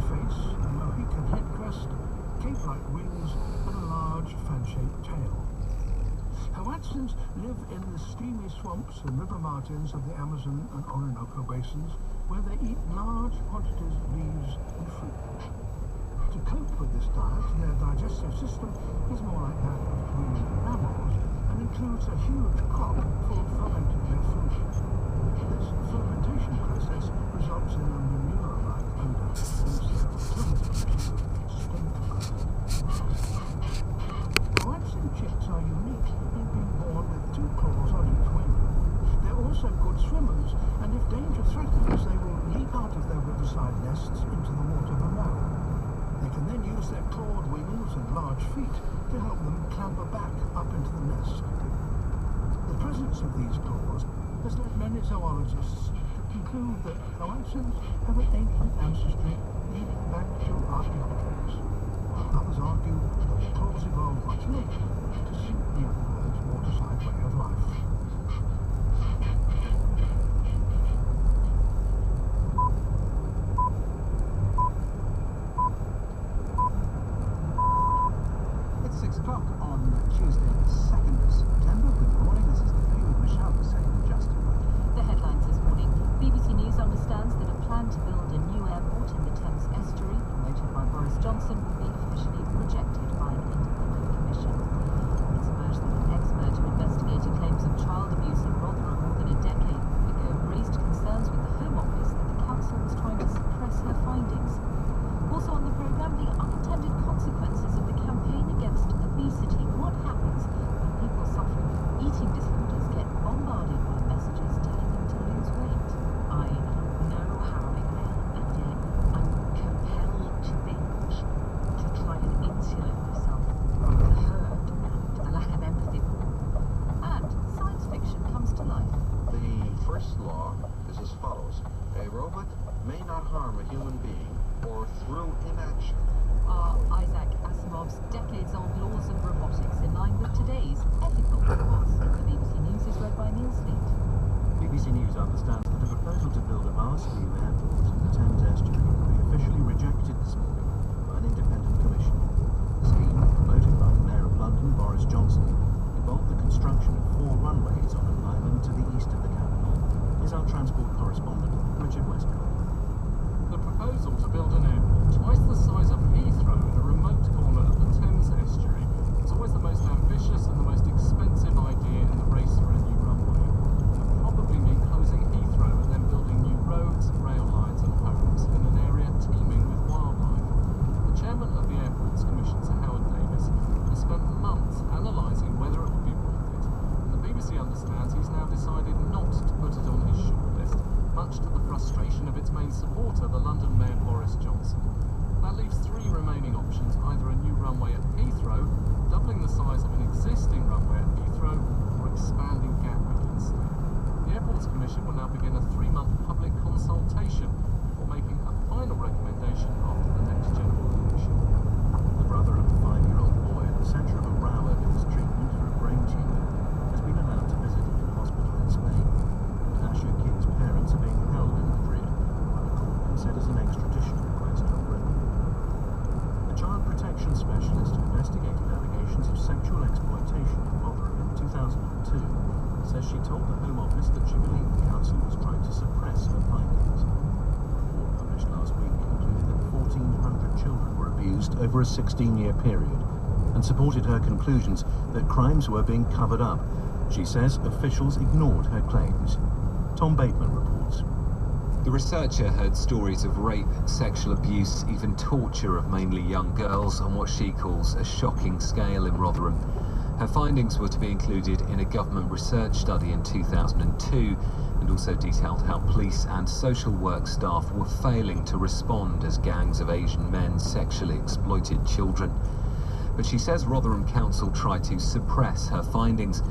face, a Mohican head crest, cape-like wings, and a large fan-shaped tail. Hoatzins live in the steamy swamps and river margins of the Amazon and Orinoco basins, where they eat large quantities of leaves and fruit. To cope with this diet, their digestive system is more like that of marine mammals and includes a huge crop full of fermented red food. This fermentation process results in a manure-like odour instead of stink. Hoatzin chicks are unique in being born with 2 claws on each wing. They're also good swimmers, and if danger threatens, they will leap out of their riverside nests into the water below. They can then use their clawed wings and large feet to help them clamber back up into the nest. The presence of these claws has led many zoologists to conclude that hoatzins have an ancient ancestry leading back to Archaeopteryx, while others argue that claws evolved much later to suit Neanderthal's waterside way of life. It's 6 o'clock on Tuesday, the 2nd of September. Good morning, this is the view with Michelle Hussain and Justin White. The headlines this morning. BBC News understands that a plan to build a new airport in the Thames estuary, promoted by Boris Johnson, will be officially rejected by an independent commission. It's emerged that an expert who investigated claims of child abuse in Rotherham more than a decade ago raised concerns with the Home Office that the council was trying to suppress her findings. Also on the programme, the unintended consequences of the campaign against obesity. What happens when people suffering from eating disorders get bombarded by messages telling them to lose weight? I know how I feel, and yet I'm compelled to binge to try and insulate myself from the herd and the lack of empathy. And science fiction comes to life. The first law is as follows. A robot may not harm a human being or through inaction. Are Isaac Asimov's decades-old laws of robotics in line with today's ethical robots? The BBC News is read by Neil Sleet. BBC News understands that a proposal to build a vast new airport in the Thames estuary will be officially rejected this morning by an independent commission. The scheme, promoted by the Mayor of London, Boris Johnson, involved the construction of 4 runways on an island to the east of the capital. Here's our transport correspondent, Richard Westcott. The proposal to build an airport twice the size of Heathrow in a remote corner of the Thames estuary is always the most ambitious and the most expensive idea in the race for a new runway. It would probably mean closing Heathrow and then building new roads, rail lines and homes in an area teeming with wildlife. The chairman of the Airports Commission, Sir Howard Davis, has spent months analysing whether it would be worth it, and the BBC understands he's now decided not to put it on his shortlist, much to the frustration of its main supporter, the London Mayor Boris Johnson. That leaves 3 remaining options, either a new runway at Heathrow, doubling the size of an existing runway at Heathrow, or expanding Gatwick instead. The Airports Commission will now begin a 3-month public consultation before making a final recommendation after the next general election. The brother of a 5-year-old boy at the centre of a row over his treatment for a brain tumour has been allowed to visit him in hospital in Spain. Natasha King's parents are being held in Madrid while the court considers an extradition request from Britain. A child protection specialist who investigated allegations of sexual exploitation in Rotherham in 2002 says she told the Home Office that she believed the council was trying to suppress her findings. A report published last week concluded that 1,400 children were abused over a 16-year period and supported her conclusions that crimes were being covered up. She says officials ignored her claims. Tom Bateman reports. The researcher heard stories of rape, sexual abuse, even torture of mainly young girls on what she calls a shocking scale in Rotherham. Her findings were to be included in a government research study in 2002 and also detailed how police and social work staff were failing to respond as gangs of Asian men sexually exploited children. But she says Rotherham Council tried to suppress her findings.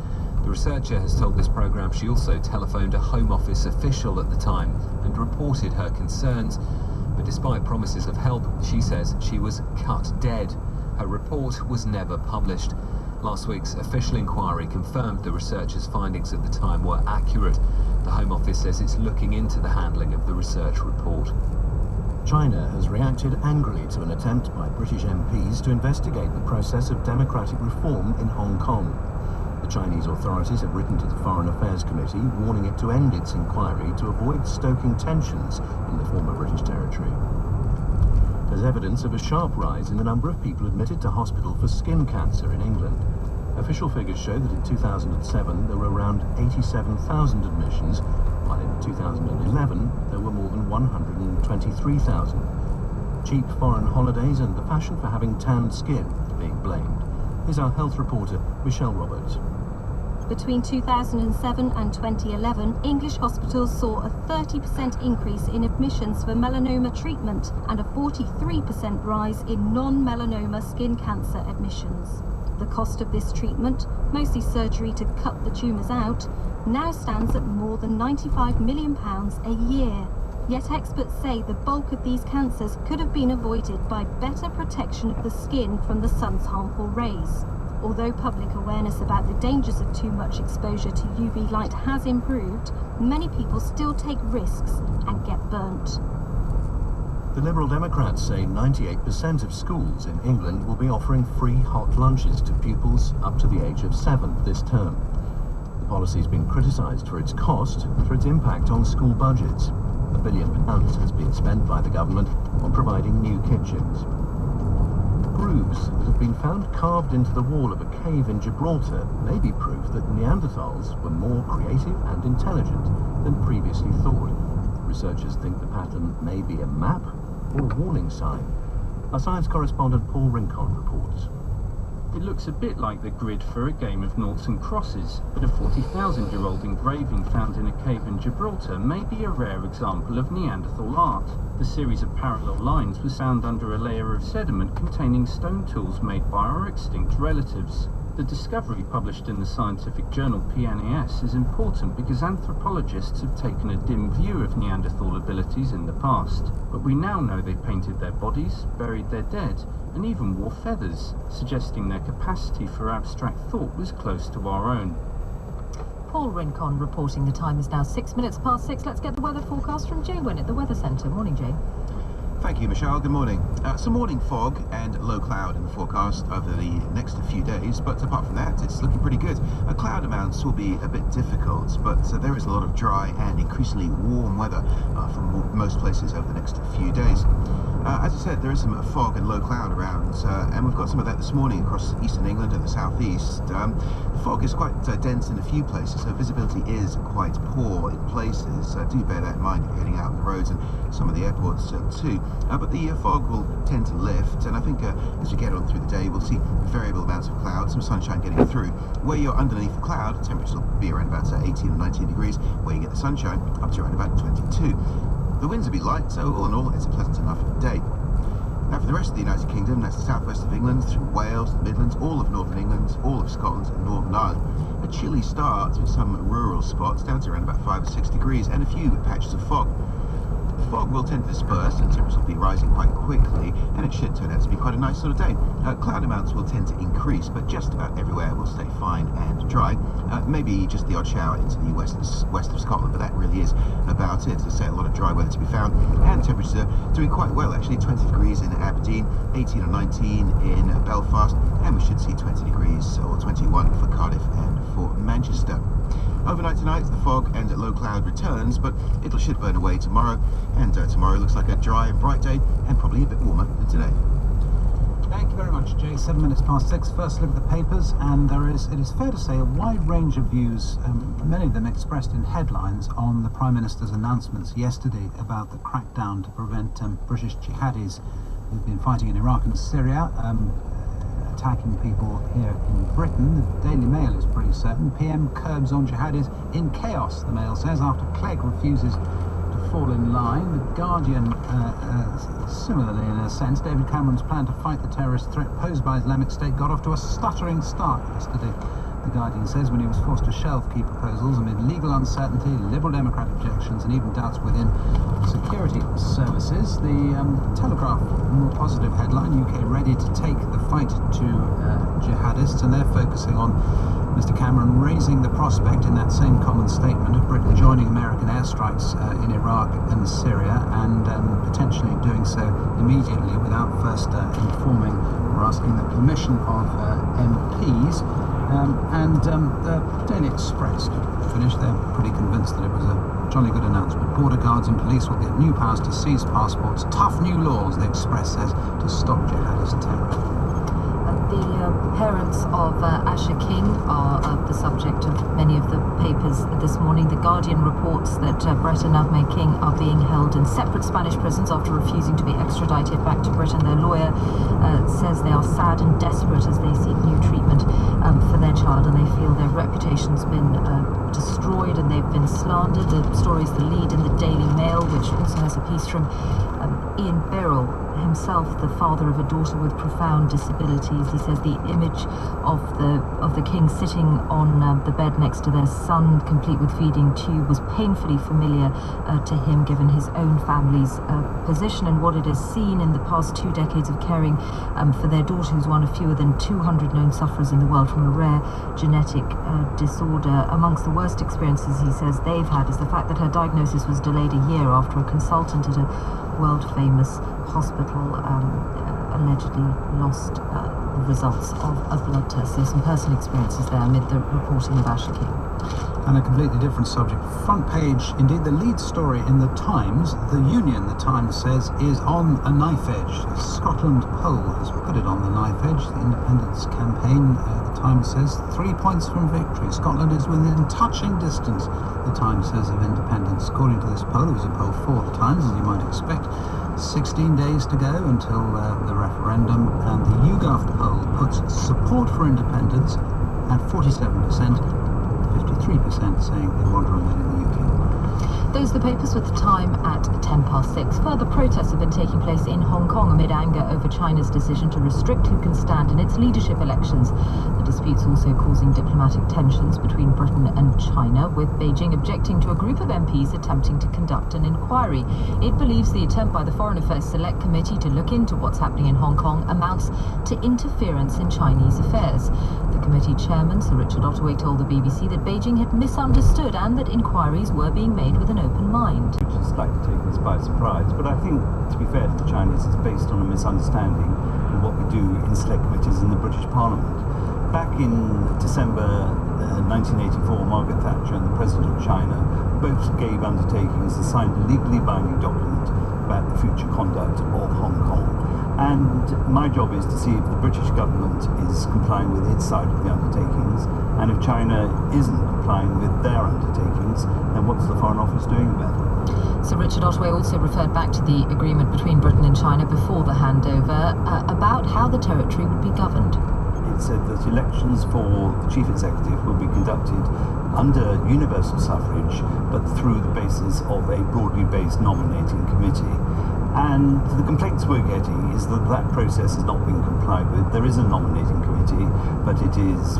The researcher has told this programme she also telephoned a Home Office official at the time and reported her concerns. But despite promises of help, she says she was cut dead. Her report was never published. Last week's official inquiry confirmed the researcher's findings at the time were accurate. The Home Office says it's looking into the handling of the research report. China has reacted angrily to an attempt by British MPs to investigate the process of democratic reform in Hong Kong. The Chinese authorities have written to the Foreign Affairs Committee warning it to end its inquiry to avoid stoking tensions in the former British territory. There's evidence of a sharp rise in the number of people admitted to hospital for skin cancer in England. Official figures show that in 2007 there were around 87,000 admissions, while in 2011 there were more than 123,000. Cheap foreign holidays and the passion for having tanned skin are being blamed. Here's our health reporter, Michelle Roberts. Between 2007 and 2011, English hospitals saw a 30% increase in admissions for melanoma treatment and a 43% rise in non-melanoma skin cancer admissions. The cost of this treatment, mostly surgery to cut the tumours out, now stands at more than £95 million a year. Yet experts say the bulk of these cancers could have been avoided by better protection of the skin from the sun's harmful rays. Although public awareness about the dangers of too much exposure to UV light has improved, many people still take risks and get burnt. The Liberal Democrats say 98% of schools in England will be offering free hot lunches to pupils up to the age of 7 this term. The policy has been criticised for its cost and for its impact on school budgets. £1 billion has been spent by the government on providing new kitchens. Grooves that have been found carved into the wall of a cave in Gibraltar may be proof that Neanderthals were more creative and intelligent than previously thought. Researchers think the pattern may be a map or a warning sign. Our science correspondent Paul Rincon reports. It looks a bit like the grid for a game of noughts and crosses, but a 40,000-year-old engraving found in a cave in Gibraltar may be a rare example of Neanderthal art. The series of parallel lines was found under a layer of sediment containing stone tools made by our extinct relatives. The discovery, published in the scientific journal PNAS, is important because anthropologists have taken a dim view of Neanderthal abilities in the past. But we now know they painted their bodies, buried their dead, and even wore feathers, suggesting their capacity for abstract thought was close to our own. Paul Rincon reporting. The time is now 6 minutes past 6. Let's get the weather forecast from Jay Wynn at the Weather Centre. Morning, Jay. Thank you, Michelle. Good morning. Some morning fog and low cloud in the forecast over the next few days, but apart from that, it's looking pretty good. Cloud amounts will be a bit difficult, but there is a lot of dry and increasingly warm weather from most places over the next few days. As I said, there is some fog and low cloud around, and we've got some of that this morning across eastern England and the southeast. The fog is quite dense in a few places, so visibility is quite poor in places. Do bear that in mind if you're heading out on the roads and some of the airports too. But the fog will tend to lift, and I think as we get on through the day, we'll see variable amounts of cloud, some sunshine getting through. Where you're underneath the cloud, temperatures will be around about 18 or 19 degrees. Where you get the sunshine, up to around about 22. The winds will be light, so all in all, it's a pleasant enough day. Now for the rest of the United Kingdom, that's the southwest of England, through Wales, the Midlands, all of northern England, all of Scotland and Northern Ireland. A chilly start with some rural spots, down to around about 5 or 6 degrees, and a few patches of fog. The fog will tend to disperse and temperatures will be rising quite quickly, and it should turn out to be quite a nice sort of day. Cloud amounts will tend to increase, but just about everywhere will stay fine and dry. Maybe just the odd shower into the west of Scotland, but that really is about it. As I say, a lot of dry weather to be found, and temperatures are doing quite well actually. 20 degrees in Aberdeen, 18 or 19 in Belfast, and we should see 20 degrees or 21 for Cardiff and for Manchester. Overnight tonight, the fog and low cloud returns, but it should burn away tomorrow, and tomorrow looks like a dry and bright day, and probably a bit warmer than today. Thank you very much, Jay. 7 minutes past 6. First look at the papers, and it is fair to say, a wide range of views, many of them expressed in headlines, on the Prime Minister's announcements yesterday about the crackdown to prevent British jihadis who've been fighting in Iraq and Syria, attacking people here in Britain. The Daily Mail is pretty certain. PM curbs on jihadis in chaos, the Mail says, after Clegg refuses to fall in line. The Guardian, similarly in a sense, David Cameron's plan to fight the terrorist threat posed by Islamic State got off to a stuttering start yesterday. The Guardian says when he was forced to shelve key proposals amid legal uncertainty, Liberal Democrat objections and even doubts within security services. The Telegraph, more positive headline, UK ready to take the fight to jihadists. journalists, and they're focusing on Mr. Cameron raising the prospect in that same common statement of Britain joining American airstrikes in Iraq and Syria, and potentially doing so immediately without first informing or asking the permission of MPs. The Daily Express finished. They're pretty convinced that it was a jolly good announcement. Border guards and police will get new powers to seize passports. Tough new laws, the Express says, to stop jihadist terror. The parents of Asher King are the subject of many of the papers this morning. The Guardian reports that Brett and Navme King are being held in separate Spanish prisons after refusing to be extradited back to Britain. Their lawyer says they are sad and desperate as they seek new treatment for their child, and they feel their reputation's been destroyed and they've been slandered. The story's the lead in the Daily Mail, which also has a piece from Ian Beryl, himself the father of a daughter with profound disabilities. He says the image of the king sitting on the bed next to their son, complete with feeding tube, was painfully familiar to him, given his own family's position and what it has seen in the past 2 decades of caring for their daughter, who's one of fewer than 200 known sufferers in the world from a rare genetic disorder. Amongst the worst experiences, he says, they've had is the fact that her diagnosis was delayed a year after a consultant at a world-famous hospital allegedly lost the results of a blood test. There's some personal experiences there amid the reporting of Asher King. And a completely different subject. Front page, indeed the lead story in the Times, the Union, the Times says, is on a knife edge. A Scotland poll has put it on the knife edge. The independence campaign, the Times says, 3 points from victory. Scotland is within touching distance, the Times says, of independence. According to this poll, it was a poll for the Times, as you might expect. 16 days to go until the referendum, and the YouGov poll puts support for independence at 47%, 53% saying they want to remain in the UK. Those are the papers with the time at 6:10. Further protests have been taking place in Hong Kong amid anger over China's decision to restrict who can stand in its leadership elections. The dispute's also causing diplomatic tensions between Britain and China, with Beijing objecting to a group of MPs attempting to conduct an inquiry. It believes the attempt by the Foreign Affairs Select Committee to look into what's happening in Hong Kong amounts to interference in Chinese affairs. The committee chairman, Sir Richard Ottaway, told the BBC that Beijing had misunderstood and that inquiries were being made with an open mind. Which is slightly taken us by surprise, but I think, to be fair to the Chinese, it's based on a misunderstanding of what we do in select committees in the British Parliament. Back in December 1984, Margaret Thatcher and the President of China both gave undertakings and signed a legally binding document about the future conduct of Hong Kong. And my job is to see if the British government is complying with its side of the undertakings, and if China isn't complying with their undertakings, then what's the Foreign Office doing about it? Sir Richard Ottaway also referred back to the agreement between Britain and China before the handover about how the territory would be governed. It said that elections for the Chief Executive will be conducted under universal suffrage, but through the basis of a broadly based nominating committee. And the complaints we're getting is that that process has not been complied with. There is a nominating committee, but it is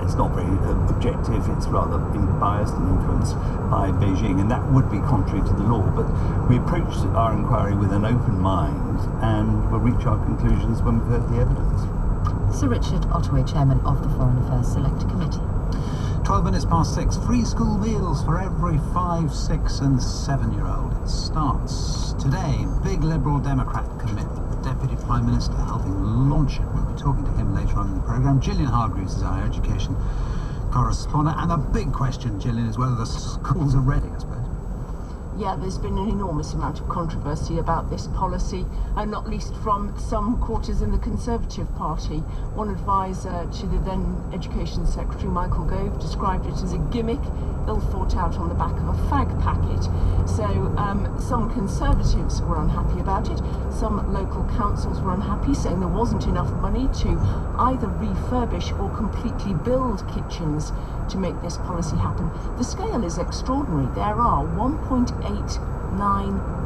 it's not very objective. It's rather biased and influenced by Beijing, and that would be contrary to the law. But we approached our inquiry with an open mind, and we'll reach our conclusions when we've heard the evidence. Sir Richard Ottaway, chairman of the Foreign Affairs Select Committee. 6:12. Free school meals for every 5, 6 and 7-year-old. It starts today. Big Liberal Democrat commitment. The Deputy Prime Minister helping launch it. We'll be talking to him later on in the programme. Gillian Hargreaves is our education correspondent. And the big question, Gillian, is whether the schools are ready, I suppose. Yeah, there's been an enormous amount of controversy about this policy, and not least from some quarters in the Conservative Party. One advisor to the then Education Secretary, Michael Gove, described it as a gimmick, ill thought out on the back of a fag packet. So some Conservatives were unhappy about it. Some local councils were unhappy, saying there wasn't enough money to either refurbish or completely build kitchens to make this policy happen. The scale is extraordinary. There are 1.89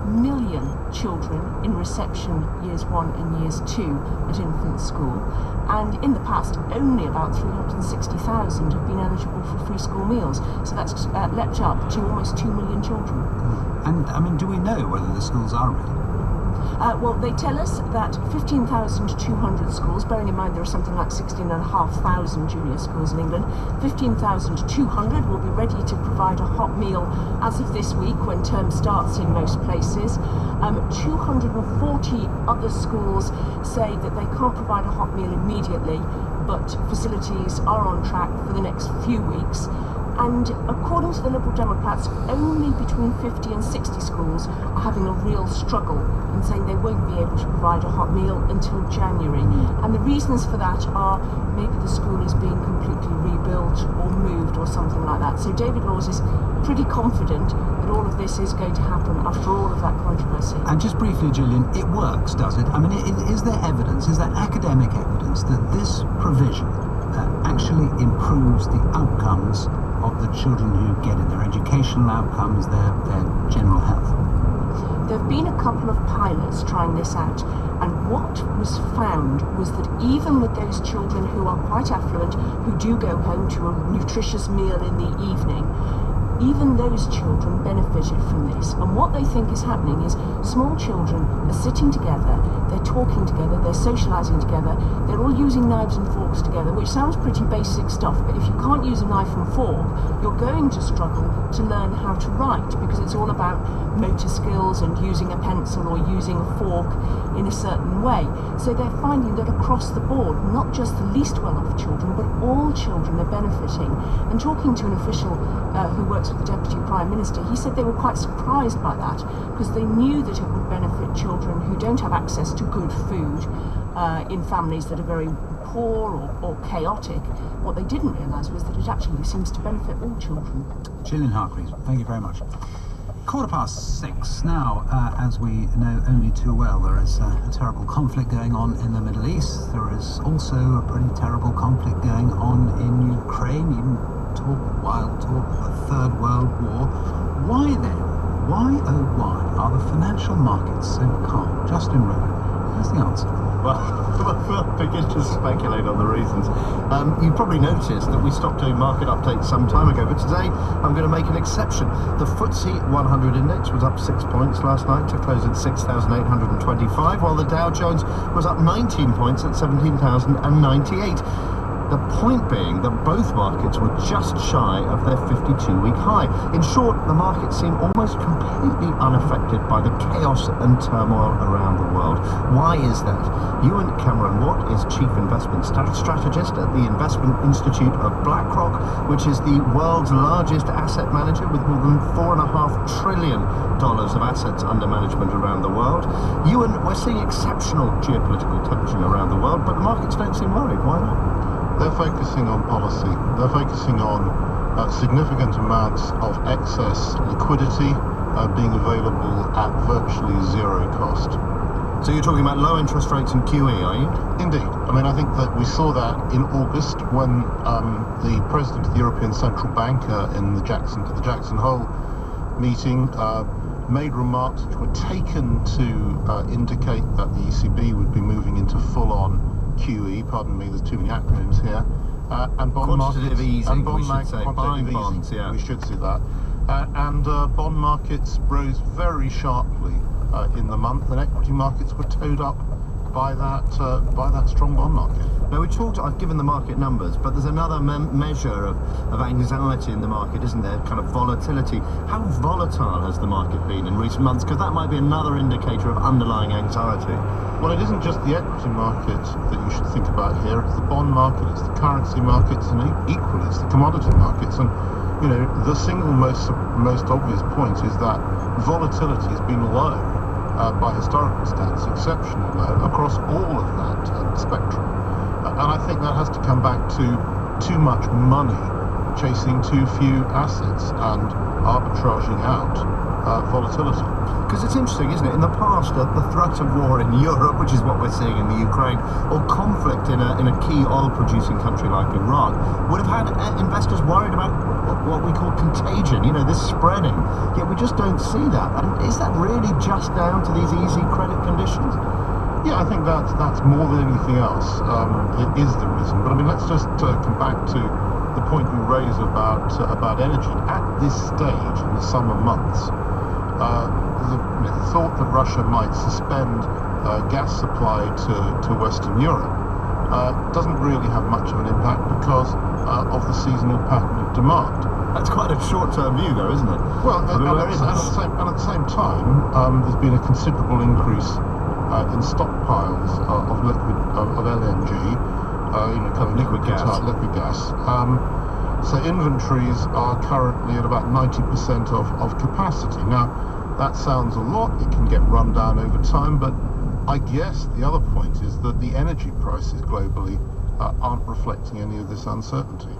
million children in reception years 1 and years 2 at infant school, and in the past only about 360,000 have been eligible for free school meals, so that's leapt up to almost 2 million children. And I mean, do we know whether the schools are ready? Well, they tell us that 15,200 schools, bearing in mind there are something like 16,500 junior schools in England, 15,200 will be ready to provide a hot meal as of this week when term starts in most places. 240 other schools say that they can't provide a hot meal immediately, but facilities are on track for the next few weeks. And according to the Liberal Democrats, only between 50 and 60 schools are having a real struggle and saying they won't be able to provide a hot meal until January. And the reasons for that are maybe the school is being completely rebuilt or moved or something like that. So David Laws is pretty confident that all of this is going to happen after all of that controversy. And just briefly, Gillian, it works, does it? I mean, is there evidence, is there academic evidence that this provision actually improves the outcomes of the children who get it, their educational outcomes, their general health? There have been a couple of pilots trying this out, and what was found was that even with those children who are quite affluent, who do go home to a nutritious meal in the evening, even those children benefited from this. And what they think is happening is small children are sitting together, they're talking together, they're socialising together, they're all using knives and forks together, which sounds pretty basic stuff, but if you can't use a knife and fork, you're going to struggle to learn how to write, because it's all about motor skills and using a pencil or using a fork in a certain way. So they're finding that across the board, not just the least well-off children, but all children are benefiting. And talking to an official who works with the Deputy Prime Minister, he said they were quite surprised by that, because they knew that it would benefit children who don't have access to good food in families that are very poor or chaotic. What they didn't realise was that it actually seems to benefit all children. Gillian Hargreaves, thank you very much. 6:15 now, as we know only too well, there is a terrible conflict going on in the Middle East. There is also a pretty terrible conflict going on in Ukraine, even wild talk of the Third World War. Why then, why oh why, are the financial markets so calm? Justin Rowe, here's the answer. Well, we'll begin to speculate on the reasons. You probably noticed that we stopped doing market updates some time ago, but today I'm going to make an exception. The FTSE 100 index was up 6 points last night to close at 6,825, while the Dow Jones was up 19 points at 17,098. The point being that both markets were just shy of their 52-week high. In short, the market seemed almost completely unaffected by the chaos and turmoil around the world. Why is that? Ewan Cameron Watt is Chief Investment Strategist at the Investment Institute of BlackRock, which is the world's largest asset manager with more than $4.5 trillion of assets under management around the world. Ewan, we're seeing exceptional geopolitical tension around the world, but the markets don't seem worried. Why not? They're focusing on policy. They're focusing on significant amounts of excess liquidity being available at virtually zero cost. So you're talking about low interest rates and QE, are you? Indeed. I mean, I think that we saw that in August when the president of the European Central Bank in the Jackson Hole meeting made remarks which were taken to indicate that the ECB would be moving into full-on QE, pardon me, there's too many acronyms here, and bond quantitative markets, easing, and bond we should say, buying bonds, yeah. We should see that. And bond markets rose very sharply in the month, and equity markets were towed up by that strong bond market. Now I've given the market numbers, but there's another measure of anxiety in the market, isn't there? Kind of volatility. How volatile has the market been in recent months? Because that might be another indicator of underlying anxiety. Well, it isn't just the equity market that you should think about here. It's the bond market, it's the currency markets, and equally it's the commodity markets. And you know, the single most obvious point is that volatility has been low by historical stats, exceptionally low across all of that spectrum. And I think that has to come back to too much money chasing too few assets and arbitraging out volatility. Because it's interesting, isn't it? In the past, the threat of war in Europe, which is what we're seeing in the Ukraine, or conflict in a key oil-producing country like Iran, would have had investors worried about what we call contagion, you know, this spreading. Yet we just don't see that. And is that really just down to these easy credit conditions? Yeah, I think that's more than anything else. It is the reason. But I mean, let's just come back to the point you raise about energy. At this stage, in the summer months, the thought that Russia might suspend gas supply to Western Europe doesn't really have much of an impact because of the seasonal pattern of demand. That's quite a short-term view, though, isn't it? Well, and at the same time, there's been a considerable increase in stockpiles of LNG, kind of liquid gas. So inventories are currently at about 90% of capacity. Now, that sounds a lot. It can get run down over time, but I guess the other point is that the energy prices globally aren't reflecting any of this uncertainty.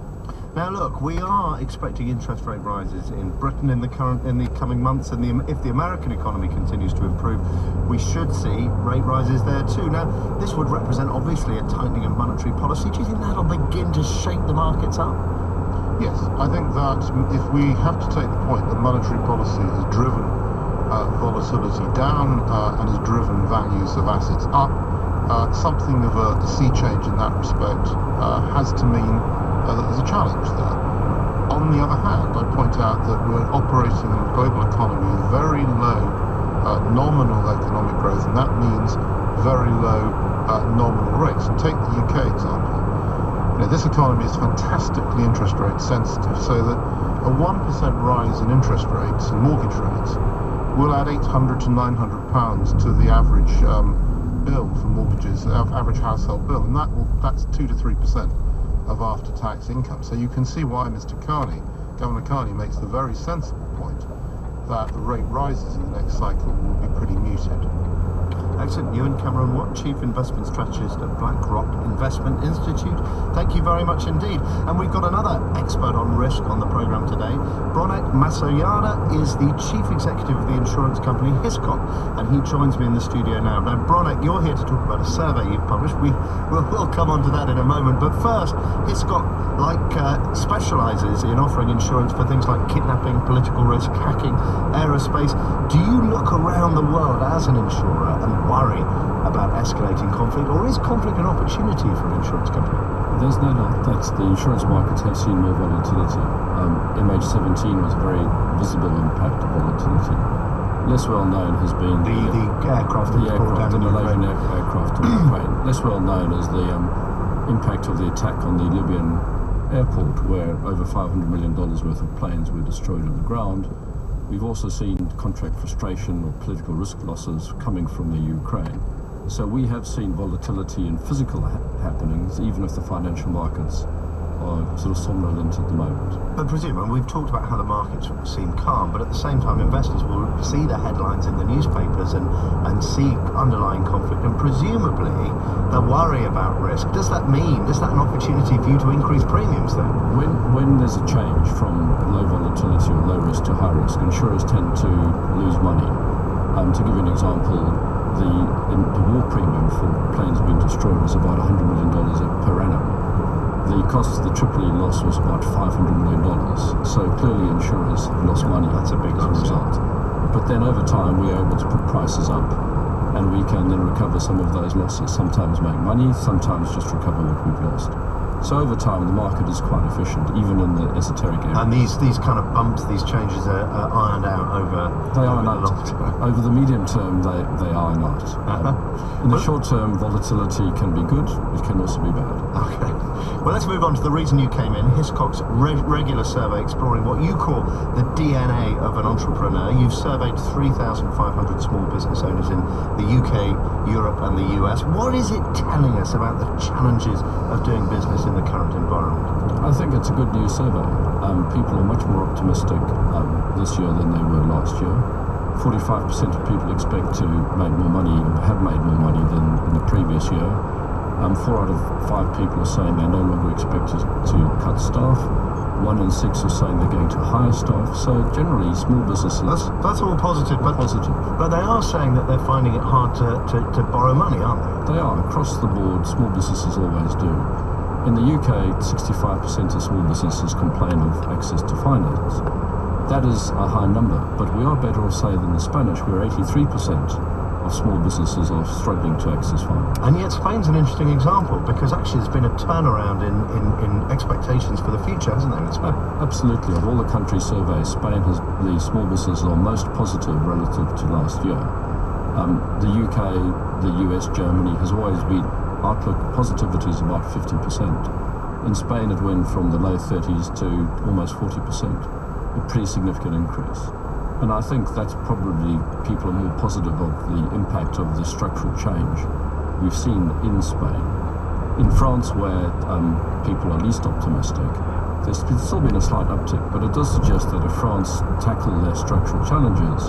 Now look, we are expecting interest rate rises in Britain in the coming months, and if the American economy continues to improve, we should see rate rises there too. Now, this would represent obviously a tightening of monetary policy. Do you think that'll begin to shake the markets up? Yes, I think that if we have to take the point that monetary policy has driven volatility down and has driven values of assets up, something of a sea change in that respect has to mean that there's a challenge there. On the other hand, I point out that we're operating in a global economy with very low nominal economic growth, and that means very low nominal rates. And take the UK example. This economy is fantastically interest rate sensitive, so that a 1% rise in interest rates and mortgage rates will add £800 to £900 to the average bill for mortgages, average household bill, and that's 2 to 3% of after-tax income. So you can see why Governor Carney makes the very sensible point that the rate rises in the next cycle will be pretty muted. Excellent. Ewan Cameron Watt, Chief Investment Strategist at BlackRock Investment Institute. Thank you very much indeed. And we've got another expert on risk on the programme today. Bronek Masoyada is the Chief Executive of the insurance company Hiscox, and he joins me in the studio now. Now, Bronek, you're here to talk about a survey you've published. We'll come on to that in a moment. But first, Hiscox specialises in offering insurance for things like kidnapping, political risk, hacking, aerospace. Do you look around the world as an insurer and worry about escalating conflict, or is conflict an opportunity for an insurance company? There's no doubt that the insurance markets have seen more volatility. MH17 was a very visible impact of volatility. Less well known has been the aircraft, the Malaysian aircraft in Ukraine. Less well known is the impact of the attack on the Libyan airport, where over $500 million worth of planes were destroyed on the ground. We've also seen contract frustration or political risk losses coming from the Ukraine. So we have seen volatility in physical happenings, even if the financial markets are sort of somnolent at the moment. But presumably, we've talked about how the markets seem calm, but at the same time, investors will see the headlines in the newspapers and see underlying conflict, and presumably they'll worry about risk. Is that an opportunity for you to increase premiums then? When there's a change from low volatility or low risk to high risk, insurers tend to lose money. To give you an example, the war premium for planes being destroyed was about $100 million per annum. The cost of the Tripoli loss was about $500 million. So clearly insurers have lost money. That's a big result. But then over time we are able to put prices up, and we can then recover some of those losses. Sometimes make money, sometimes just recover what we've lost. So over time the market is quite efficient, even in the esoteric area. And these kind of bumps, these changes are ironed out over the long term. Over the medium term they are not. In the short term, volatility can be good, it can also be bad. Okay. Well, let's move on to the reason you came in. Hiscox's regular survey exploring what you call the DNA of an entrepreneur. You've surveyed 3,500 small business owners in the UK, Europe and the US. What is it telling us about the challenges of doing business in the current environment? I think it's a good news survey. People are much more optimistic this year than they were last year. 45% of people expect to make more money, have made more money than in the previous year. 4 out of 5 people are saying they're no longer expected to cut staff. 1 in 6 are saying they're going to hire staff. So generally, small businesses... That's all positive. But they are saying that they're finding it hard to borrow money, aren't they? They are. Across the board, small businesses always do. In the UK, 65% of small businesses complain of access to finance. That is a high number, but we are better off, say, than the Spanish, where 83% of of small businesses are struggling to access finance. And yet Spain's an interesting example, because actually there's been a turnaround in expectations for the future, hasn't there, in Spain? Absolutely. Of all the countries surveyed, Spain has the small businesses are most positive relative to last year. The UK, the US, Germany has always been outlook positivity is about 50%. In Spain, it went from the low 30s to almost 40%, a pretty significant increase. And I think that's probably people are more positive of the impact of the structural change we've seen in Spain. In France, where people are least optimistic, there's still been a slight uptick, but it does suggest that if France tackle their structural challenges,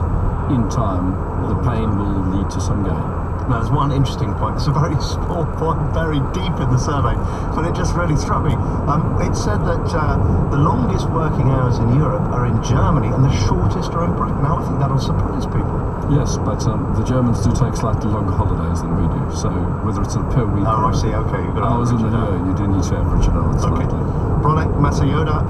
in time, the pain will lead to some gain. Now, there's one interesting point. It's a very small point, very deep in the survey, but it just really struck me. It said that the longest working hours in Europe are in Germany and the shortest are in Britain. Now, I think that'll surprise people. Yes, but the Germans do take slightly longer holidays than we do. So whether it's a per week or I see. Okay, you've got hours in the year, you do need to average it out slightly. Bronek Masayada,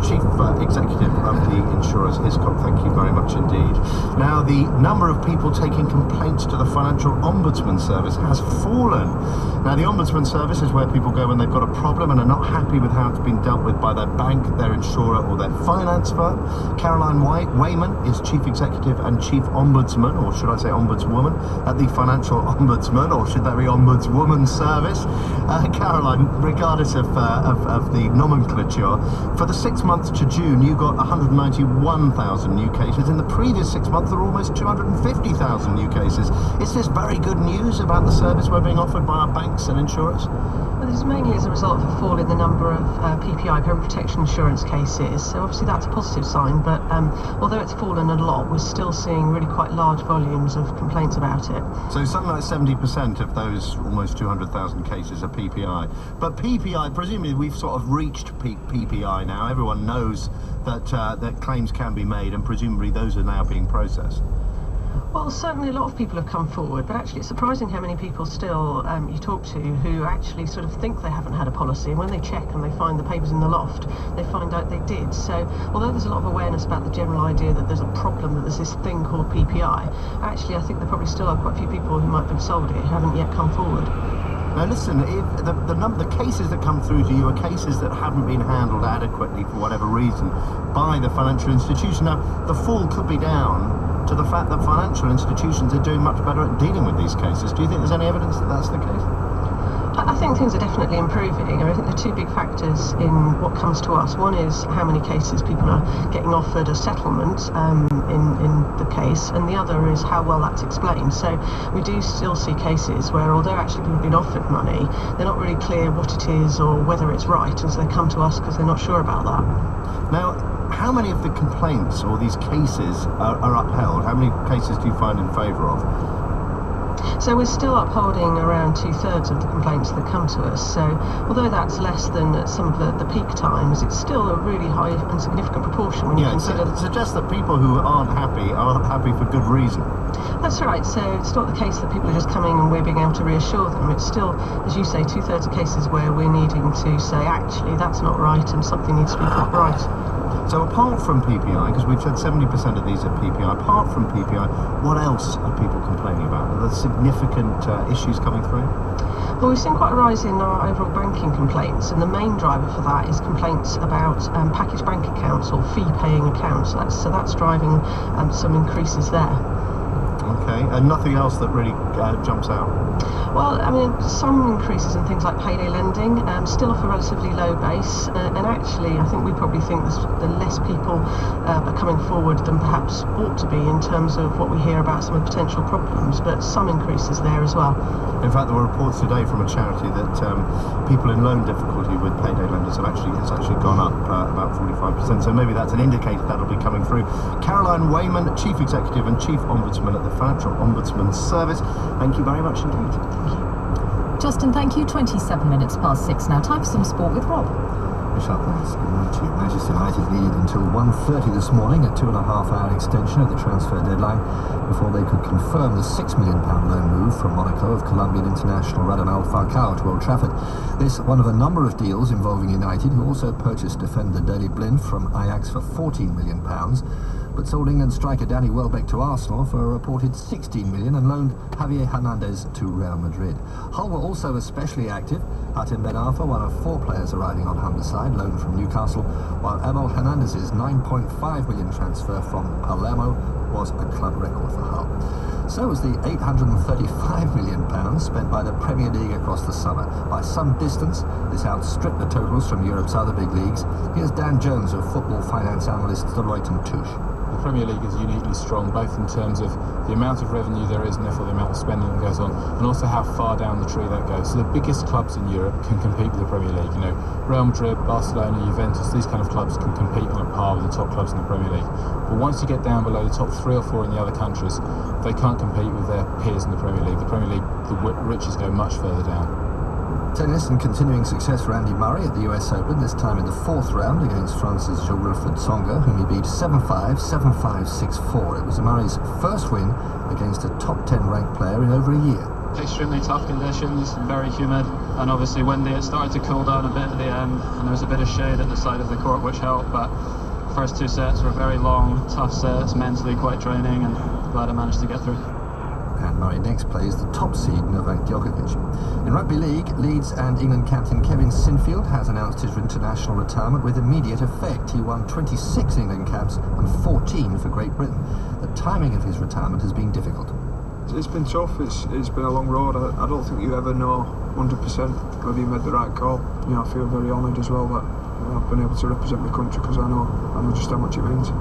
Chief Executive of the insurers Hiscox, thank you very much indeed. Now, the number of people taking complaints to the Financial Ombudsman Service has fallen. Now, the Ombudsman Service is where people go when they've got a problem and are not happy with how it's been dealt with by their bank, their insurer or their finance firm. Caroline Wayman is Chief Executive and Chief Ombudsman, or should I say Ombudswoman, at the Financial Ombudsman, or should that be Ombudswoman Service? Caroline, regardless of the nomenclature, for the 6 months to June, you got 191,000 new cases. In the previous 6 months, there were almost 250,000 new cases. Is this very good news about the service we're being offered by our banks and insurers? Well, this is mainly as a result of a fall in the number of PPI, parent protection insurance cases. So obviously that's a positive sign, but although it's fallen a lot, we're still seeing really quite large volumes of complaints about it. So something like 70% of those almost 200,000 cases are PPI. But PPI, presumably we've sort of reached peak PPI now. Everyone knows that that claims can be made, and presumably those are now being processed. Well, certainly a lot of people have come forward, but actually it's surprising how many people still you talk to who actually sort of think they haven't had a policy, and when they check and they find the papers in the loft, they find out they did. So although there's a lot of awareness about the general idea that there's a problem, that there's this thing called PPI, actually I think there probably still are quite a few people who might have sold it who haven't yet come forward. Now listen, if the cases that come through to you are cases that haven't been handled adequately for whatever reason by the financial institution. Now, the fall could be down to the fact that financial institutions are doing much better at dealing with these cases. Do you think there's any evidence that that's the case? I think things are definitely improving. I think there are two big factors in what comes to us. One is how many cases people are getting offered a settlement in the case, and the other is how well that's explained. So we do still see cases where, although actually people have been offered money, they're not really clear what it is or whether it's right, and so they come to us because they're not sure about that. Now, how many of the complaints or these cases are upheld? How many cases do you find in favour of? So we're still upholding around 2/3 of the complaints that come to us. So although that's less than at some of the peak times, it's still a really high and significant proportion when you consider... It suggests that people who aren't happy for good reason. That's right. So it's not the case that people are just coming and we're being able to reassure them. It's still, as you say, 2/3 of cases where we're needing to say, actually, that's not right and something needs to be put right. So apart from PPI, because we've said 70% of these are PPI, apart from PPI, what else are people complaining about? Are there significant issues coming through? Well, we've seen quite a rise in our overall banking complaints, and the main driver for that is complaints about package bank accounts or fee-paying accounts. So that's driving some increases there. Okay, and nothing else that really jumps out? Well, I mean, some increases in things like payday lending, still off a relatively low base, and actually I think we probably think the less people are coming forward than perhaps ought to be in terms of what we hear about some of the potential problems, but some increases there as well. In fact, there were reports today from a charity that people in loan difficulty with payday lenders it's actually gone up about 45%, so maybe that's an indicator that'll be coming through. Caroline Wayman, Chief Executive and Chief Ombudsman at the Financial Ombudsman Service, thank you very much indeed. Justin, thank you. 27 minutes past 6 now. Time for some sport with Rob. Michelle, thanks. Good morning to you. Manchester United needed until 1:30 this morning, a 2.5-hour extension of the transfer deadline, before they could confirm the £6 million loan move from Monaco of Colombian international Radamel Falcao to Old Trafford. This one of a number of deals involving United, who also purchased defender Daley Blind from Ajax for £14 million. but sold England striker Danny Welbeck to Arsenal for a reported 16 million and loaned Javier Hernandez to Real Madrid. Hull were also especially active. Hatem Ben Arfa, one of 4 players arriving on Humberside, loaned from Newcastle, while Abel Hernandez's 9.5 million transfer from Palermo was a club record for Hull. So was the £835 million spent by the Premier League across the summer. By some distance, this outstripped the totals from Europe's other big leagues. Here's Dan Jones of football finance analyst Deloitte & Touche. The Premier League is uniquely strong, both in terms of the amount of revenue there is and therefore the amount of spending that goes on, and also how far down the tree that goes. So the biggest clubs in Europe can compete with the Premier League. You know, Real Madrid, Barcelona, Juventus, these kind of clubs can compete on a par with the top clubs in the Premier League. But once you get down below the top 3 or 4 in the other countries, they can't compete with their peers in the Premier League. The Premier League, the riches go much further down. Tennis and continuing success for Andy Murray at the US Open, this time in the 4th round against France's Jean-Wilfried Tsonga, whom he beat 7-5, 7-5, 6-4. It was Murray's first win against a top 10 ranked player in over a year. Extremely tough conditions, very humid, and obviously windy. It started to cool down a bit at the end, and there was a bit of shade at the side of the court which helped, but the first 2 sets were very long, tough sets, mentally quite draining, and glad I managed to get through. And Murray next plays the top seed Novak Djokovic. In Rugby League, Leeds and England captain Kevin Sinfield has announced his international retirement with immediate effect. He won 26 England caps and 14 for Great Britain. The timing of his retirement has been difficult. It's been tough, it's been a long road. I don't think you ever know 100% whether you made the right call. You know, I feel very honoured as well that I've been able to represent my country because I know just how much it means.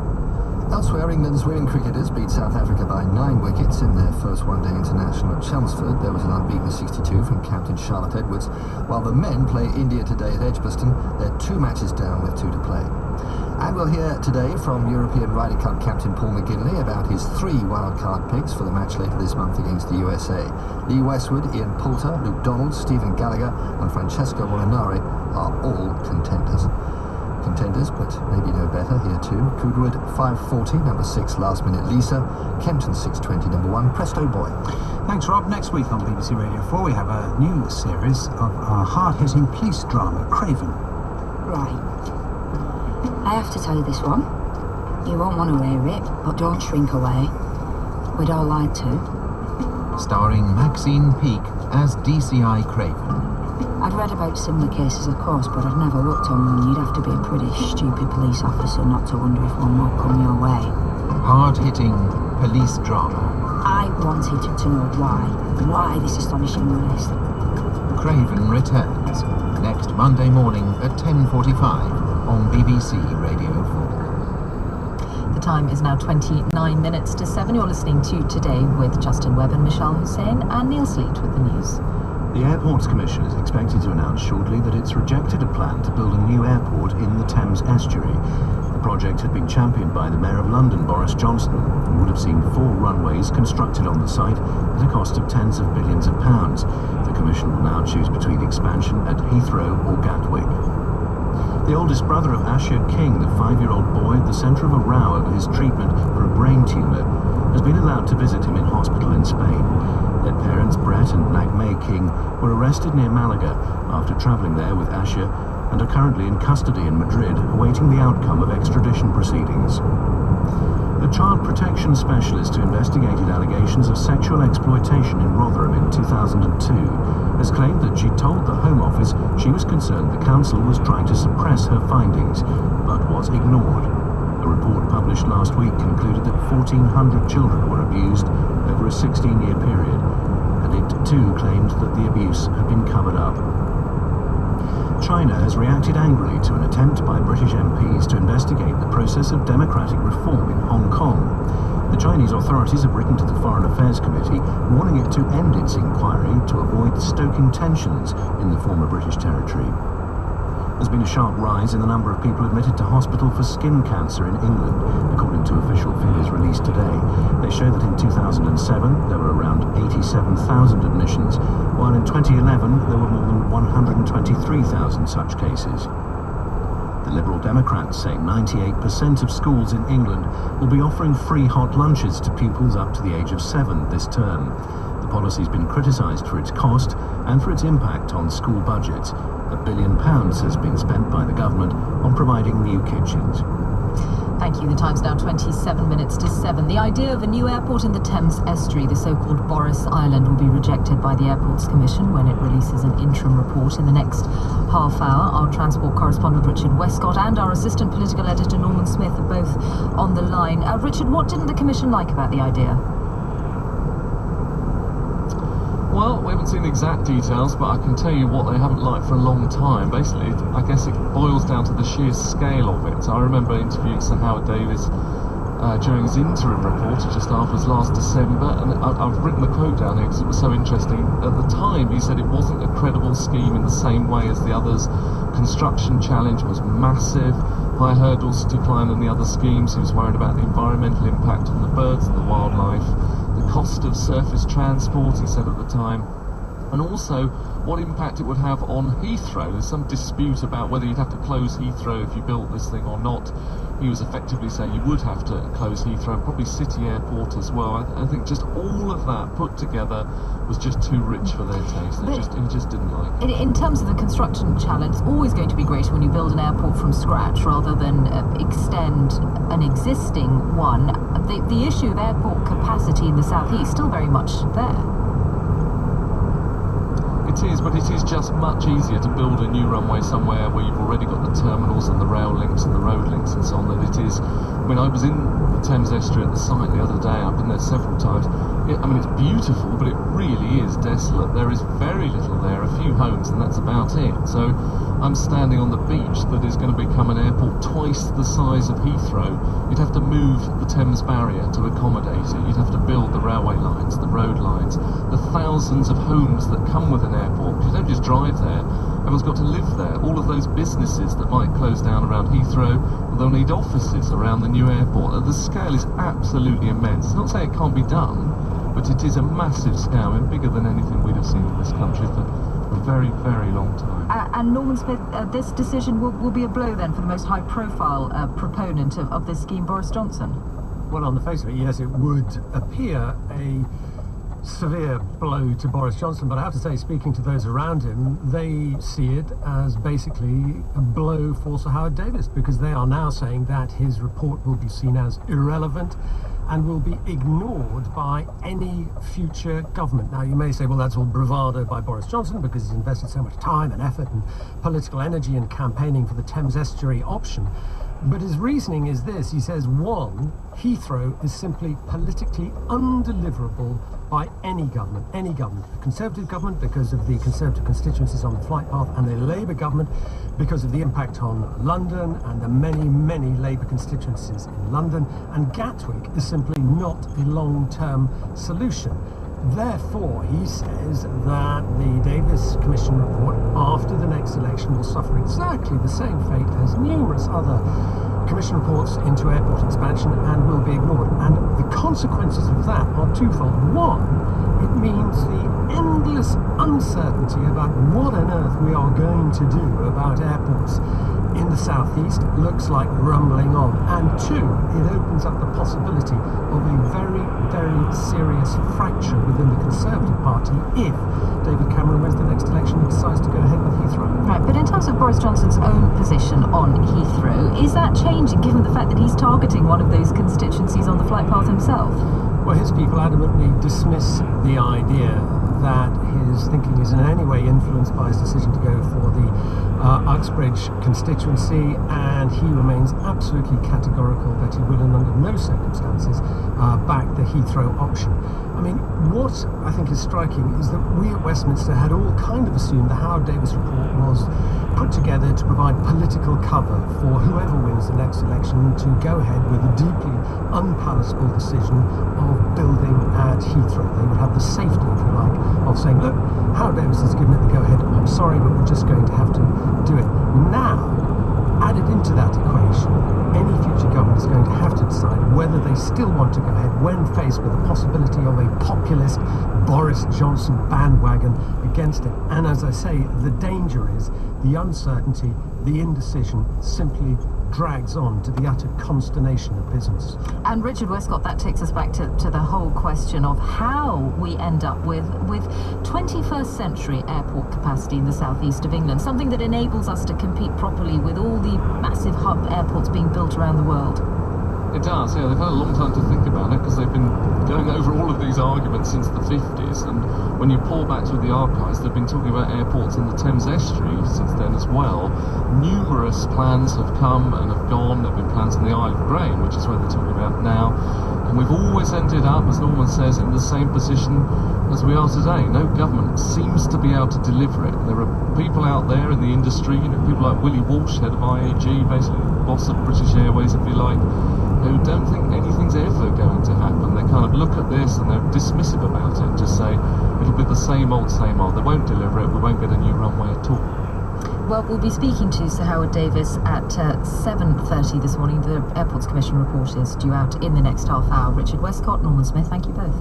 Elsewhere, England's women cricketers beat South Africa by 9 wickets in their first one-day international at Chelmsford. There was an unbeaten 62 from captain Charlotte Edwards. While the men play India today at Edgbaston, they're 2 matches down with 2 to play. And we'll hear today from European Ryder Cup captain Paul McGinley about his 3 wildcard picks for the match later this month against the USA. Lee Westwood, Ian Poulter, Luke Donald, Stephen Gallagher and Francesco Molinari are all contenders. Contenders, but maybe no better here too. Coodwood 540, number 6, Last Minute Lisa. Kempton 620, number 1, Presto Boy. Thanks, Rob. Next week on BBC Radio 4 we have a new series of our hard-hitting police drama, Craven. Right. I have to tell you this one. You won't want to hear it, but don't shrink away. We'd all lied to. Starring Maxine Peake as DCI Craven. I'd read about similar cases, of course, but I'd never worked on one. You'd have to be a pretty stupid police officer not to wonder if one will come your way. Hard-hitting police drama. I wanted to know why this astonishing list. Craven returns next Monday morning at 10:45 on BBC Radio 4. The time is now 29 minutes to 7. You're listening to Today with Justin Webb and Michelle Hussein and Neil Sleet with the news. The Airports Commission is expected to announce shortly that it's rejected a plan to build a new airport in the Thames estuary. The project had been championed by the Mayor of London, Boris Johnson, and would have seen 4 runways constructed on the site at a cost of tens of billions of pounds. The Commission will now choose between expansion at Heathrow or Gatwick. The oldest brother of Asher King, the 5-year-old boy at the centre of a row over his treatment for a brain tumour, has been allowed to visit him in hospital in Spain. Their parents, Brett and Nagmay King, were arrested near Malaga after travelling there with Asher and are currently in custody in Madrid, awaiting the outcome of extradition proceedings. The child protection specialist who investigated allegations of sexual exploitation in Rotherham in 2002 has claimed that she told the Home Office she was concerned the council was trying to suppress her findings, but was ignored. A report published last week concluded that 1,400 children were abused over a 16-year period, and it too claimed that the abuse had been covered up. China has reacted angrily to an attempt by British MPs to investigate the process of democratic reform in Hong Kong. The Chinese authorities have written to the Foreign Affairs Committee warning it to end its inquiry to avoid stoking tensions in the former British territory. There's been a sharp rise in the number of people admitted to hospital for skin cancer in England, according to official figures released today. They show that in 2007 there were around 87,000 admissions, while in 2011 there were more than 123,000 such cases. The Liberal Democrats say 98% of schools in England will be offering free hot lunches to pupils up to the age of 7 this term. The policy's been criticised for its cost and for its impact on school budgets. £1 billion has been spent by the government on providing new kitchens. Thank you. The time's now 27 minutes to 7. The idea of a new airport in the Thames estuary, the so-called Boris Island, will be rejected by the Airports Commission when it releases an interim report in the next half hour. Our transport correspondent Richard Westcott and our assistant political editor Norman Smith are both on the line. Richard, what didn't the Commission like about the idea? Well, we haven't seen the exact details, but I can tell you what they haven't liked for a long time. Basically, I guess it boils down to the sheer scale of it. So I remember interviewing Sir Howard Davies during his interim report just after last December, and I've written the quote down here because it was so interesting. At the time, he said it wasn't a credible scheme in the same way as the others. Construction challenge was massive, high hurdles to climb than the other schemes. He was worried about the environmental impact on the birds and the wildlife, the cost of surface transport, he said at the time, and also what impact it would have on Heathrow. There's some dispute about whether you'd have to close Heathrow if you built this thing or not. He was effectively saying you would have to close Heathrow, probably City Airport as well. I think just all of that put together was just too rich for their taste. He just didn't like it. In terms of the construction challenge, it's always going to be greater when you build an airport from scratch rather than extend an existing one. The issue of airport capacity in the southeast is still very much there. It is, but it is just much easier to build a new runway somewhere where you've already got the terminals and the rail links and the road links and so on than it is. I mean, I was in the Thames estuary at the site the other day. I've been there several times. I mean, it's beautiful, but it really is desolate. There is very little there, a few homes, and that's about it. So I'm standing on the beach that is going to become an airport twice the size of Heathrow. You'd have to move the Thames barrier to accommodate it. You'd have to build the railway lines, the road lines, the thousands of homes that come with an airport. You don't just drive there. Everyone's got to live there. All of those businesses that might close down around Heathrow, they'll need offices around the new airport. The scale is absolutely immense. It's not saying it can't be done, but it is a massive scale, and bigger than anything we'd have seen in this country for a very, very long time. And Norman Smith, this decision will be a blow then for the most high-profile proponent of this scheme, Boris Johnson. Well, on the face of it, yes, it would appear a severe blow to Boris Johnson, but I have to say, speaking to those around him, they see it as basically a blow for Sir Howard Davies, because they are now saying that his report will be seen as irrelevant and will be ignored by any future government. Now, you may say, well, that's all bravado by Boris Johnson because he's invested so much time and effort and political energy in campaigning for the Thames estuary option. But his reasoning is this. He says, one, Heathrow is simply politically undeliverable by any government. A Conservative government because of the Conservative constituencies on the flight path, and a Labour government because of the impact on London and the many, many Labour constituencies in London. And Gatwick is simply not a long-term solution. Therefore, he says that the Davies Commission report after the next election will suffer exactly the same fate as numerous other Commission reports into airport expansion and will be ignored. And the consequences of that are twofold. One, it means the endless uncertainty about what on earth we are going to do about airports in the southeast looks like rumbling on. And two, it opens up the possibility of a very, very serious fracture within the Conservative Party if David Cameron wins the next election and decides to go ahead with Heathrow. Right, but in terms of Boris Johnson's own position on Heathrow, is that changing given the fact that he's targeting one of those constituencies on the flight path himself? Well, his people adamantly dismiss the idea that his thinking is in any way influenced by his decision to go for the Uxbridge constituency, and he remains absolutely categorical that he will, under no circumstances, back the Heathrow option. I mean, what I think is striking is that we at Westminster had all kind of assumed the Howard Davies report was put together to provide political cover for whoever wins the next election to go ahead with a deeply unpalatable decision of building at Heathrow. They would have the safety, if you like, of saying, look, Howard Davies has given it the go-ahead, I'm sorry, but we're just going to have to do it. Now, added into that equation, any future government is going to have to decide whether they still want to go ahead when faced with the possibility of a populist Boris Johnson bandwagon against it. And as I say, the danger is the uncertainty, the indecision simply drags on to the utter consternation of business. And Richard Westcott, that takes us back to the whole question of how we end up with 21st century airport capacity in the southeast of England, something that enables us to compete properly with all the massive hub airports being built around the world. It does, yeah. They've had a long time to think about it because they've been going over all of these arguments since the 50s, and when you pull back through the archives, they've been talking about airports in the Thames estuary since then as well. Numerous plans have come and have gone. There have been plans in the Isle of Grain, which is where they're talking about now, and we've always ended up, as Norman says, in the same position as we are today. No government seems to be able to deliver it. There are people out there in the industry, people like Willie Walsh, head of IAG, basically boss of British Airways, if you like, who don't think anything's ever going to happen. They kind of look at this and they're dismissive about it, just say it'll be the same old, they won't deliver it, we won't get a new runway at all. Well, we'll be speaking to Sir Howard Davis at 7:30 this morning. The Airports Commission report is due out in the next half hour. Richard Westcott, Norman Smith, thank you both.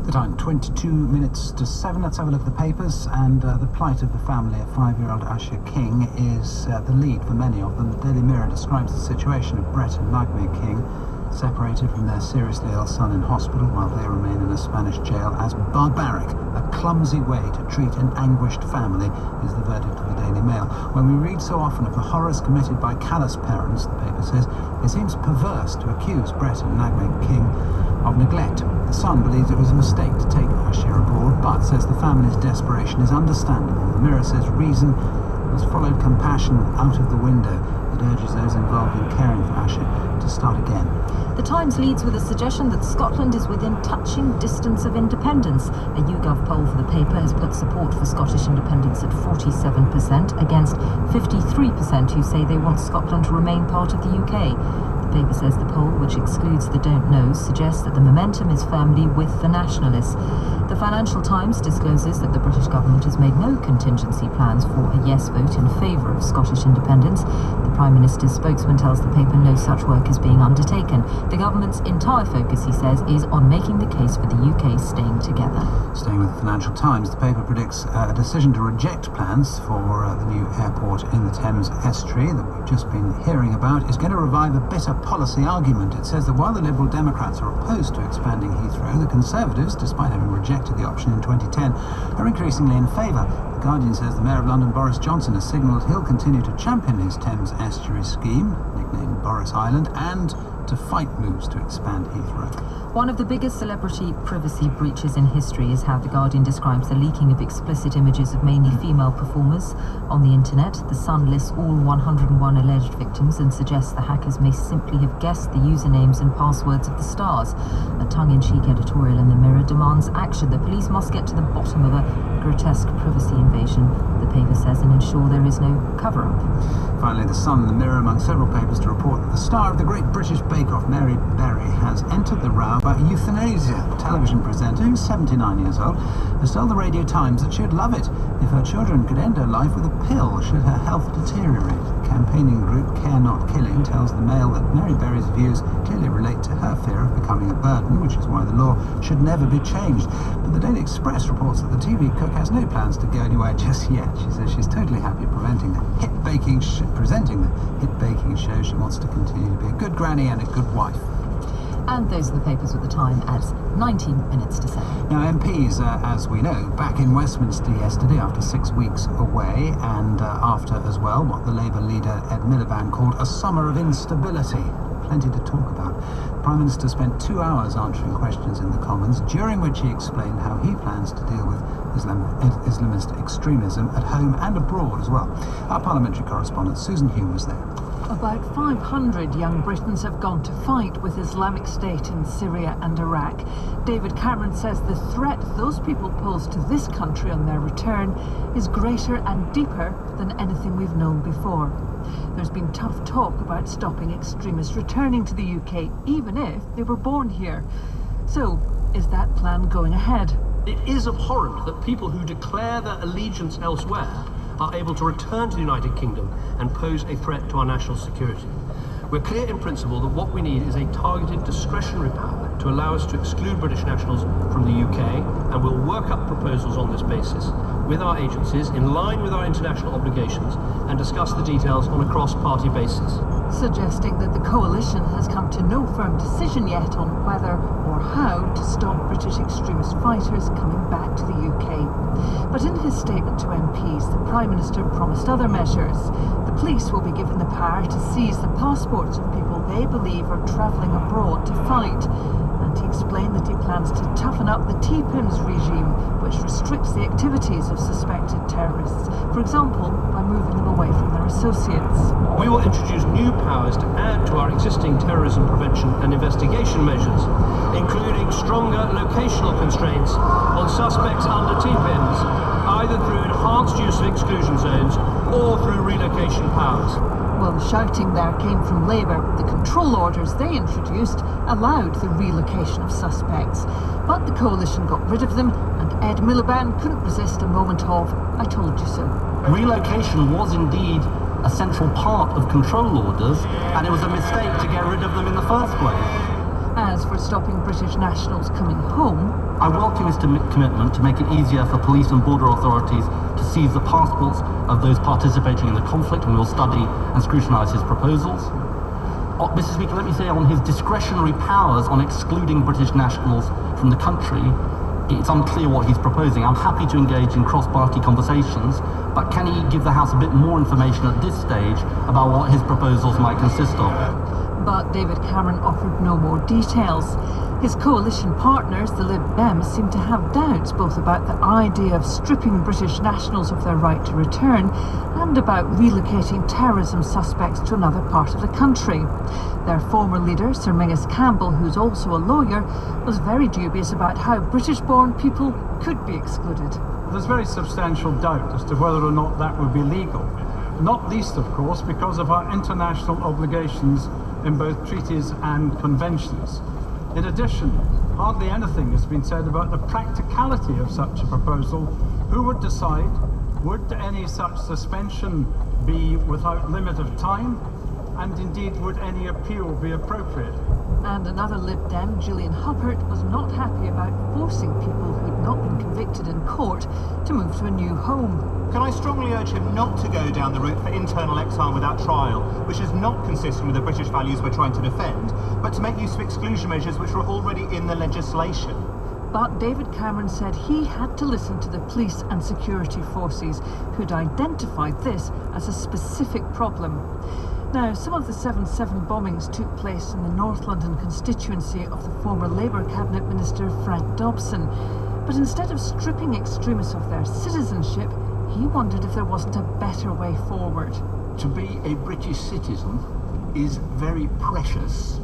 The time, 22 minutes to 7. Let's have a look at the papers, and the plight of the family of 5-year-old Asher King is the lead for many of them. The Daily Mirror describes the situation of Brett and Nagme King, separated from their seriously ill son in hospital while they remain in a Spanish jail, as barbaric. A clumsy way to treat an anguished family is the verdict of the Daily Mail. When we read so often of the horrors committed by callous parents, the paper says, it seems perverse to accuse Brett and Nagme King of neglect. The son believes it was a mistake to take Asher aboard, but says the family's desperation is understandable. The Mirror says reason has followed compassion out of the window. It urges those involved in caring for Asher to start again. The Times leads with a suggestion that Scotland is within touching distance of independence. A YouGov poll for the paper has put support for Scottish independence at 47% against 53% who say they want Scotland to remain part of the UK. The paper says the poll, which excludes the don't knows, suggests that the momentum is firmly with the nationalists. The Financial Times discloses that the British government has made no contingency plans for a yes vote in favour of Scottish independence. The Prime Minister's spokesman tells the paper no such work is being undertaken. The government's entire focus, he says, is on making the case for the UK staying together. Staying with the Financial Times, the paper predicts a decision to reject plans for the new airport in the Thames estuary that we've just been hearing about is going to revive a bitter policy argument. It says that while the Liberal Democrats are opposed to expanding Heathrow, the Conservatives, despite having rejected the option in 2010, are increasingly in favour. The Guardian says the Mayor of London, Boris Johnson, has signalled he'll continue to champion his Thames estuary scheme, nicknamed Boris Island, and to fight moves to expand Heathrow. One of the biggest celebrity privacy breaches in history is how The Guardian describes the leaking of explicit images of mainly female performers on the internet. The Sun lists all 101 alleged victims and suggests the hackers may simply have guessed the usernames and passwords of the stars. A tongue-in-cheek editorial in the Mirror demands action. The police must get to the bottom of a grotesque privacy invasion, the paper says, and ensure there is no cover-up. Finally, The Sun and the Mirror among several papers to report that the star of the Great British Bake Off, Mary Berry, has entered the row about euthanasia. The television presenter, who's 79 years old, has told the Radio Times that she'd love it if her children could end her life with a pill should her health deteriorate. The campaigning group Care Not Killing tells the Mail that Mary Berry's views clearly relate to her fear of becoming a burden, which is why the law should never be changed. But the Daily Express reports that the TV cook has no plans to go anywhere just yet. She says she's totally happy presenting the hit baking show. She wants to continue to be a good granny and a good wife. And those are the papers with the time at 19 minutes to 7. Now, MPs, as we know, back in Westminster yesterday after 6 weeks away, and after as well what the Labour leader Ed Miliband called a summer of instability. Plenty to talk about. The Prime Minister spent 2 hours answering questions in the Commons, during which he explained how he plans to deal with Islamist extremism at home and abroad as well. Our Parliamentary correspondent Susan Hume was there. About 500 young Britons have gone to fight with Islamic State in Syria and Iraq. David Cameron says the threat those people pose to this country on their return is greater and deeper than anything we've known before. There's been tough talk about stopping extremists returning to the UK, even if they were born here. So, is that plan going ahead? It is abhorrent that people who declare their allegiance elsewhere are able to return to the United Kingdom and pose a threat to our national security. We're clear in principle that what we need is a targeted discretionary power to allow us to exclude British nationals from the UK, and we'll work up proposals on this basis with our agencies in line with our international obligations and discuss the details on a cross-party basis. suggesting that the coalition has come to no firm decision yet on whether or how to stop British extremist fighters coming back to the UK. But in his statement to MPs, the Prime Minister promised other measures. The police will be given the power to seize the passports of people they believe are travelling abroad to fight. And he explained that he plans to toughen up the TPIMS regime, which restricts the activities of suspected terrorists, for example, by moving them away from their associates. We will introduce new powers to add to our existing terrorism prevention and investigation measures, including stronger locational constraints on suspects under TPIMS, either through enhanced use of exclusion zones or through relocation powers. Well, the shouting there came from Labour. The control orders they introduced allowed the relocation of suspects. But the coalition got rid of them, and Ed Miliband couldn't resist a moment of, "I told you so." Relocation was indeed a central part of control orders, and it was a mistake to get rid of them in the first place. As for stopping British nationals coming home, I welcome his commitment to make it easier for police and border authorities to seize the passports of those participating in the conflict, and we will study and scrutinise his proposals. Mr. Speaker, let me say on his discretionary powers on excluding British nationals from the country, it's unclear what he's proposing. I'm happy to engage in cross-party conversations, but can he give the House a bit more information at this stage about what his proposals might consist of? But David Cameron offered no more details. His coalition partners, the Lib Dems, seem to have doubts both about the idea of stripping British nationals of their right to return and about relocating terrorism suspects to another part of the country. Their former leader, Sir Mingus Campbell, who's also a lawyer, was very dubious about how British-born people could be excluded. There's very substantial doubt as to whether or not that would be legal. Not least, of course, because of our international obligations in both treaties and conventions. In addition, hardly anything has been said about the practicality of such a proposal. Who would decide? Would any such suspension be without limit of time? And indeed, would any appeal be appropriate? And another Lib Dem, Gillian Huppert, was not happy about forcing people who'd not been convicted in court to move to a new home. Can I strongly urge him not to go down the route for internal exile without trial, which is not consistent with the British values we're trying to defend, but to make use of exclusion measures which were already in the legislation? But David Cameron said he had to listen to the police and security forces, who'd identified this as a specific problem. Now, some of the 7/7 bombings took place in the North London constituency of the former Labour Cabinet Minister Frank Dobson. But instead of stripping extremists of their citizenship, he wondered if there wasn't a better way forward. To be a British citizen is very precious,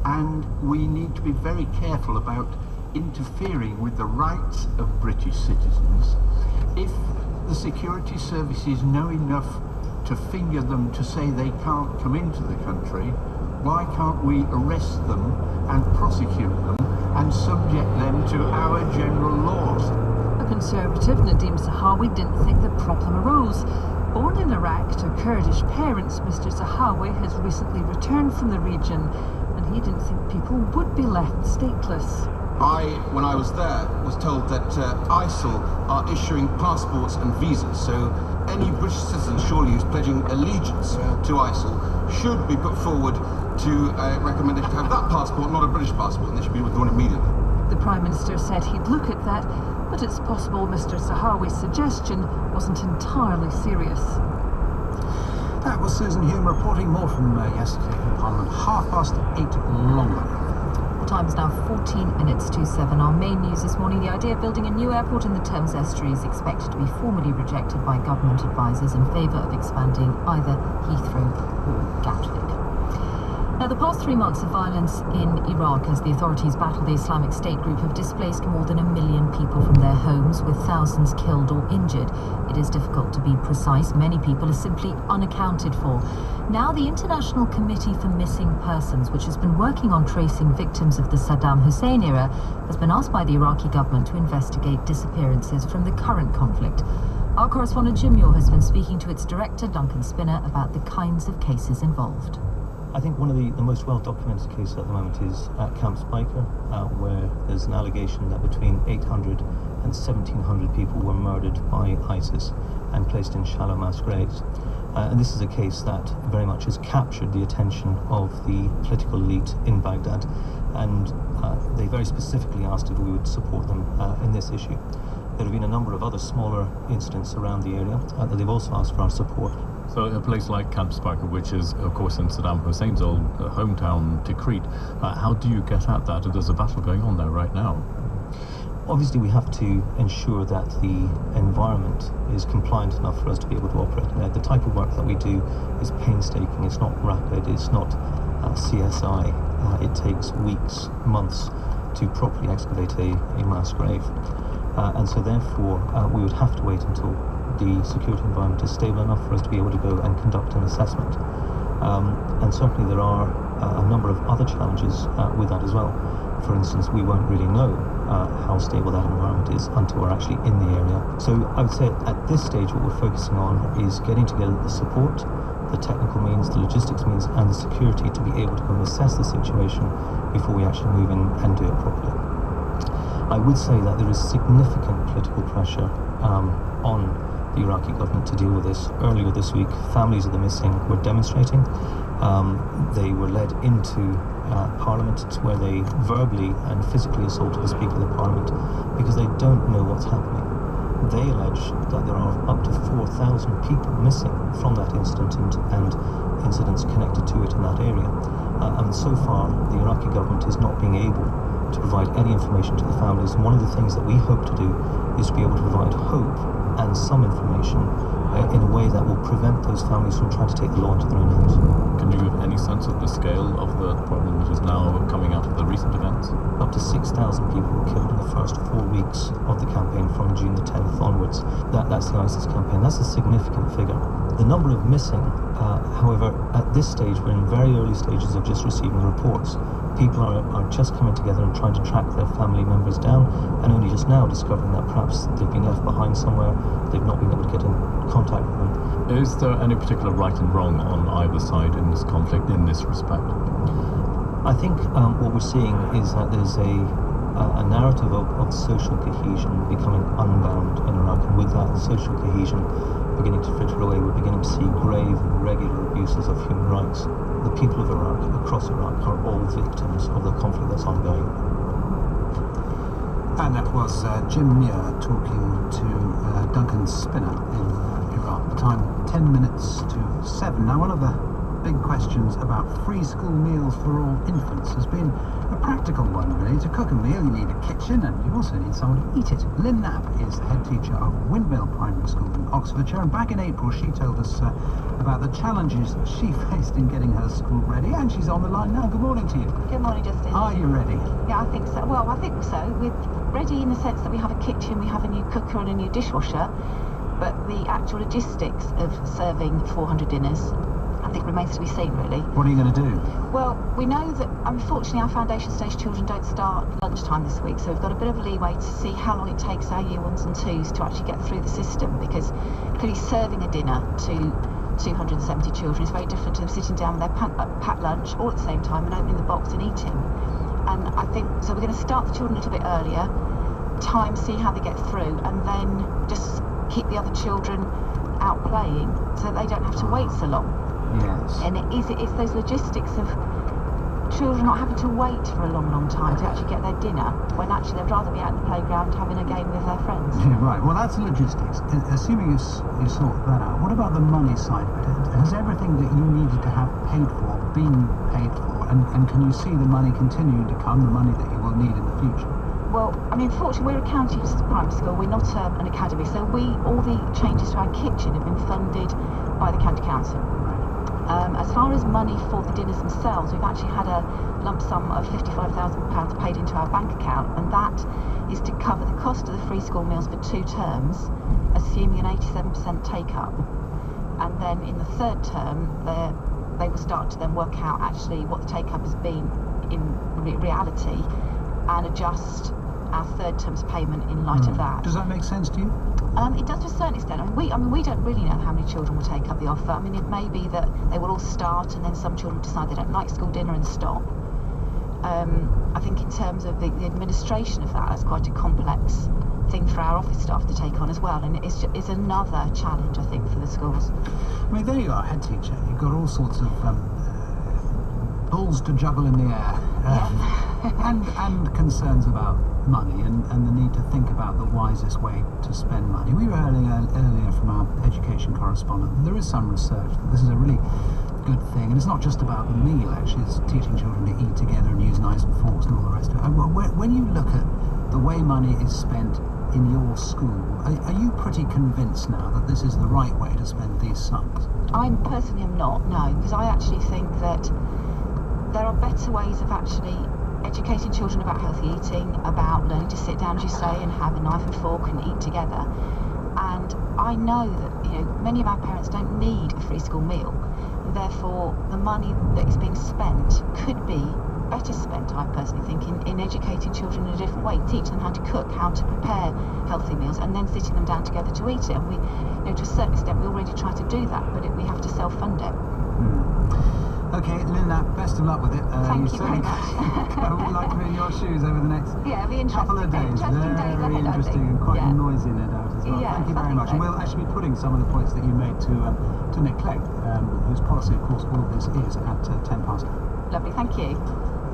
and we need to be very careful about interfering with the rights of British citizens. If the security services know enough to finger them to say they can't come into the country, why can't we arrest them and prosecute them and subject them to our general laws? A Conservative, Nadim Zahawi, didn't think the problem arose. Born in Iraq to Kurdish parents, Mr Zahawi has recently returned from the region, and he didn't think people would be left stateless. When I was there, was told that ISIL are issuing passports and visas, so any British citizen surely who's pledging allegiance to ISIL should be put forward to a recommendation to have that passport, not a British passport, and they should be withdrawn immediately. The Prime Minister said he'd look at that, but it's possible Mr Zahawi's suggestion wasn't entirely serious. That was Susan Hume reporting. More from yesterday in Parliament, 8:30 London. The time is now 14 minutes to 7. Our main news this morning, the idea of building a new airport in the Thames estuary is expected to be formally rejected by government advisers in favour of expanding either Heathrow or Gatwick. Now, the past 3 months of violence in Iraq as the authorities battle the Islamic State group have displaced more than 1 million people from their homes, with thousands killed or injured. It is difficult to be precise. Many people are simply unaccounted for. Now, the International Committee for Missing Persons, which has been working on tracing victims of the Saddam Hussein era, has been asked by the Iraqi government to investigate disappearances from the current conflict. Our correspondent Jim Muir has been speaking to its director, Duncan Spinner, about the kinds of cases involved. I think one of the most well-documented cases at the moment is at Camp Spiker, where there's an allegation that between 800 and 1,700 people were murdered by ISIS and placed in shallow mass graves. And this is a case that very much has captured the attention of the political elite in Baghdad, and they very specifically asked if we would support them in this issue. There have been a number of other smaller incidents around the area that they've also asked for our support. So a place like Camp Sparker, which is of course in Saddam Hussein's old hometown Tikrit, how do you get at that? There's a battle going on there right now. Obviously we have to ensure that the environment is compliant enough for us to be able to operate there. The type of work that we do is painstaking, it's not rapid, it's not CSI. It takes weeks, months to properly excavate a mass grave. And so therefore we would have to wait until the security environment is stable enough for us to be able to go and conduct an assessment. And certainly there are a number of other challenges with that as well. For instance, we won't really know how stable that environment is until we're actually in the area. So I would say at this stage what we're focusing on is getting together the support, the technical means, the logistics means and the security to be able to go and assess the situation before we actually move in and do it properly. I would say that there is significant political pressure on the Iraqi government to deal with this. Earlier this week, families of the missing were demonstrating. They were led into Parliament where they verbally and physically assaulted the Speaker of the Parliament because they don't know what's happening. They allege that there are up to 4,000 people missing from that incident and incidents connected to it in that area. And so far, the Iraqi government is not being able to provide any information to the families. And one of the things that we hope to do is to be able to provide hope and some information in a way that will prevent those families from trying to take the law into their own hands. Can you give any sense of the scale of the problem that is now coming out of the recent events? Up to 6,000 people were killed in the first 4 weeks of the campaign from June the 10th onwards. That's the ISIS campaign. That's a significant figure. The number of missing, however, at this stage, we're in very early stages of just receiving reports. People are just coming together and trying to track their family members down and only just now discovering that perhaps they've been left behind somewhere, they've not been able to get in contact with them. Is there any particular right and wrong on either side in this conflict in this respect? I think what we're seeing is that there's a narrative of social cohesion becoming unbound in Iraq, and with that social cohesion beginning to fritter away, we're beginning to see grave and regular abuses of human rights. The people of Iraq, across Iraq, are all victims of the conflict that's ongoing. And that was Jim Muir talking to Duncan Spinner in Iraq. The time 10 minutes to 7. Now, one of the big questions about free school meals for all infants has been a practical one, really. To cook a meal, you need a kitchen and you also need someone to eat it. Lynn Knapp is the head teacher of Windmill Primary School in Oxfordshire, and back in April she told us about the challenges that she faced in getting her school ready, and she's on the line now. Good morning to you. Good morning, Justin. Are you ready? Yeah, I think so. Well, I think so. We're ready in the sense that we have a kitchen, we have a new cooker and a new dishwasher, but the actual logistics of serving 400 dinners, I think, remains to be seen, really. What are you going to do? Well, we know that, unfortunately, our foundation stage children don't start lunchtime this week, so we've got a bit of a leeway to see how long it takes our year ones and twos to actually get through the system, because clearly serving a dinner to 270 children is very different to them sitting down with their packed lunch all at the same time and opening the box and eating. And I think, so we're going to start the children a little bit earlier, see how they get through, and then just keep the other children out playing so that they don't have to wait so long. Yes. And it's those logistics of children not having to wait for a long time to actually get their dinner, when actually they'd rather be out in the playground having a game with their friends. Yeah, right, well that's logistics. Assuming you sort that out, what about the money side of it? Has everything that you needed to have paid for been paid for? And can you see the money continuing to come, the money that you will need in the future? Well, I mean, fortunately, we're a county primary school, we're not an academy, so all the changes to our kitchen have been funded by the county council. As far as money for the dinners themselves, we've actually had a lump sum of £55,000 paid into our bank account, and that is to cover the cost of the free school meals for 2 terms, assuming an 87% take-up. And then in the 3rd term, they will start to then work out actually what the take-up has been in reality and adjust our 3rd term's payment in light of that. Does that make sense to you? It does to a certain extent. I mean, we don't really know how many children will take up the offer. I mean, it may be that they will all start and then some children decide they don't like school dinner and stop. I think in terms of the administration of that, that's quite a complex thing for our office staff to take on as well, and it's another challenge, I think, for the schools. I mean, there you are, head teacher. You've got all sorts of balls to juggle in the air, and concerns about money and the need to think about the wisest way to spend money. We were hearing earlier from our education correspondent, and there is some research that this is a really good thing, and it's not just about the meal, actually. It's teaching children to eat together and use knives and forks and all the rest of it. When you look at the way money is spent in your school, are you pretty convinced now that this is the right way to spend these sums? I personally am not, no, because I actually think that there are better ways of actually educating children about healthy eating, about learning to sit down, as you say, and have a knife and fork and eat together. And I know that, you know, many of our parents don't need a free school meal. Therefore, the money that is being spent could be better spent, I personally think, in educating children in a different way, teach them how to cook, how to prepare healthy meals, and then sitting them down together to eat it. And we, you know, to a certain extent, we already try to do that, but we have to self-fund it. Okay, Linda, best of luck with it. Thank you very much. I would like to be in your shoes over the next couple of days. Very interesting and quite noisy, no doubt, as well. Thank you very much. And we'll actually be putting some of the points that you made to Nick Clegg, whose policy, of course, all of this is at 10 past. Lovely, thank you.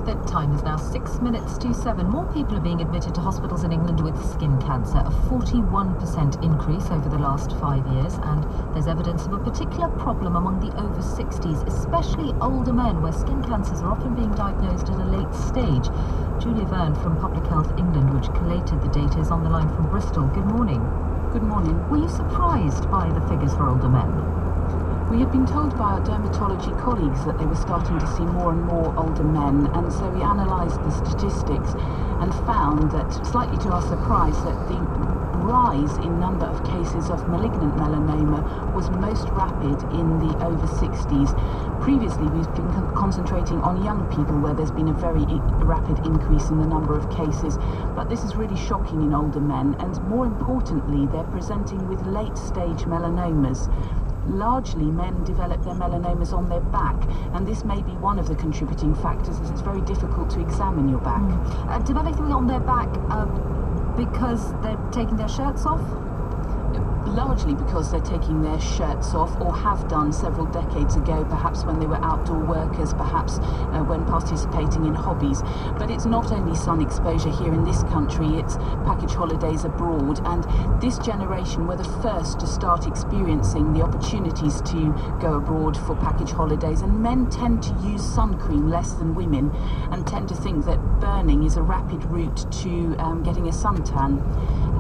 The time is now 6 minutes to 7. More people are being admitted to hospitals in England with skin cancer, a 41% increase over the last 5 years, and there's evidence of a particular problem among the over 60s, especially older men, where skin cancers are often being diagnosed at a late stage. Julia Verne from Public Health England, which collated the data, is on the line from Bristol. Good morning. Good morning. Were you surprised by the figures for older men? We had been told by our dermatology colleagues that they were starting to see more and more older men, and so we analysed the statistics and found that, slightly to our surprise, that the rise in number of cases of malignant melanoma was most rapid in the over 60s. Previously, we've been concentrating on young people, where there's been a very rapid increase in the number of cases, but this is really shocking in older men, and more importantly, they're presenting with late-stage melanomas. Largely, men develop their melanomas on their back, and this may be one of the contributing factors, as it's very difficult to examine your back. Developing on their back because they're taking their shirts off? Largely because they're taking their shirts off, or have done several decades ago, perhaps when they were outdoor workers, perhaps when participating in hobbies. But it's not only sun exposure here in this country, it's package holidays abroad, and this generation were the first to start experiencing the opportunities to go abroad for package holidays, and men tend to use sun cream less than women, and tend to think that burning is a rapid route to getting a suntan.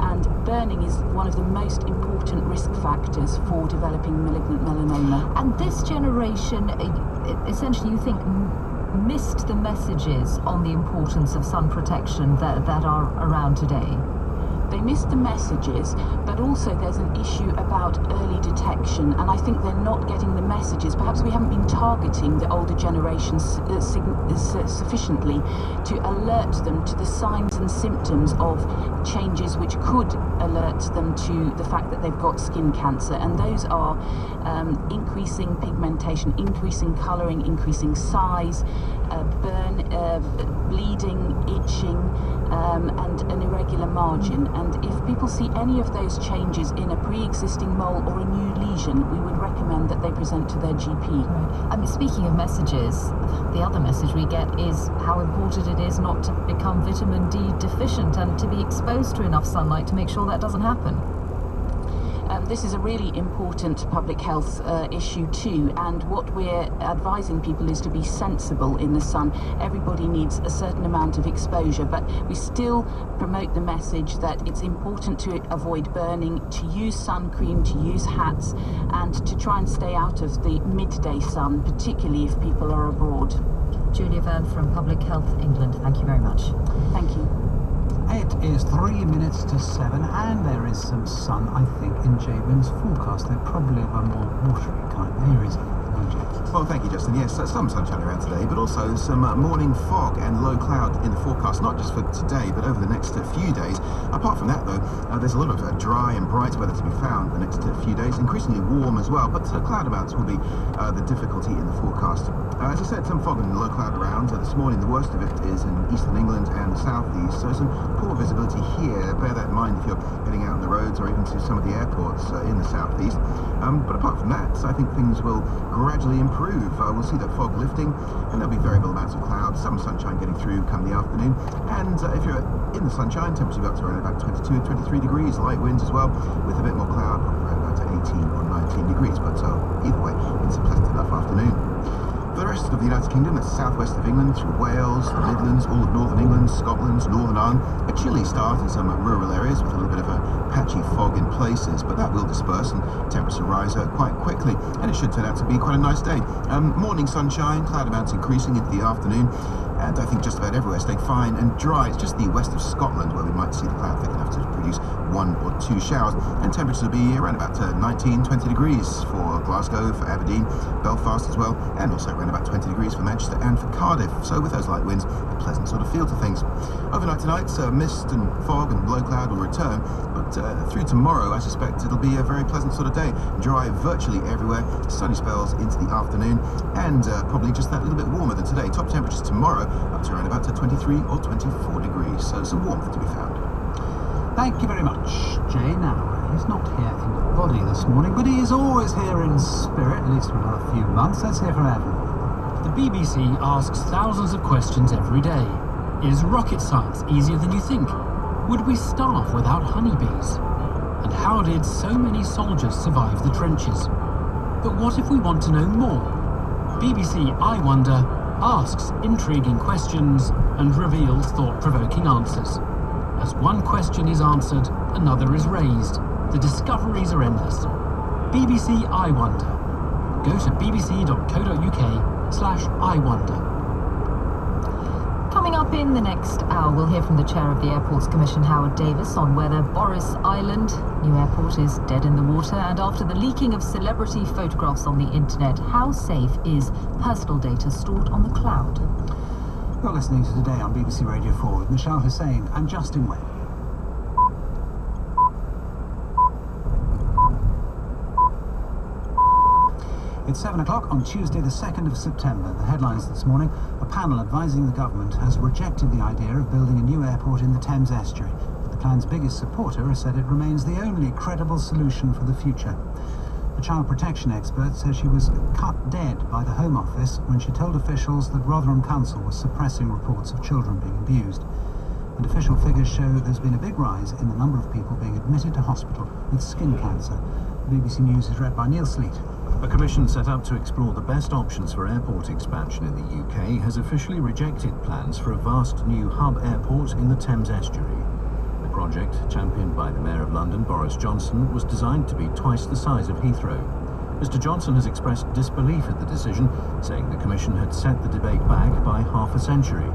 And burning is one of the most important risk factors for developing malignant melanoma. And this generation, essentially, you think, missed the messages on the importance of sun protection that are around today? They missed the messages, but also there's an issue about early detection, and I think they're not getting the messages. Perhaps we haven't been targeting the older generations sufficiently to alert them to the signs and symptoms of changes which could alert them to the fact that they've got skin cancer, and those are increasing pigmentation, increasing colouring, increasing size, bleeding, itching, and an irregular margin. And if people see any of those changes in a pre-existing mole or a new lesion, we would recommend that they present to their GP. Right. Speaking of messages, the other message we get is how important it is not to become vitamin D deficient and to be exposed to enough sunlight to make sure that doesn't happen. This is a really important public health issue too, and what we're advising people is to be sensible in the sun. Everybody needs a certain amount of exposure, but we still promote the message that it's important to avoid burning, to use sun cream, to use hats, and to try and stay out of the midday sun, particularly if people are abroad. Julia Verne from Public Health England, thank you very much. Thank you. It is 3 minutes to 7, and there is some sun, I think, in Jabin's forecast. They're probably of a more watery kind. Here is Well, thank you, Justin. Yes, some sunshine around today, but also some morning fog and low cloud in the forecast, not just for today, but over the next few days. Apart from that, though, there's a lot of dry and bright weather to be found the next few days, increasingly warm as well, but cloud amounts will be the difficulty in the forecast. As I said, some fog and low cloud around. This morning, the worst of it is in eastern England and the southeast, so some poor visibility here. Bear that in mind if you're heading out on the roads or even to some of the airports in the southeast. But apart from that, I think things will gradually improve. We'll see that fog lifting, and there'll be variable amounts of clouds, some sunshine getting through come the afternoon. And if you're in the sunshine, temperature will go up to around about 22 or 23 degrees, light winds as well, with a bit more cloud, probably around about 18 or 19 degrees. But either way, it's a pleasant enough afternoon. For the rest of the United Kingdom, that's southwest of England, through Wales, the Midlands, all of northern England, Scotland, Northern Ireland, a chilly start in some rural areas with a little bit of a patchy fog in places, but that will disperse and temperature rise quite quickly, and it should turn out to be quite a nice day. Morning sunshine, cloud amounts increasing into the afternoon, and I think just about everywhere staying fine and dry. It's just the west of Scotland where we might see the cloud thick enough to produce 1 or 2 showers, and temperatures will be around about 19, 20 degrees for Glasgow, for Aberdeen, Belfast as well, and also around about 20 degrees for Manchester and for Cardiff. So with those light winds, a pleasant sort of feel to things. Overnight tonight, mist and fog and low cloud will return, but through tomorrow, I suspect it'll be a very pleasant sort of day. Dry virtually everywhere, sunny spells into the afternoon, and probably just that little bit warmer than today. Top temperatures tomorrow up to around about 23 or 24 degrees, so some warmth to be found. Thank you very much, Jay. Now, he's not here in body this morning, but he is always here in spirit, at least for another few months. Let's hear from Evan. The BBC asks thousands of questions every day. Is rocket science easier than you think? Would we starve without honeybees? And how did so many soldiers survive the trenches? But what if we want to know more? BBC I Wonder asks intriguing questions and reveals thought-provoking answers. As one question is answered, another is raised. The discoveries are endless. BBC I Wonder. Go to bbc.co.uk/I Wonder. Coming up in the next hour, we'll hear from the chair of the Airports Commission, Howard Davis, on whether Boris Island, new airport, is dead in the water. And after the leaking of celebrity photographs on the internet, how safe is personal data stored on the cloud? You're listening to Today on BBC Radio 4 with Michelle Hussain and Justin Webb. It's 7 o'clock on Tuesday, the 2nd of September. The headlines this morning: a panel advising the government has rejected the idea of building a new airport in the Thames estuary. But the plan's biggest supporter has said it remains the only credible solution for the future. A child protection expert says she was cut dead by the Home Office when she told officials that Rotherham Council was suppressing reports of children being abused. And official figures show there's been a big rise in the number of people being admitted to hospital with skin cancer. The BBC News is read by Neil Sleet. A commission set up to explore the best options for airport expansion in the UK has officially rejected plans for a vast new hub airport in the Thames estuary. The project, championed by the Mayor of London, Boris Johnson, was designed to be twice the size of Heathrow. Mr Johnson has expressed disbelief at the decision, saying the commission had set the debate back by half a century.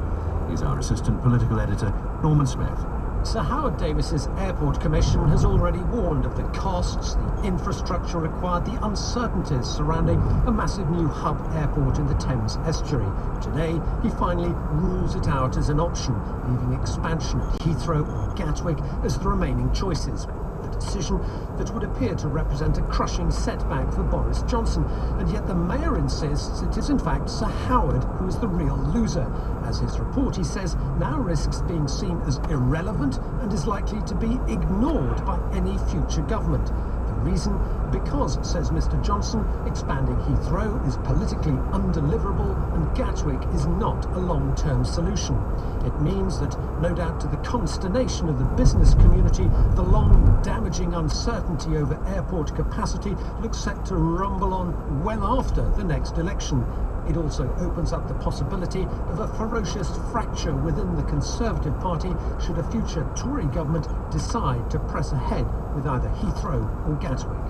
Here's our assistant political editor, Norman Smith. Sir Howard Davis's Airport Commission has already warned of the costs, the infrastructure required, the uncertainties surrounding a massive new hub airport in the Thames estuary. Today, he finally rules it out as an option, leaving expansion at Heathrow or Gatwick as the remaining choices. A decision that would appear to represent a crushing setback for Boris Johnson, and yet the Mayor insists it is in fact Sir Howard who is the real loser. As his report, he says, now risks being seen as irrelevant and is likely to be ignored by any future government. The reason? Because, says Mr Johnson, expanding Heathrow is politically undeliverable and Gatwick is not a long-term solution. It means that, no doubt to the consternation of the business community, the long, damaging uncertainty over airport capacity looks set to rumble on well after the next election. It also opens up the possibility of a ferocious fracture within the Conservative Party should a future Tory government decide to press ahead with either Heathrow or Gatwick.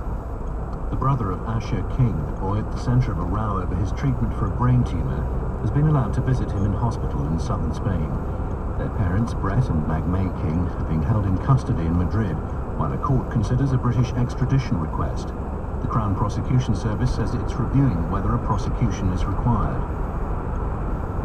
The brother of Asher King, the boy at the centre of a row over his treatment for a brain tumour, has been allowed to visit him in hospital in southern Spain. Their parents, Brett and Magmay King, are being held in custody in Madrid, while a court considers a British extradition request. The Crown Prosecution Service says it's reviewing whether a prosecution is required.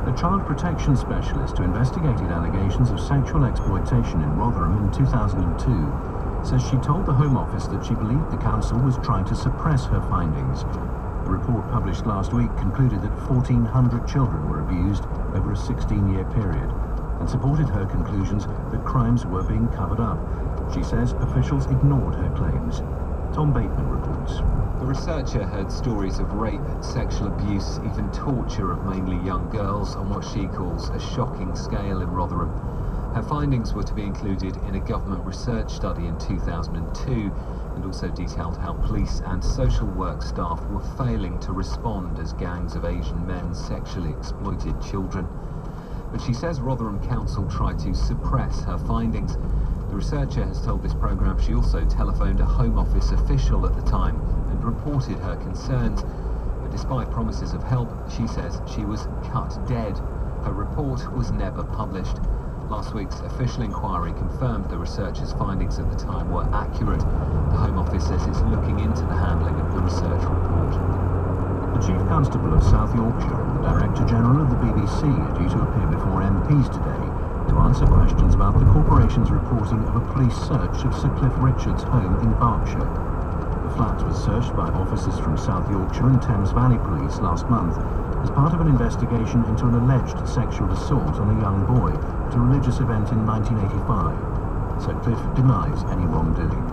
A child protection specialist who investigated allegations of sexual exploitation in Rotherham in 2002 says she told the Home Office that she believed the council was trying to suppress her findings. A report published last week concluded that 1,400 children were abused over a 16-year period and supported her conclusions that crimes were being covered up. She says officials ignored her claims. Tom Bateman reports. The researcher heard stories of rape, sexual abuse, even torture of mainly young girls on what she calls a shocking scale in Rotherham. Her findings were to be included in a government research study in 2002 and also detailed how police and social work staff were failing to respond as gangs of Asian men sexually exploited children. But she says Rotherham Council tried to suppress her findings. The researcher has told this programme she also telephoned a Home Office official at the time and reported her concerns. But despite promises of help, she says she was cut dead. Her report was never published. Last week's official inquiry confirmed the researcher's findings at the time were accurate. The Home Office says it's looking into the handling of the research report. The Chief Constable of South Yorkshire and the Director General of the BBC are due to appear before MPs today to answer questions about the corporation's reporting of a police search of Sir Cliff Richard's home in Berkshire. The flat was searched by officers from South Yorkshire and Thames Valley Police last month as part of an investigation into an alleged sexual assault on a young boy at a religious event in 1985. Sir Cliff denies any wrongdoing.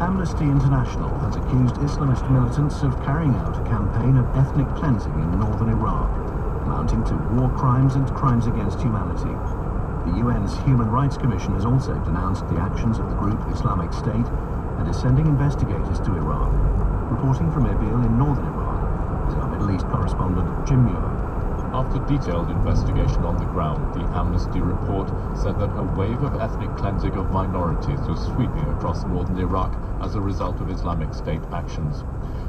Amnesty International has accused Islamist militants of carrying out a campaign of ethnic cleansing in northern Iraq, amounting to war crimes and crimes against humanity. The UN's Human Rights Commission has also denounced the actions of the group Islamic State and is sending investigators to Iraq. Reporting from Erbil in northern Iran is our Middle East correspondent Jim Muir. After detailed investigation on the ground, the Amnesty report said that a wave of ethnic cleansing of minorities was sweeping across northern Iraq as a result of Islamic State actions.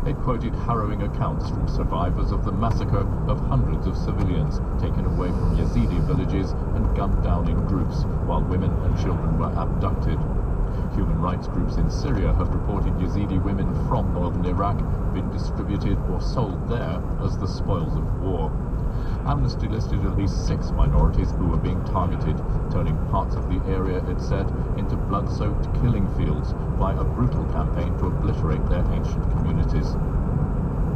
It quoted harrowing accounts from survivors of the massacre of hundreds of civilians taken away from Yazidi villages and gunned down in groups, while women and children were abducted. Human rights groups in Syria have reported Yazidi women from northern Iraq being distributed or sold there as the spoils of war. Amnesty listed at least 6 minorities who were being targeted, turning parts of the area, it said, into blood-soaked killing fields by a brutal campaign to obliterate their ancient communities.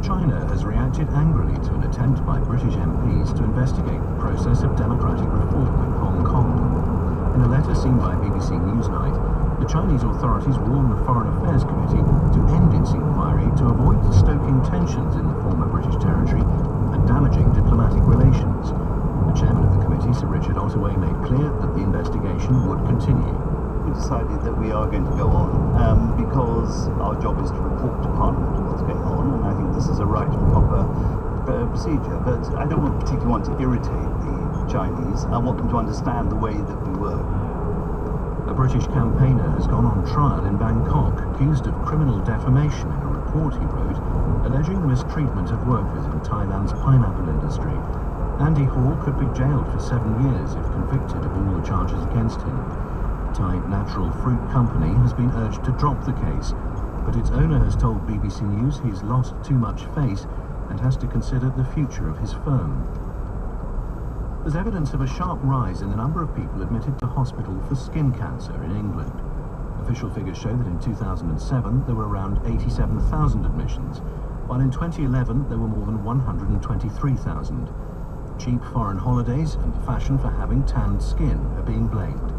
China has reacted angrily to an attempt by British MPs to investigate the process of democratic reform in Hong Kong. In a letter seen by BBC Newsnight, the Chinese authorities warned the Foreign Affairs Committee to end its inquiry to avoid stoking tensions in the former British territory and damaging diplomatic relations. The chairman of the committee, Sir Richard Ottaway, made clear that the investigation would continue. We decided that we are going to go on because our job is to report to Parliament what's going on, and I think this is a right and proper procedure. But I don't particularly want to irritate the Chinese. I want them to understand the way that we work. A British campaigner has gone on trial in Bangkok, accused of criminal defamation in a report he wrote, alleging the mistreatment of workers in Thailand's pineapple industry. Andy Hall could be jailed for 7 years if convicted of all the charges against him. Thai Natural Fruit Company has been urged to drop the case, but its owner has told BBC News he's lost too much face and has to consider the future of his firm. There's evidence of a sharp rise in the number of people admitted to hospital for skin cancer in England. Official figures show that in 2007 there were around 87,000 admissions, while in 2011 there were more than 123,000. Cheap foreign holidays and the fashion for having tanned skin are being blamed.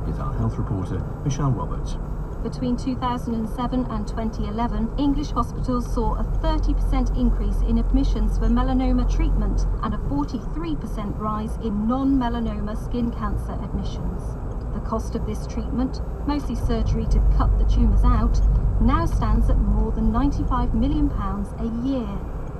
Here's our health reporter, Michelle Roberts. Between 2007 and 2011, English hospitals saw a 30% increase in admissions for melanoma treatment and a 43% rise in non-melanoma skin cancer admissions. The cost of this treatment, mostly surgery to cut the tumours out, now stands at more than £95 million a year.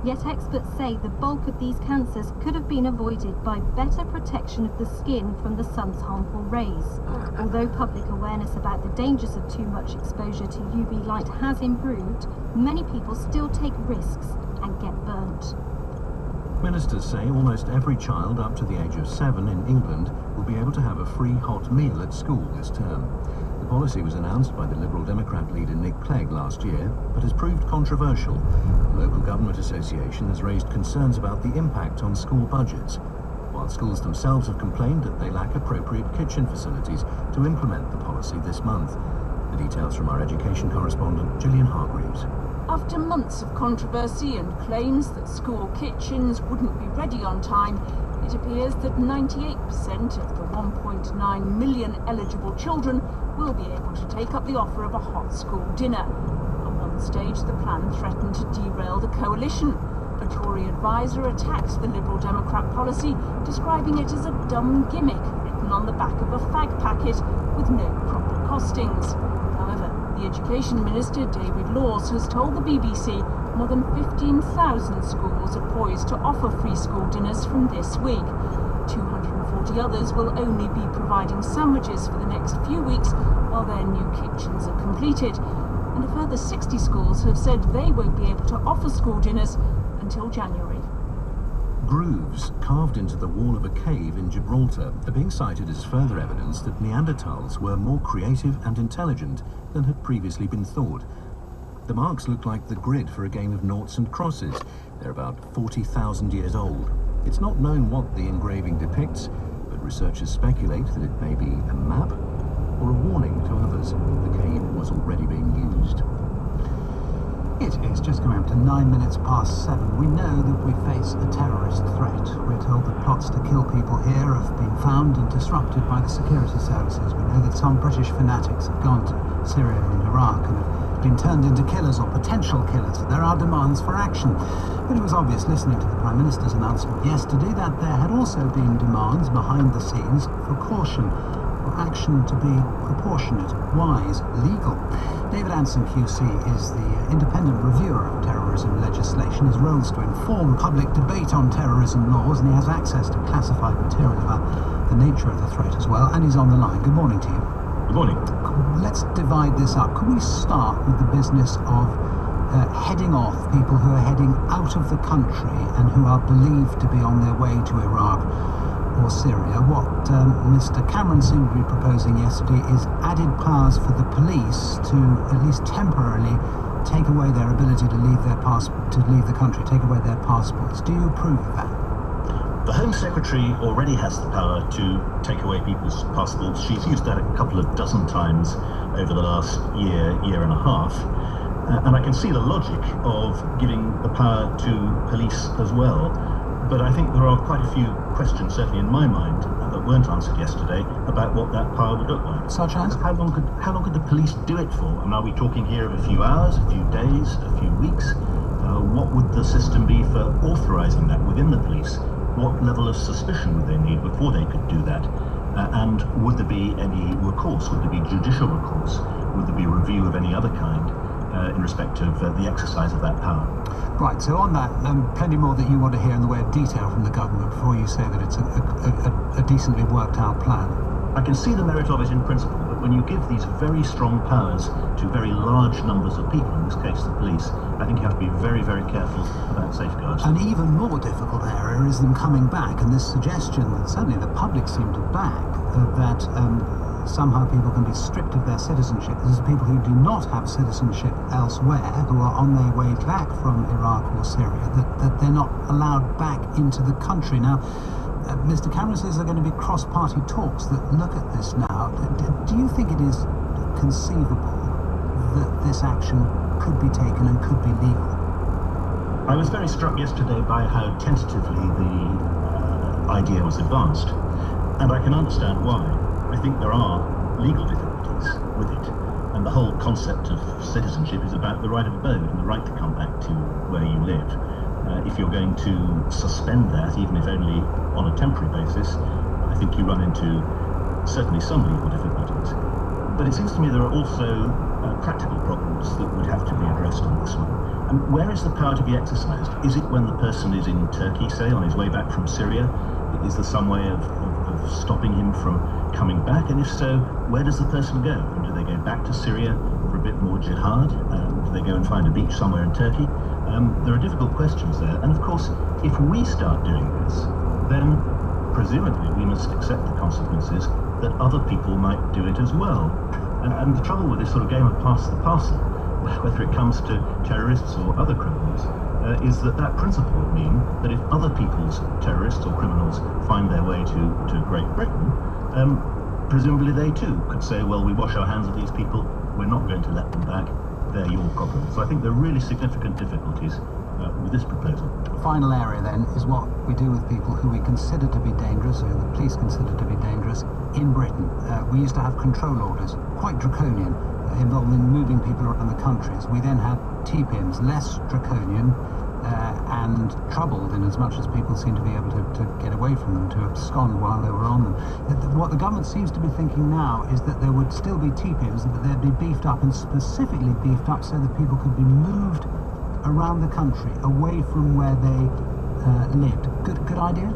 Yet experts say the bulk of these cancers could have been avoided by better protection of the skin from the sun's harmful rays. Although public awareness about the dangers of too much exposure to UV light has improved, many people still take risks and get burnt. Ministers say almost every child up to the age of 7 in England will be able to have a free hot meal at school this term. The The policy was announced by the Liberal Democrat leader Nick Clegg last year, but has proved controversial. The local government association has raised concerns about the impact on school budgets, while schools themselves have complained that they lack appropriate kitchen facilities to implement the policy this month. The details from our education correspondent, Gillian Hargreaves. After months of controversy and claims that school kitchens wouldn't be ready on time, it appears that 98% of the 1.9 million eligible children will be able to take up the offer of a hot school dinner. At one stage, the plan threatened to derail the coalition. A Tory advisor attacked the Liberal Democrat policy, describing it as a dumb gimmick written on the back of a fag packet with no proper costings. However, the Education Minister, David Laws, has told the BBC more than 15,000 schools are poised to offer free school dinners from this week. 240 others will only be providing sandwiches for the next few weeks while their new kitchens are completed. And a further 60 schools have said they won't be able to offer school dinners until January. Grooves carved into the wall of a cave in Gibraltar are being cited as further evidence that Neanderthals were more creative and intelligent than had previously been thought. The marks look like the grid for a game of noughts and crosses. They're about 40,000 years old. It's not known what the engraving depicts, but researchers speculate that it may be a map or a warning to others. The cave was already being used. It is just coming up to 9 minutes past 7. We know that we face a terrorist threat. We're told that plots to kill people here have been found and disrupted by the security services. We know that some British fanatics have gone to Syria and Iraq and have been turned into killers or potential killers. There are demands for action. But it was obvious listening to the Prime Minister's announcement yesterday that there had also been demands behind the scenes for caution, for action to be proportionate, wise, legal. David Anson QC is the independent reviewer of terrorism legislation. His role is to inform public debate on terrorism laws, and he has access to classified material about the nature of the threat as well, and he's on the line. Good morning to you. Good morning. Let's divide this up. Could we start with the business of heading off people who are heading out of the country and who are believed to be on their way to Iraq or Syria? What Mr. Cameron seemed to be proposing yesterday is added powers for the police to at least temporarily take away their ability to leave the country, take away their passports. Do you approve of that? The Home Secretary already has the power to take away people's passports. She's used that a couple of dozen times over the last year and a half. And I can see the logic of giving the power to police as well. But I think there are quite a few questions, certainly in my mind, that weren't answered yesterday about what that power would look like. Such as? How long could the police do it for? I mean, are we talking here of a few hours, a few days, a few weeks? What would the system be for authorising that within the police? What level of suspicion would they need before they could do that? And would there be any recourse? Would there be judicial recourse? Would there be review of any other kind in respect of the exercise of that power? Right, so on that, plenty more that you want to hear in the way of detail from the government before you say that it's a decently worked out plan. I can see the merit of it in principle, but when you give these very strong powers to very large numbers of people, in this case the police, I think you have to be very, very careful about safeguards. An even more difficult area is them coming back, and this suggestion that certainly the public seem to back, that somehow people can be stripped of their citizenship. This is people who do not have citizenship elsewhere, who are on their way back from Iraq or Syria, that they're not allowed back into the country. Now, Mr. Cameron says there are going to be cross-party talks that look at this now. Do you think it is conceivable that this action could be taken and could be legal? I was very struck yesterday by how tentatively the idea was advanced, and I can understand why. I think there are legal difficulties with it, and the whole concept of citizenship is about the right of abode and the right to come back to where you live. If you're going to suspend that, even if only on a temporary basis, I think you run into certainly some legal difficulties. But it seems to me there are also practical problems that would have to be addressed on this one. And where is the power to be exercised? Is it when the person is in Turkey, say, on his way back from Syria? Is there some way of stopping him from coming back? And if so, where does the person go? And do they go back to Syria for a bit more jihad? Do they go and find a beach somewhere in Turkey? There are difficult questions there. And of course, if we start doing this, then presumably we must accept the consequences that other people might do it as well. And the trouble with this sort of game of pass the parcel, whether it comes to terrorists or other criminals, is that principle would mean that if other people's terrorists or criminals find their way to Great Britain, presumably they too could say, well, we wash our hands of these people, we're not going to let them back, they're your problem. So I think there are really significant difficulties with this proposal. Final area then is what we do with people who we consider to be dangerous, or the police consider to be dangerous, in Britain. We used to have control orders, quite draconian, involving moving people around the countries. We then had TPIMs, less draconian, and troubled in as much as people seem to be able to get away from them, to abscond while they were on them. What the government seems to be thinking now is that there would still be TPIMs, but they'd be beefed up, and specifically beefed up so that people could be moved around the country, away from where they lived. Good idea?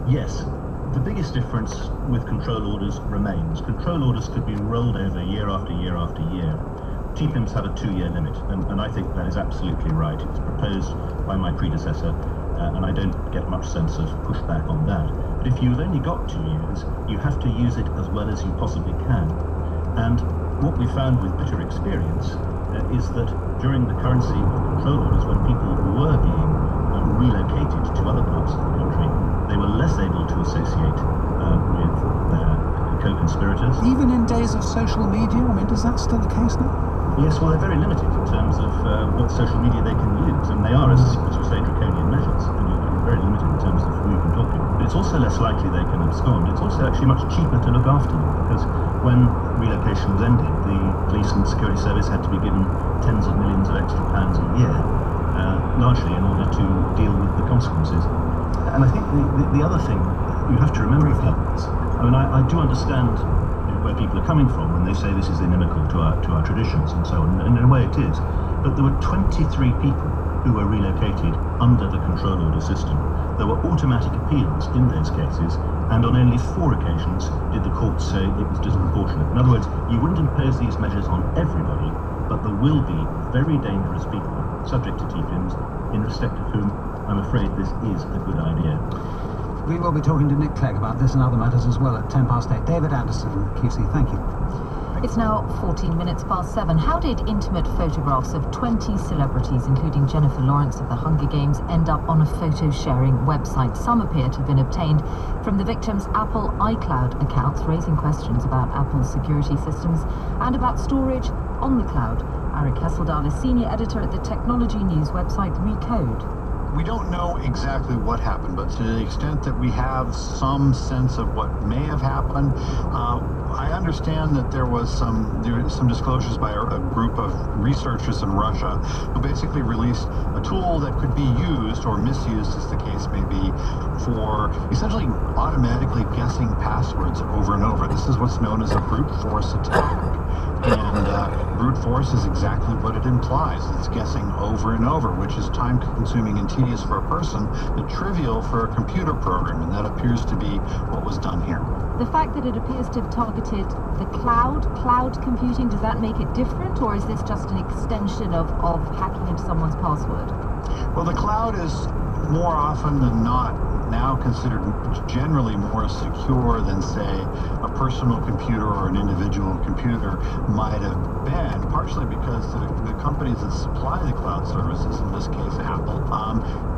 Yes. The biggest difference with control orders remains. Control orders could be rolled over year after year after year. TPIMs have a 2-year limit, and I think that is absolutely right. It was proposed by my predecessor, and I don't get much sense of pushback on that. But if you've only got 2 years, you have to use it as well as you possibly can. And what we found with bitter experience is that during the currency of control orders, when people were being relocated to other parts of the country, they were less able to associate with co-conspirators. Even in days of social media? I mean, is that still the case now? Yes, well, they're very limited in terms of what social media they can use, and they are, as you say, draconian measures, and you're very limited in terms of who you can talk to. But it's also less likely they can abscond. It's also actually much cheaper to look after them, because when relocation was ended, the police and security service had to be given tens of millions of extra pounds a year, largely in order to deal with the consequences. And I think the other thing you have to remember about this, I mean, I do understand where people are coming from when they say this is inimical to our traditions and so on, and in a way it is. But there were 23 people who were relocated under the control order system. There were automatic appeals in those cases, and on only 4 occasions did the court say it was disproportionate. In other words, you wouldn't impose these measures on everybody, but there will be very dangerous people subject to TPIMs, in respect of whom I'm afraid this is a good idea. We will be talking to Nick Clegg about this and other matters as well at 8:10. David Anderson, QC, thank you. It's now 14 minutes past 7. How did intimate photographs of 20 celebrities, including Jennifer Lawrence of the Hunger Games, end up on a photo-sharing website? Some appear to have been obtained from the victims' Apple iCloud accounts, raising questions about Apple's security systems and about storage on the cloud. Eric Hesseldahl is senior editor at the technology news website Recode. We don't know exactly what happened, but to the extent that we have some sense of what may have happened, I understand that there was some disclosures by a group of researchers in Russia who basically released a tool that could be used, or misused as the case may be, for essentially automatically guessing passwords over and over. This is what's known as a brute force attack. And brute force is exactly what it implies. It's guessing over and over, which is time-consuming and tedious for a person, but trivial for a computer program, and that appears to be what was done here. The fact that it appears to have targeted the cloud computing, does that make it different, or is this just an extension of hacking into someone's password? Well, the cloud is more often than not now considered generally more secure than, say, a personal computer or an individual computer might have been, partially because the companies that supply the cloud services, in this case Apple,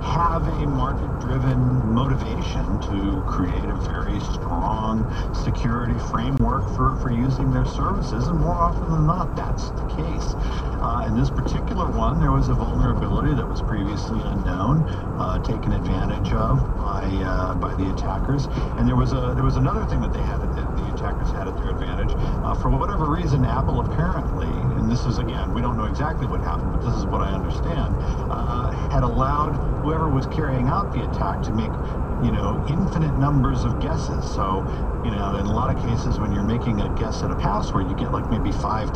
have a market-driven motivation to create a very strong security framework for using their services, and more often than not, that's the case. In this particular one, there was a vulnerability that was previously unknown, taken advantage of by the attackers, and there was another thing that the attackers had at their advantage. For whatever reason, Apple apparently, and this is, again, we don't know exactly what happened, but this is what I understand, had allowed whoever was carrying out the attack to make, infinite numbers of guesses. So, in a lot of cases, when you're making a guess at a password, you get like maybe five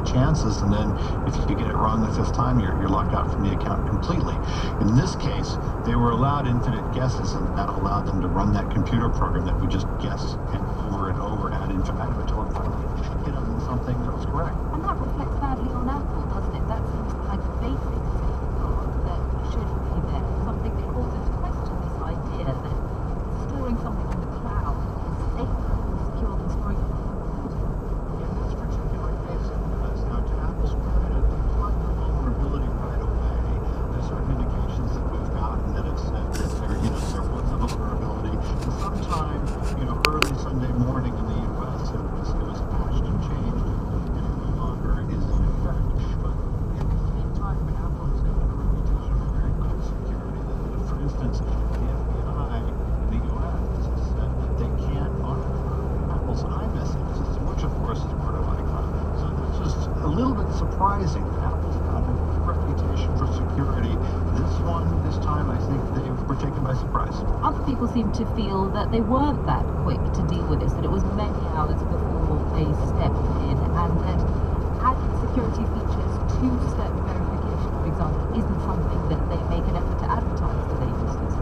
chances, and then if you get it wrong the 5th time, you're locked out from the account completely. In this case, they were allowed infinite guesses, and that allowed them to run that computer program that would just guess over and over ad infinitum until it finally hit on something that was correct. And that reflects badly on Apple, doesn't it? That seems like a basic safeguard that should be there. Something that calls into question this idea that storing something on the cloud is safer and secure than storing it on the computer. That's surprising that Apple's got a reputation for security. This time, I think they were taken by surprise. Other people seem to feel that they weren't that quick to deal with this, that it was many hours before they stepped in, and that adding security features, two-step verification, for example, isn't something that they make an effort to advertise to their users.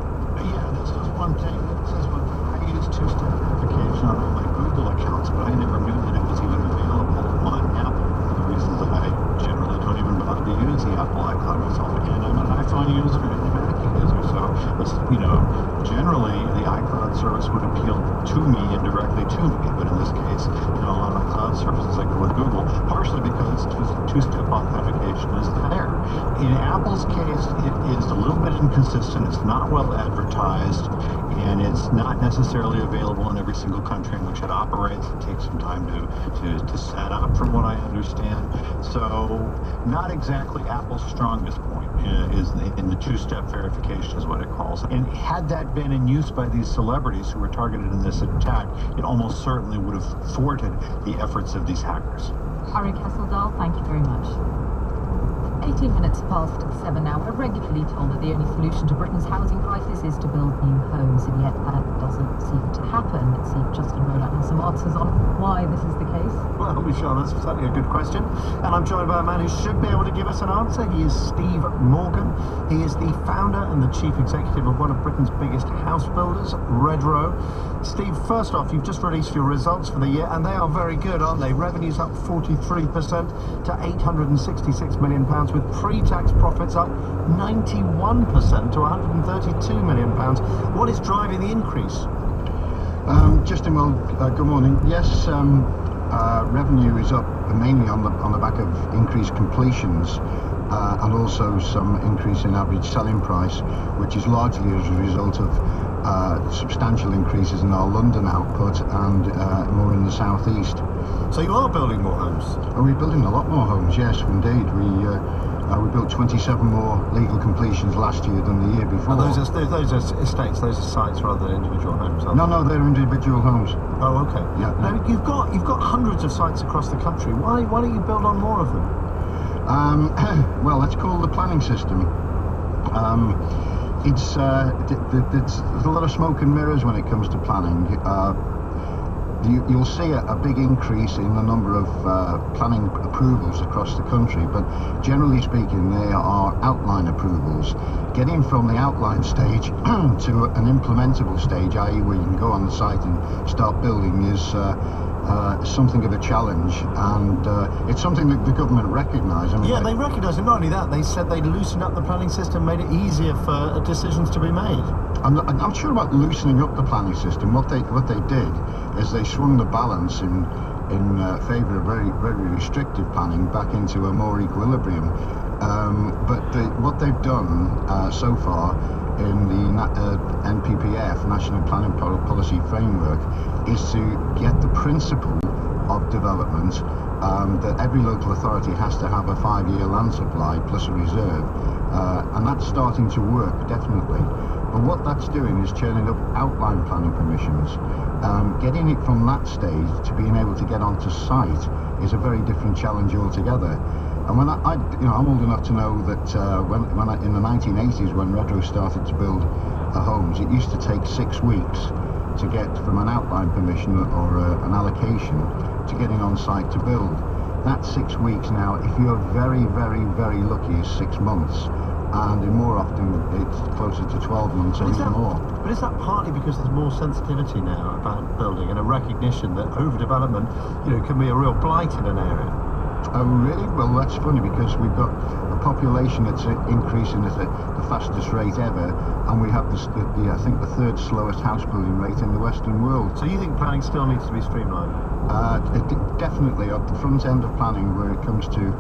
Yeah, this is one thing. I use two-step verification on all my Google accounts, but I never knew that it was even available on Apple. The reason that I generally don't even bother to use the Apple iCloud myself again. I'm an iPhone user and a Mac user, so generally the iCloud service would appeal to me, indirectly to me, but in this case, a lot of my cloud services I go with Google, partially because two-step authentication is there. In Apple's case, it is a little bit inconsistent. It's not well advertised, and it's not necessarily available in every single country in which it operates. It takes some time to set up, from what I understand. So, not exactly Apple's strongest point is in the two-step verification, is what it calls it. And had that been in use by these celebrities who were targeted in this attack, it almost certainly would have thwarted the efforts of these hackers. Harry Kesseldahl, thank you very much. 18 minutes past 7 now. We're regularly told that the only solution to Britain's housing crisis is to build new homes, and yet that doesn't seem to happen. Let's see if Justin Rowland has some answers on why this is the case. Well, Michelle, that's certainly a good question. And I'm joined by a man who should be able to give us an answer. He is Steve Morgan. He is the founder and the chief executive of one of Britain's biggest house builders, Redrow. Steve, first off, you've just released your results for the year, and they are very good, aren't they? Revenues up 43% to £866 million, with pre-tax profits up 91% to £132 million. What is driving the increase? Justin, well, good morning. Yes, revenue is up mainly on the back of increased completions and also some increase in average selling price, which is largely as a result of substantial increases in our London output and more in the southeast. So you are building more homes? We're building a lot more homes, yes, indeed. We built 27 more legal completions last year than the year before. Those are estates, those are sites rather than individual homes, aren't they? No, they're individual homes. Oh, okay. Yeah. Now, you've got hundreds of sites across the country. Why don't you build on more of them? Well, that's called the planning system. There's a lot of smoke and mirrors when it comes to planning. You'll see a big increase in the number of planning approvals across the country, but generally speaking, they are outline approvals. Getting from the outline stage to an implementable stage, i.e. where you can go on the site and start building, is something of a challenge, and it's something that the government recognise. Yeah, they recognise it. Not only that, they said they'd loosen up the planning system, made it easier for decisions to be made. I'm not sure about loosening up the planning system. What they did is they swung the balance in favour of very, very restrictive planning back into a more equilibrium. But what they've done so far in the NPPF, National Planning Policy Framework, is to get the principle of development that every local authority has to have a 5-year land supply plus a reserve, and that's starting to work, definitely. But what that's doing is churning up outline planning permissions. Getting it from that stage to being able to get onto site is a very different challenge altogether. And when I'm old enough to know that when in the 1980s, when Redrow started to build homes, it used to take 6 weeks to get from an outline permission or an allocation to getting on site to build. That's 6 weeks now. If you're very, very, very lucky, is 6 months. And more often it's closer to 12 months or even more. But is that partly because there's more sensitivity now about building and a recognition that overdevelopment, can be a real blight in an area? Oh, really? Well, that's funny, because we've got a population that's increasing at the fastest rate ever, and we have I think the 3rd slowest house building rate in the Western world. So you think planning still needs to be streamlined? Definitely at the front end of planning, where it comes to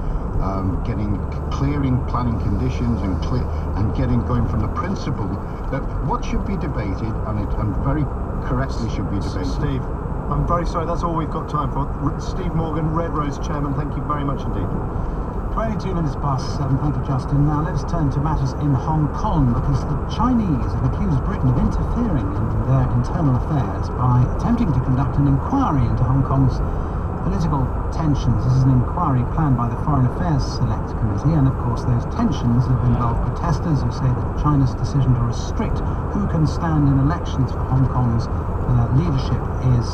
clearing planning conditions and going from the principle that what should be debated and very correctly should be debated. Steve, I'm very sorry, that's all we've got time for. Steve Morgan, Redrow's chairman, thank you very much indeed. 22 minutes past 7, thank you, Justin. Now let's turn to matters in Hong Kong, because the Chinese have accused Britain of interfering in their internal affairs by attempting to conduct an inquiry into Hong Kong's political tensions. This is an inquiry planned by the Foreign Affairs Select Committee, and of course those tensions have involved protesters who say that China's decision to restrict who can stand in elections for Hong Kong's leadership is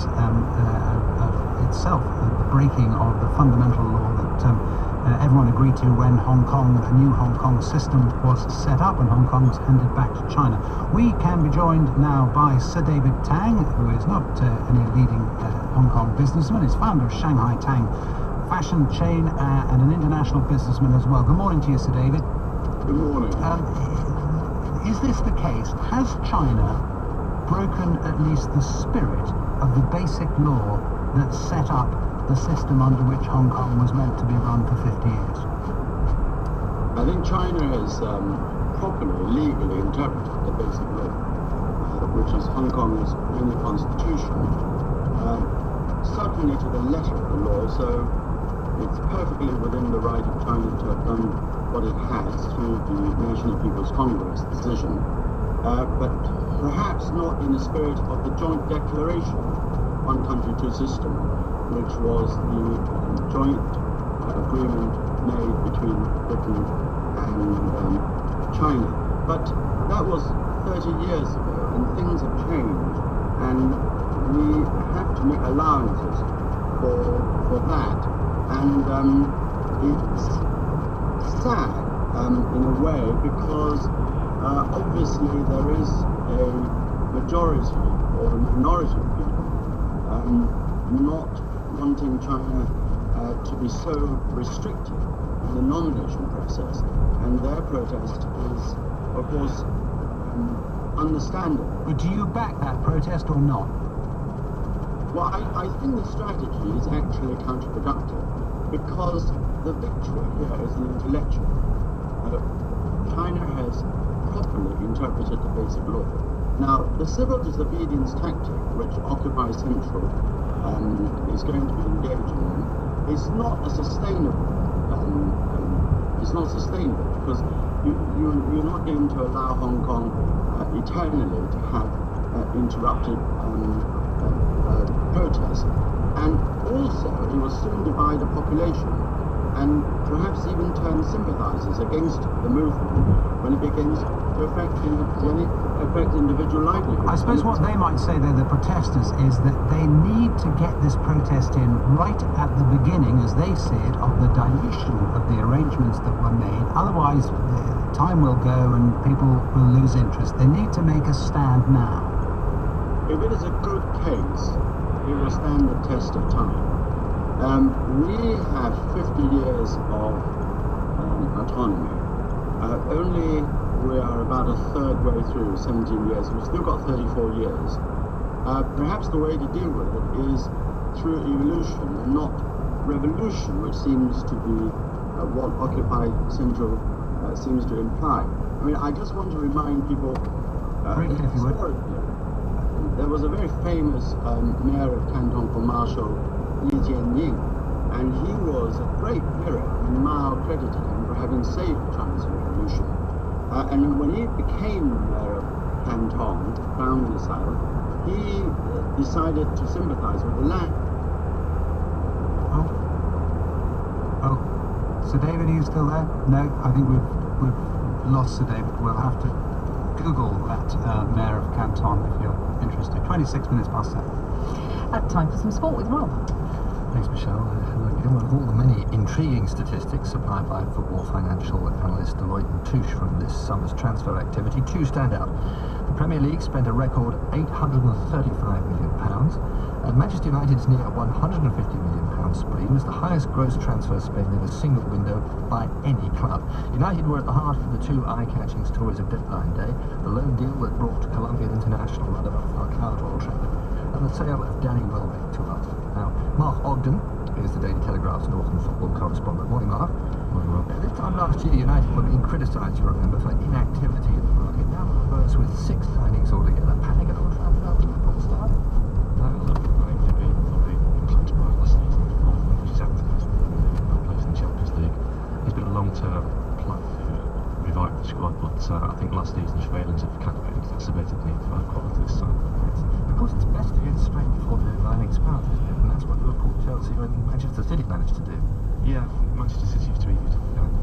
itself the breaking of the fundamental law that everyone agreed to when the new Hong Kong system was set up and Hong Kong was handed back to China. We can be joined now by Sir David Tang, who is not any leading Hong Kong businessman. He's founder of Shanghai Tang fashion chain and an international businessman as well. Good morning to you, Sir David. Good morning. Is this the case? Has China broken at least the spirit of the basic law that set up the system under which Hong Kong was meant to be run for 50 years? I think China has properly, legally interpreted the basic law, which is Hong Kong's only constitution, certainly to the letter of the law, so it's perfectly within the right of China to have done what it has through the National People's Congress decision, but perhaps not in the spirit of the joint declaration, one country, two system, which was the joint agreement made between Britain and China. But that was 30 years ago, and things have changed, and we have to make allowances for that. And it's sad in a way, because obviously there is a majority or a minority of people not wanting China to be so restricted in the nomination process, and their protest is, of course, understandable. But do you back that protest or not? Well, I think the strategy is actually counterproductive, because the victory here is an intellectual. China has properly interpreted the basic law. Now, the civil disobedience tactic, which Occupy Central is going to be engaging in, is not a sustainable. It's not sustainable, because you're not going to allow Hong Kong eternally to have interrupted protests, and also it will soon divide the population and perhaps even turn sympathizers against the movement when it begins to affect individual livelihood. I suppose what they might say, though, the protesters, is that they need to get this protest in right at the beginning, as they see it, of the dilution of the arrangements that were made. Otherwise, time will go and people will lose interest. They need to make a stand now. If it is a good case, it will stand the test of time. We have 50 years of autonomy. Only we are about a third way through 17 years. We've still got 34 years. Perhaps the way to deal with it is through evolution and not revolution, which seems to be what Occupy Central seems to imply. I mean, I just want to remind people, there was a very famous mayor of Canton called Marshal Li Jianying, and he was a great hero, and Mao credited him for having saved the Chinese Revolution. And when he became mayor of Canton, down in the south, he decided to sympathize with the land. Sir David, are you still there? No, I think we've lost Sir David. We'll have to Google that mayor of Canton if you're interested. 26 minutes past 7. Time for some sport with Rob. Thanks, Michelle. One of all the many intriguing statistics supplied by football financial analyst Deloitte & Touche from this summer's transfer activity, two stand out. The Premier League spent a record £835 million, and Manchester United's near £150 million spree was the highest gross transfer spend in a single window by any club. United were at the heart of the two eye-catching stories of deadline day: the loan deal that brought Colombian international Rotherham to Old Trafford, and the sale of Danny Welbeck to us. Now, Mark Ogden is the Daily Telegraph's Northern football correspondent. Morning, Mark. Morning, Rob. This time last year, United were being criticised, you remember, for inactivity in the market. Now the reverse, with 6 signings altogether. Panic at Old Trafford after the Liverpool start? No, look, I think they've been inclined to buy last season, which is advertised for place in the Champions League. He's been a long-term plan to revive the squad, but I think last season's failings have kind of exacerbated the need for quality this time. course, it's best to get straight before the line expires, isn't it? And that's what Liverpool, Chelsea, and Manchester City managed to do. Yeah, Manchester City have tweeted kind of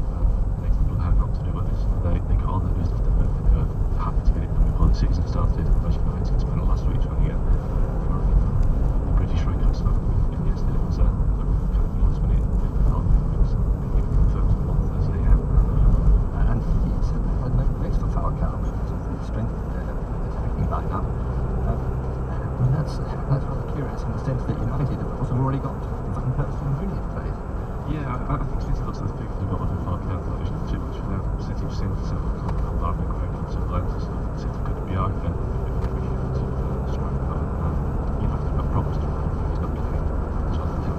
making people how not to do this. They call it business. They're happy to get it done before the season started. As United spent last week trying to get the British record stuff. Yesterday was kind of last minute. And he said they had no place for Falcao because of the strength of their attacking lineup. I mean, that's rather curious in the sense that United, of course, have already got Van Persie and Rooney in place. Yeah, I think City looks at the figures they've got on Falcao. There's not too much for them. City have seen some alarming growth and some lenses. City could be out then if we can strike that. United have problems to run. He's not playing. So I think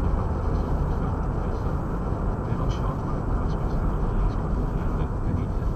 they're not short. I suppose they need to.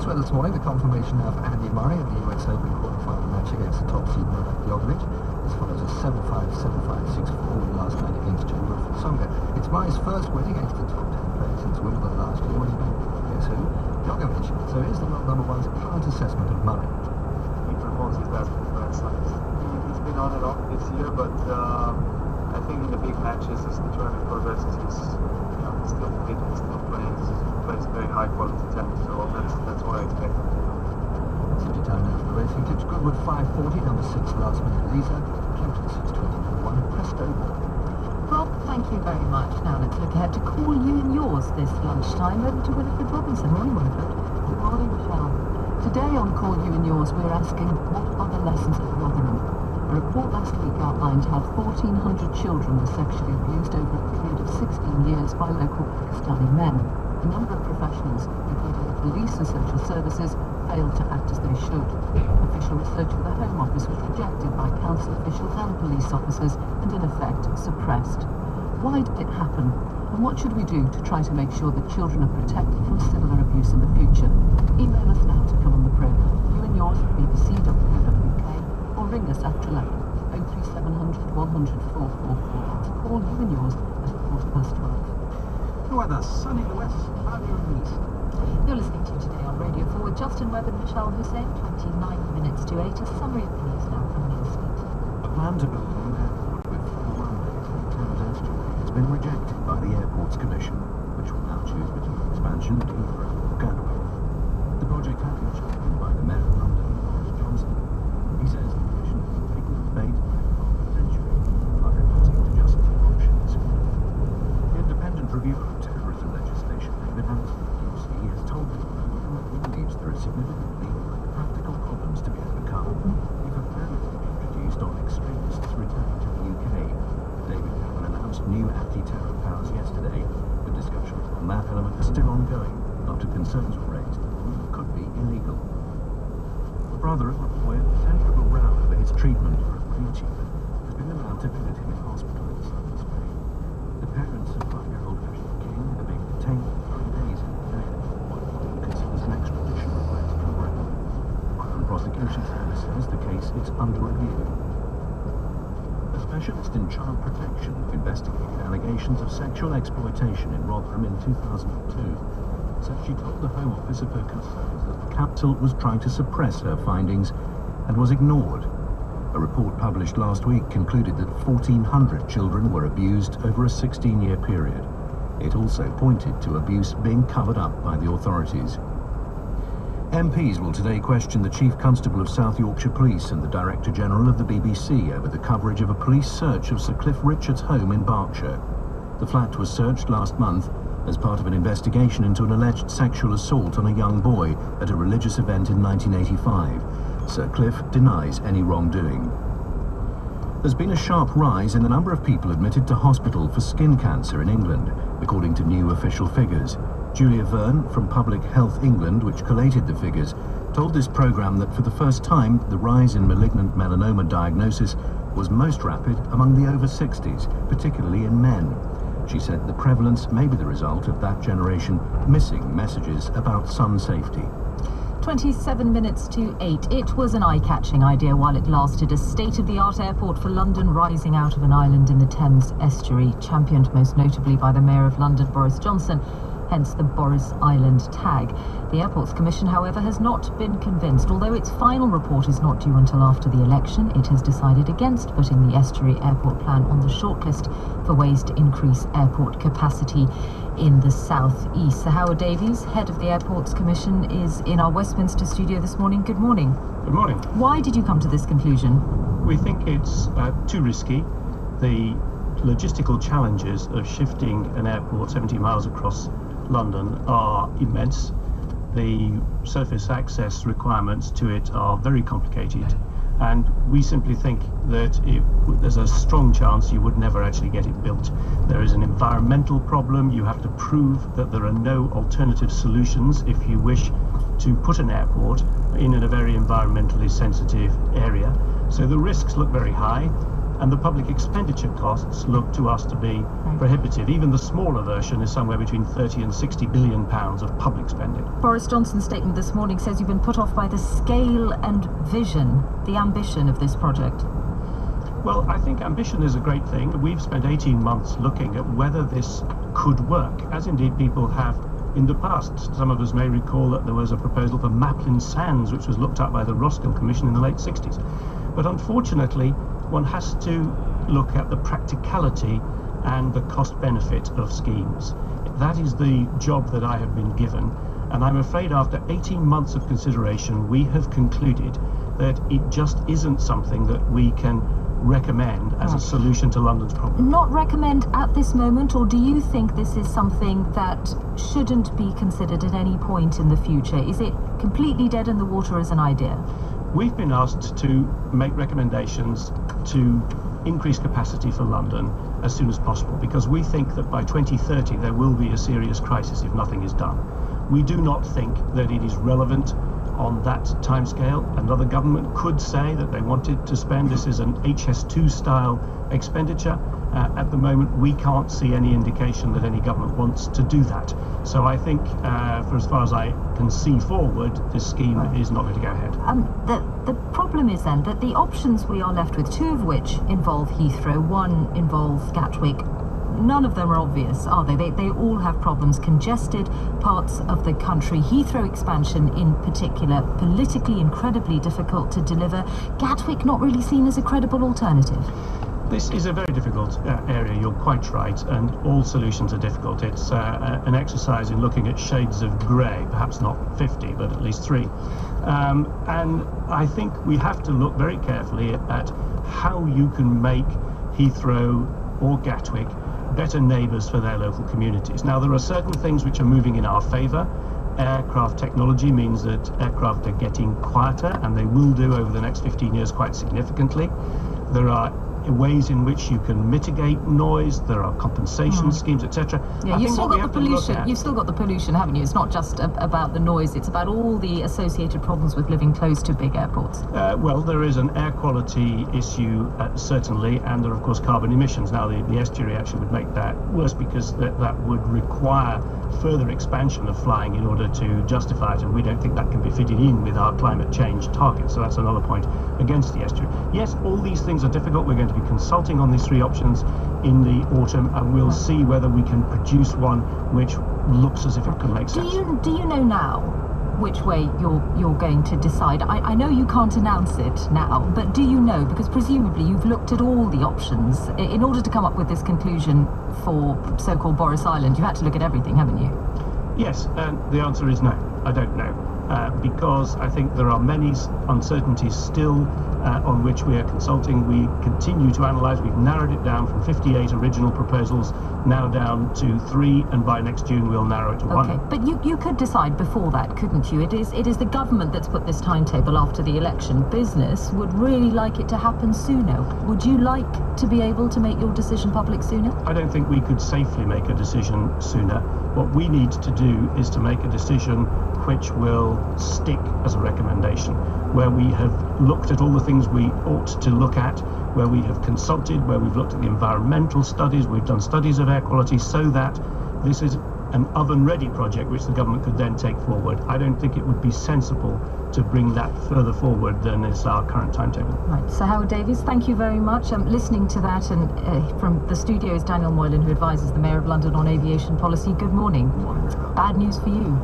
This morning, the confirmation of Andy Murray in the US Open quarterfinal match against the top seed Novak Djokovic. This follows a 7-5, 7-5, 6-4 win last night against Wilfried Tsonga. It's Murray's first win against the top 10 player since Wimbledon last year when he beat, guess who? Djokovic. So here's the world number one's current assessment of Murray. He performs his best in Grand Slams. He's been on and off this year, but I think in the big matches, as the tournament progresses, he's still fit, he's still playing. Plays very high quality tennis, so that's what I expect. City time now for the racing tips. Goodwood 540, number 6 last minute Lisa, Counter 620, 1 Presto. Rob, thank you very much. Now let's look ahead to Call You and Yours this lunchtime. Over to Winifred Robinson. Morning, Winifred. Good morning, Michelle. Today on Call You and Yours, we're asking, what are the lessons of Rotherham? A report last week outlined how 1,400 children were sexually abused over a period of 16 years by local Pakistani men. A number of professionals, including the police and social services, failed to act as they should. Official research for the Home Office was rejected by council officials and police officers and, in effect, suppressed. Why did it happen? And what should we do to try to make sure that children are protected from similar abuse in the future? Email us now to come on the programme. You and yours at bbc.co.uk or ring us after 11. 03700 100 444. To call You and Yours at 12:15. The weather, sunny in the west, cloudy in the east. You're listening to Today on Radio 4 with Justin Webb and Michelle Hussain, 29 minutes to 8. A summary of the news now from Neil Smith. A plan to build a new airport with 4 runways in the Thames estuary has been rejected by the Airports Commission, which will now choose between expansion at Heathrow or Gatwick. The project had been championed by the Mayor of London, Boris Johnson. He says the Commission has been taking the debate by half a century by reporting to just 2 options. The independent reviewer of terrorism legislation, David Anderson, has told me that he believes there are significant legal and practical problems to be overcome if a ban is introduced on extremists returning to the UK. David Cameron announced new anti-terror powers yesterday, but discussions on that element are still ongoing after concerns were raised that the rule could be illegal. The brother of a boy at the centre of a row over his treatment for a brain tumour has been allowed to visit him in hospital in southern Spain. The parents of 5-year-old Ashley King are being detained for 3 days in jail while the court considers an extradition request from Britain. Crown Prosecution Service says the case is under review. A specialist in child protection who investigated allegations of sexual exploitation in Rotherham in 2002 said she told the Home Office of her concerns that the council was trying to suppress her findings and was ignored. A report published last week concluded that 1,400 children were abused over a 16-year period. It also pointed to abuse being covered up by the authorities. MPs will today question the Chief Constable of South Yorkshire Police and the Director General of the BBC over the coverage of a police search of Sir Cliff Richard's home in Berkshire. The flat was searched last month as part of an investigation into an alleged sexual assault on a young boy at a religious event in 1985. Sir Cliff denies any wrongdoing. There's been a sharp rise in the number of people admitted to hospital for skin cancer in England, according to new official figures. Julia Verne from Public Health England, which collated the figures, told this programme that for the first time the rise in malignant melanoma diagnosis was most rapid among the over 60s, particularly in men. She said the prevalence may be the result of that generation missing messages about sun safety. 27 minutes to 8. It was an eye-catching idea while it lasted. A state-of-the-art airport for London rising out of an island in the Thames estuary, championed most notably by the Mayor of London, Boris Johnson, hence the Boris Island tag. The Airports Commission, however, has not been convinced. Although its final report is not due until after the election, it has decided against putting the estuary airport plan on the shortlist for ways to increase airport capacity in the south-east. Sir Howard Davies, head of the Airports Commission, is in our Westminster studio this morning. Good morning. Good morning. Why did you come to this conclusion? We think it's too risky. The logistical challenges of shifting an airport 70 miles across London are immense. The surface access requirements to it are very complicated, and we simply think that there's a strong chance you would never actually get it built. There is an environmental problem. You have to prove that there are no alternative solutions if you wish to put an airport in a very environmentally sensitive area. So the risks look very high, and the public expenditure costs look to us to be prohibitive. Even the smaller version is somewhere between 30 and 60 billion pounds of public spending. Boris Johnson's statement this morning says you've been put off by the scale and vision, the ambition of this project. Well, I think ambition is a great thing. We've spent 18 months looking at whether this could work, as indeed people have in the past. Some of us may recall that there was a proposal for Maplin Sands, which was looked at by the Roskill Commission in the late 60s. But unfortunately, one has to look at the practicality and the cost benefit of schemes. That is the job that I have been given, and I'm afraid after 18 months of consideration we have concluded that it just isn't something that we can recommend as a solution to London's problem. Not recommend at this moment, or do you think this is something that shouldn't be considered at any point in the future? Is it completely dead in the water as an idea? We've been asked to make recommendations to increase capacity for London as soon as possible, because we think that by 2030 there will be a serious crisis if nothing is done. We do not think that it is relevant on that timescale. Another government could say that they wanted to spend, this is an HS2 style expenditure. At the moment we can't see any indication that any government wants to do that. So I think for as far as I can see forward, this scheme is not going to go ahead. The problem is then that the options we are left with, two of which involve Heathrow, one involves Gatwick. None of them are obvious, are they? They all have problems. Congested parts of the country, Heathrow expansion in particular, politically incredibly difficult to deliver. Gatwick not really seen as a credible alternative. This is a very difficult area, you're quite right, and all solutions are difficult. It's an exercise in looking at shades of grey, perhaps not 50, but at least 3. And I think we have to look very carefully at how you can make Heathrow or Gatwick better neighbours for their local communities. Now, there are certain things which are moving in our favour. Aircraft technology means that aircraft are getting quieter, and they will do over the next 15 years quite significantly. There are ways in which you can mitigate noise, there are compensation schemes, etc. Yeah, you've still got the pollution. You've still got the pollution, haven't you? It's not just about the noise, it's about all the associated problems with living close to big airports. Well, there is an air quality issue, certainly, and there are, of course, carbon emissions. Now, the estuary actually would make that worse, because that would require further expansion of flying in order to justify it, and we don't think that can be fitted in with our climate change targets. So that's another point against the estuary. Yes, all these things are difficult. We're going to be consulting on these 3 options in the autumn, and we'll see whether we can produce one which looks as if it can make sense. Do you know now which way you're going to decide? I know you can't announce it now, but do you know? Because presumably you've looked at all the options. In order to come up with this conclusion for so-called Boris Island, you had to look at everything, haven't you? Yes, and the answer is no. I don't know. because I think there are many uncertainties still on which we are consulting. We continue to analyse. We've narrowed it down from 58 original proposals now down to 3, and by next June we'll narrow it to 1. Okay, but you could decide before that, couldn't you? It is the government that's put this timetable after the election. Business would really like it to happen sooner. Would you like to be able to make your decision public sooner? I don't think we could safely make a decision sooner. What we need to do is to make a decision which will stick as a recommendation, where we have looked at all the things we ought to look at, where we have consulted, where we've looked at the environmental studies, we've done studies of air quality, so that this is an oven-ready project which the government could then take forward. I don't think it would be sensible to bring that further forward than is our current timetable. Right, Sir Howard Davies, thank you very much. Listening to that, and from the studio is Daniel Moylan, who advises the Mayor of London on aviation policy. Good morning. Good morning. Bad news for you.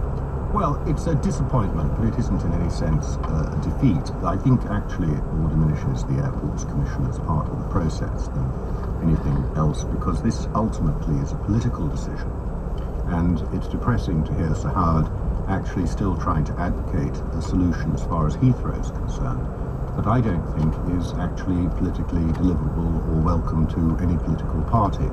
Well, it's a disappointment, but it isn't in any sense a defeat. I think actually it more diminishes the Airports Commission as part of the process than anything else, because this ultimately is a political decision. And it's depressing to hear Sir Howard actually still trying to advocate a solution as far as Heathrow is concerned, that I don't think is actually politically deliverable or welcome to any political party.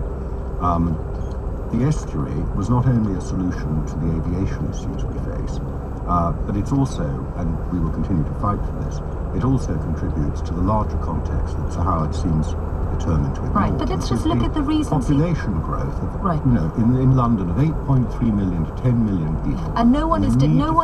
The estuary was not only a solution to the aviation issues we face, but it's also, and we will continue to fight for this, it also contributes to the larger context that Sir Howard seems determined to ignore. Right, but let's just look at the reasons. Population growth of, you know, in London of 8.3 million to 10 million people. And no one is denying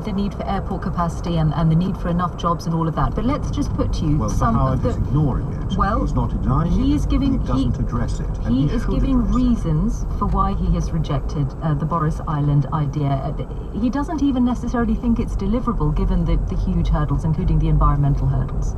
the need for airport capacity and the need for enough jobs and all of that. But let's just put to you some of the. Is ignoring it. Well, he's not denying he is giving. He doesn't address it. He is giving reasons for why he has rejected the Boris Island idea. He doesn't even necessarily think it's deliverable, given the huge hurdles, including the environmental hurdles.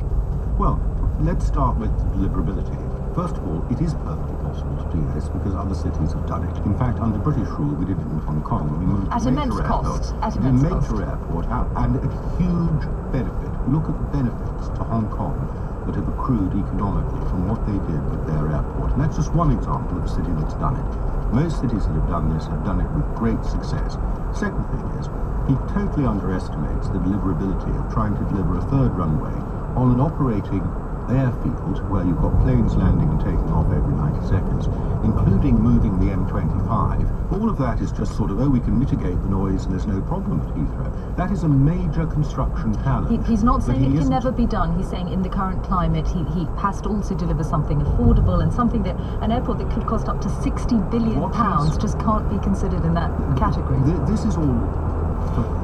Well, let's start with deliverability. First of all, it is perfectly possible to do this because other cities have done it. In fact, under British rule, we did it in Hong Kong. We moved at immense cost. At immense major airport, and a huge benefit. Look at the benefits to Hong Kong that have accrued economically from what they did with their airport. And that's just one example of a city that's done it. Most cities that have done this have done it with great success. Second thing is, he totally underestimates the deliverability of trying to deliver a third runway on an operating airfield where you've got planes landing and taking off every 90 seconds, including moving the M25. All of that is just sort of, oh, we can mitigate the noise and there's no problem at Heathrow. That is a major construction challenge. He's not saying it can never be done. He's saying in the current climate, he has to also deliver something affordable, and something that an airport that could cost up to £60 billion just can't be considered in that category. This is all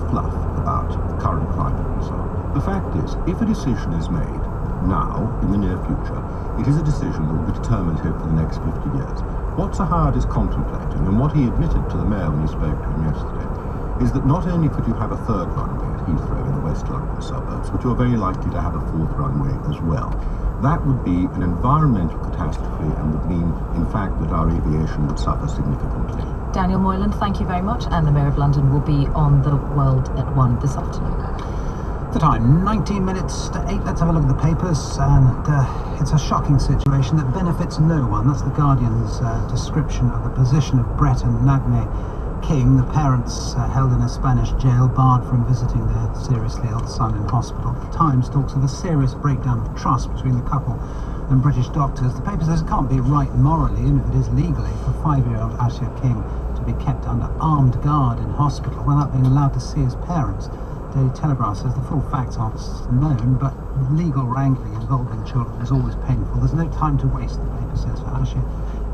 fluff about current climate and so on. The fact is, if a decision is made now, in the near future, it is a decision that will be determinative for the next 50 years. What Sir Howard is contemplating, and what he admitted to the Mayor when he spoke to him yesterday, is that not only could you have a third runway at Heathrow in the West London suburbs, but you're very likely to have a fourth runway as well. That would be an environmental catastrophe and would mean, in fact, that our aviation would suffer significantly. Daniel Moylan, thank you very much, and the Mayor of London will be on The World at 1 this afternoon. The time, 19 minutes to 8. Let's have a look at the papers, and it's a shocking situation that benefits no one. That's the Guardian's description of the position of Brett and Nagne King, the parents held in a Spanish jail, barred from visiting their seriously ill son in hospital. The Times talks of a serious breakdown of trust between the couple and British doctors. The paper says it can't be right morally, and if it is legally, for 5-year-old Asher King to be kept under armed guard in hospital without being allowed to see his parents. Daily Telegraph says the full facts aren't known, but legal wrangling involving children is always painful. There's no time to waste, the paper says, for Asher.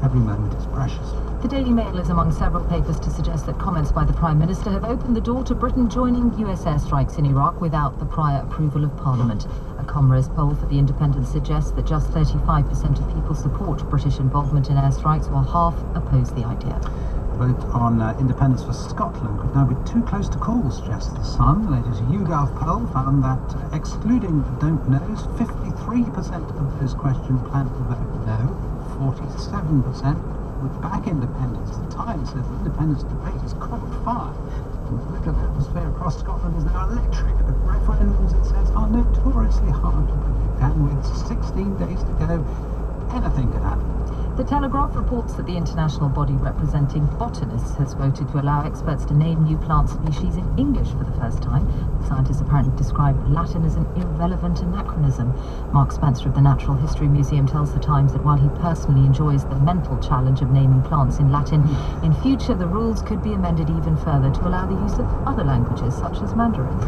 Every moment is precious. The Daily Mail is among several papers to suggest that comments by the Prime Minister have opened the door to Britain joining US airstrikes in Iraq without the prior approval of Parliament. A Comrades poll for The Independent suggests that just 35% of people support British involvement in airstrikes, while half oppose the idea. Vote on independence for Scotland could now be too close to call, suggests The Sun. The latest YouGov poll found that, excluding don't knows, 53% of those questioned plan to vote no, 47% would back independence. The Times says the independence debate has caught fire. The political atmosphere across Scotland is now electric, but referendums, it says, are notoriously hard to predict. And with 16 days to go, anything could happen. The Telegraph reports that the international body representing botanists has voted to allow experts to name new plant species in English for the first time. The scientists apparently describe Latin as an irrelevant anachronism. Mark Spencer of the Natural History Museum tells The Times that while he personally enjoys the mental challenge of naming plants in Latin, in future the rules could be amended even further to allow the use of other languages such as Mandarin.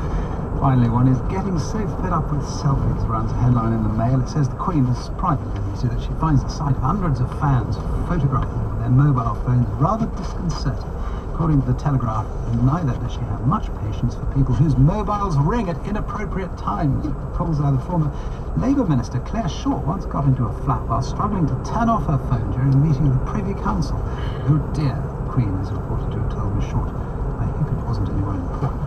Finally, one is getting so fed up with selfies, runs a headline in the Mail. It says the Queen has privately admitted that she finds the sight of hundreds of fans photographing with their mobile phones rather disconcerting. According to the Telegraph, neither does she have much patience for people whose mobiles ring at inappropriate times. It pulls out the former Labour Minister Claire Shaw once got into a flat while struggling to turn off her phone during a meeting of the Privy Council. Oh dear, the Queen is reported to have told Miss Short. I hope it wasn't anyone important.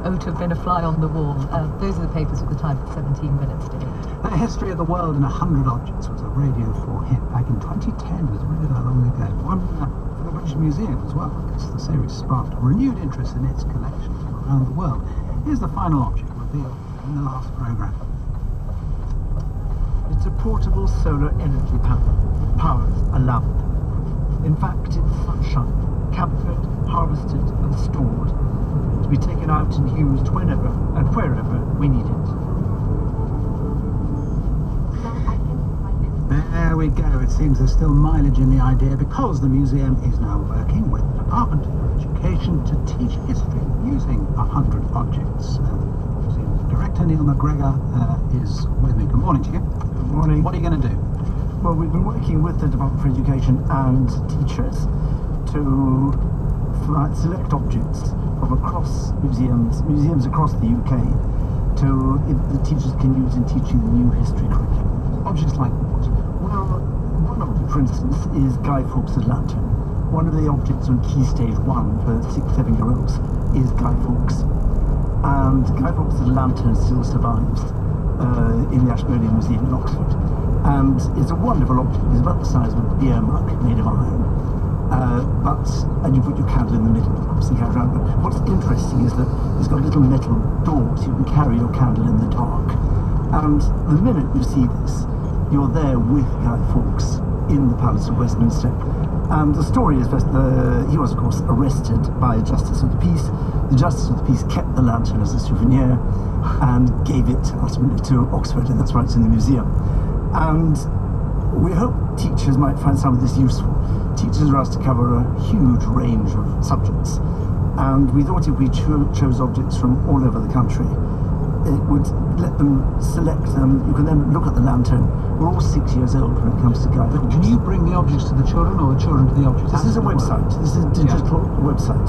Oh, to have been a fly on the wall. Those are the papers with the time at 17 minutes to 8. The History of the World in 100 Objects was a Radio 4 hit back in 2010. It was really that long ago. One for the British Museum as well, because the series sparked renewed interest in its collections from around the world. Here's the final object revealed in the last programme. It's a portable solar energy panel that powers a lamp. In fact, it's sunshine, captured, harvested and stored, to be taken out and used whenever and wherever we need it. There we go. It seems there's still mileage in the idea because the museum is now working with the Department for Education to teach history using 100 objects. Museum Director Neil McGregor is with me. Good morning to you. Good morning. What are you going to do? Well, we've been working with the Department for Education and teachers to select objects from across museums across the UK the teachers can use in teaching the new history curriculum. Objects like what? Well, one object, for instance, is Guy Fawkes' lantern. One of the objects on Key Stage 1 for 6-7-year-olds is Guy Fawkes. And Guy Fawkes' lantern still survives in the Ashmolean Museum in Oxford. And it's a wonderful object. It's about the size of a beer mug made of iron. And you put your candle in the middle, obviously carry around. But what's interesting is that it's got little metal doors. You can carry your candle in the dark. And the minute you see this, you're there with Guy Fawkes in the Palace of Westminster. And the story is that he was, of course, arrested by a Justice of the Peace. The Justice of the Peace kept the lantern as a souvenir and gave it ultimately to Oxford, and that's why it's in the museum. And we hope teachers might find some of this useful. Teachers are asked to cover a huge range of subjects, and we thought if we chose objects from all over the country, it would let them select them. You can then look at the lantern. We're all 6 years old when it comes to Guy Fawkes. But can you bring the objects to the children, or the children to the objects? This is a website. This is a digital website.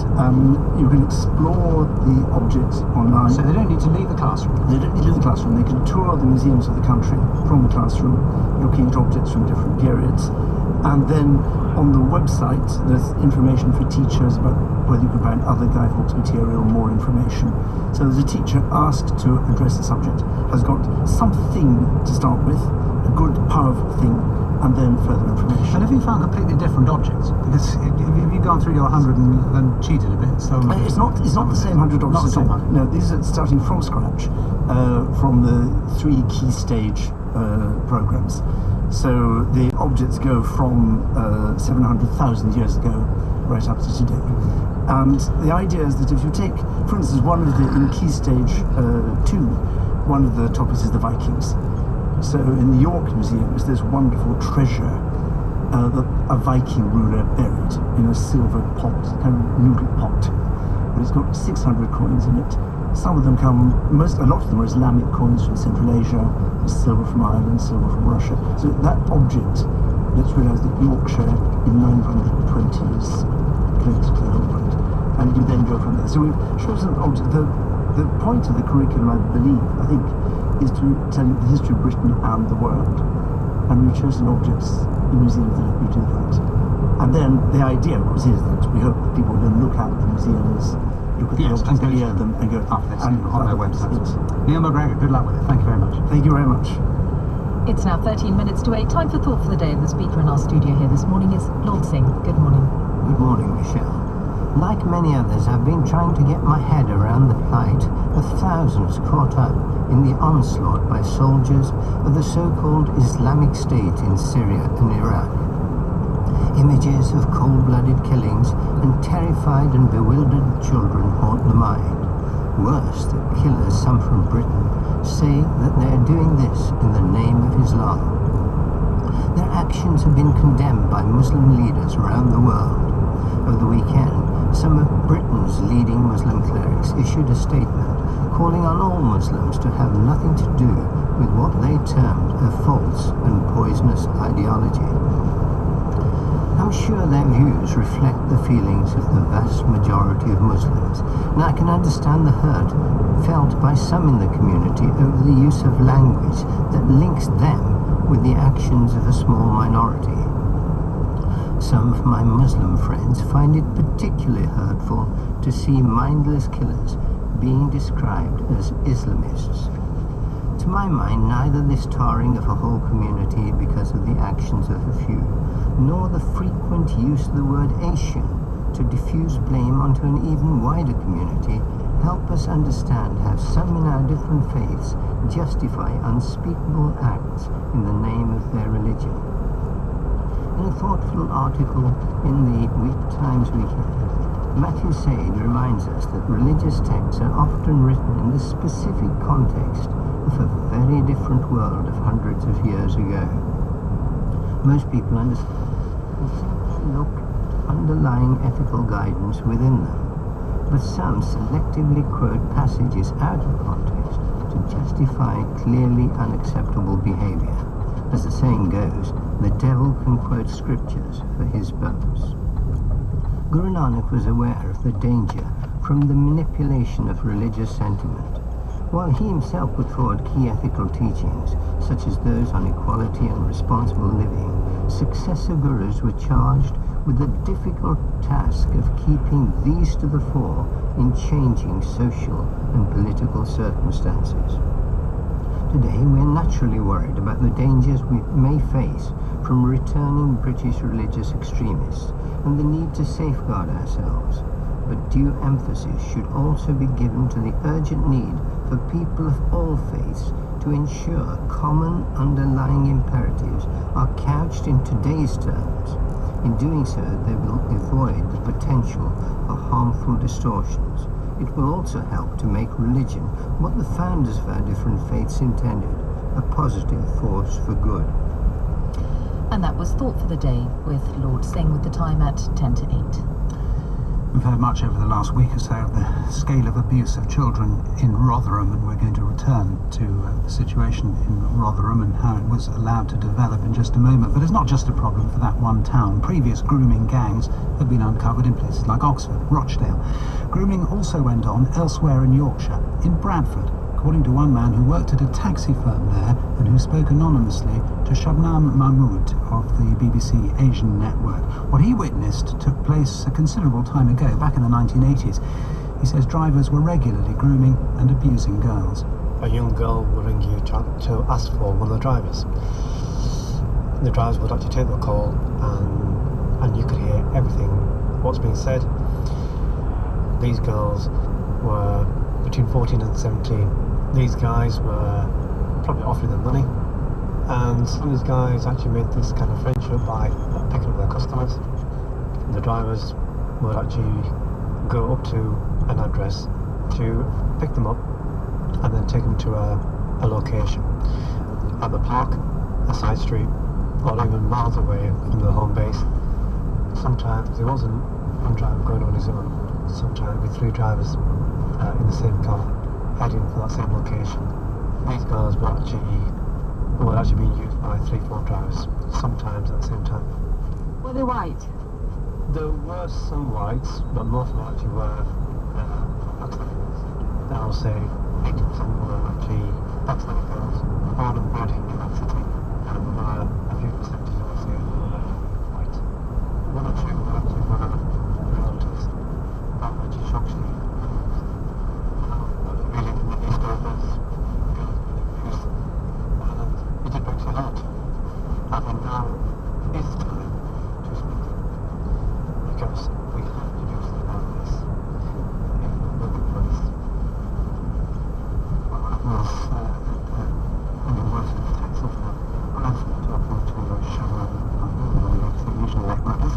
You can explore the objects online. So they don't need to leave the classroom? They don't need to leave the classroom. They can tour the museums of the country from the classroom, looking at objects from different periods. And then on the website, there's information for teachers about whether you can find other Guy Fawkes material, more information. So as a teacher asked to address the subject has got something to start with, a good, powerful thing, and then further information. And have you found completely different objects? Because have you gone through your 100 and cheated a bit? So it's not the same 100 objects at all. No, these are starting from scratch, from the 3 key stage programs. So the objects go from 700,000 years ago right up to today. And the idea is that if you take, for instance, in Key Stage 2, one of the topics is the Vikings. So in the York Museum is this wonderful treasure that a Viking ruler buried in a silver pot, a kind of noodle pot. But it's got 600 coins in it. Some of them a lot of them are Islamic coins from Central Asia, silver from Ireland, silver from Russia. So that object, let's realise that Yorkshire in 920 is close to the whole point. And you then go from there. So we've chosen objects. The point of the curriculum, I believe, I think, is to tell you the history of Britain and the world. And we've chosen objects in museums that let you do that. And then the idea, of course, is that we hope that people will look at the museums, look at the objects, hear them, and go up on their website. Neil McGregor, good luck with it. Thank you very much. Thank you very much. It's now 13 minutes to 8. Time for Thought for the Day, and the speaker in our studio here this morning is Lord Singh. Good morning. Good morning, Michelle. Like many others, I've been trying to get my head around the plight of thousands caught up in the onslaught by soldiers of the so-called Islamic State in Syria and Iraq. Images of cold-blooded killings and terrified and bewildered children haunt the mind. Worse, the killers, some from Britain, say that they are doing this in the name of Islam. Their actions have been condemned by Muslim leaders around the world. Over the weekend, some of Britain's leading Muslim clerics issued a statement calling on all Muslims to have nothing to do with what they termed a false and poisonous ideology. I'm sure their views reflect the feelings of the vast majority of Muslims, and I can understand the hurt felt by some in the community over the use of language that links them with the actions of a small minority. Some of my Muslim friends find it particularly hurtful to see mindless killers being described as Islamists. To my mind, neither this tarring of a whole community because of the actions of a few, nor the frequent use of the word Asian to diffuse blame onto an even wider community help us understand how some in our different faiths justify unspeakable acts in the name of their religion. In a thoughtful article in the Times Weekend, Matthew Sage reminds us that religious texts are often written in the specific context of a very different world of hundreds of years ago. Most people understand and simply look at underlying ethical guidance within them, but some selectively quote passages out of context to justify clearly unacceptable behavior. As the saying goes, the devil can quote scriptures for his purpose. Guru Nanak was aware of the danger from the manipulation of religious sentiment. While he himself put forward key ethical teachings, such as those on equality and responsible living, successive gurus were charged with the difficult task of keeping these to the fore in changing social and political circumstances. Today, we are naturally worried about the dangers we may face from returning British religious extremists and the need to safeguard ourselves. But due emphasis should also be given to the urgent need for people of all faiths to ensure common underlying imperatives are couched in today's terms. In doing so, they will avoid the potential for harmful distortions. It will also help to make religion what the founders of our different faiths intended, a positive force for good. And that was Thought for the Day with Lord Singh, with the time at 10 to 8. We've heard much over the last week or so of the scale of abuse of children in Rotherham, and we're going to return to the situation in Rotherham and how it was allowed to develop in just a moment. But it's not just a problem for that one town. Previous grooming gangs have been uncovered in places like Oxford, Rochdale. Grooming also went on elsewhere in Yorkshire, in Bradford, according to one man who worked at a taxi firm there and who spoke anonymously to Shabnam Mahmood of the BBC Asian Network. What he witnessed took place a considerable time ago, back in the 1980s. He says drivers were regularly grooming and abusing girls. A young girl would ring you to ask for one of the drivers. The drivers would actually take the call and you could hear everything, what's being said. These girls were between 14 and 17. These guys were probably offering them money, and some of these guys actually made this kind of friendship by picking up their customers. The drivers would actually go up to an address to pick them up and then take them to a location at the park, a side street, or even miles away from the home base. Sometimes there wasn't one driver going on his own, sometimes with three drivers in the same car, heading for that same location. These girls were actually being used by 3-4 drivers, sometimes at the same time. Were they white? There were some whites, but most of them actually were Pakistanis. I would say 80% were actually Pakistani girls, born and bred in that city, and a few percentages I would say were white. One or two were actually relatives that were actually Shropshire. Really, in the East Overs, girls were abused, and it did break my heart. I think now is the time to speak up, because we have to do something about this in the workplace. I was on the worst of the tax offer. I was talking to Sharon, usually like this.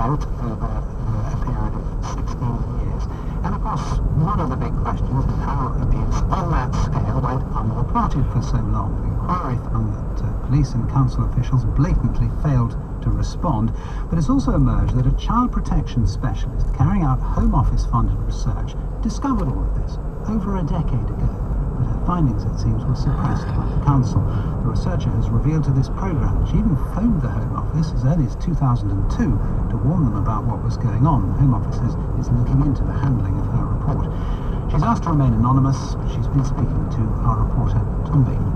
out over a period of 16 years. And of course, one of the big questions is how abuse on that scale went unreported for so long. The inquiry found that police and council officials blatantly failed to respond, but it's also emerged that a child protection specialist carrying out Home Office funded research discovered all of this over a decade ago, but her findings, it seems, were suppressed by the council. The researcher has revealed to this programme that she even phoned the Home Office as early as 2002 to warn them about what was going on. The Home Office is looking into the handling of her report. She's asked to remain anonymous, but she's been speaking to our reporter, Tom Bailey.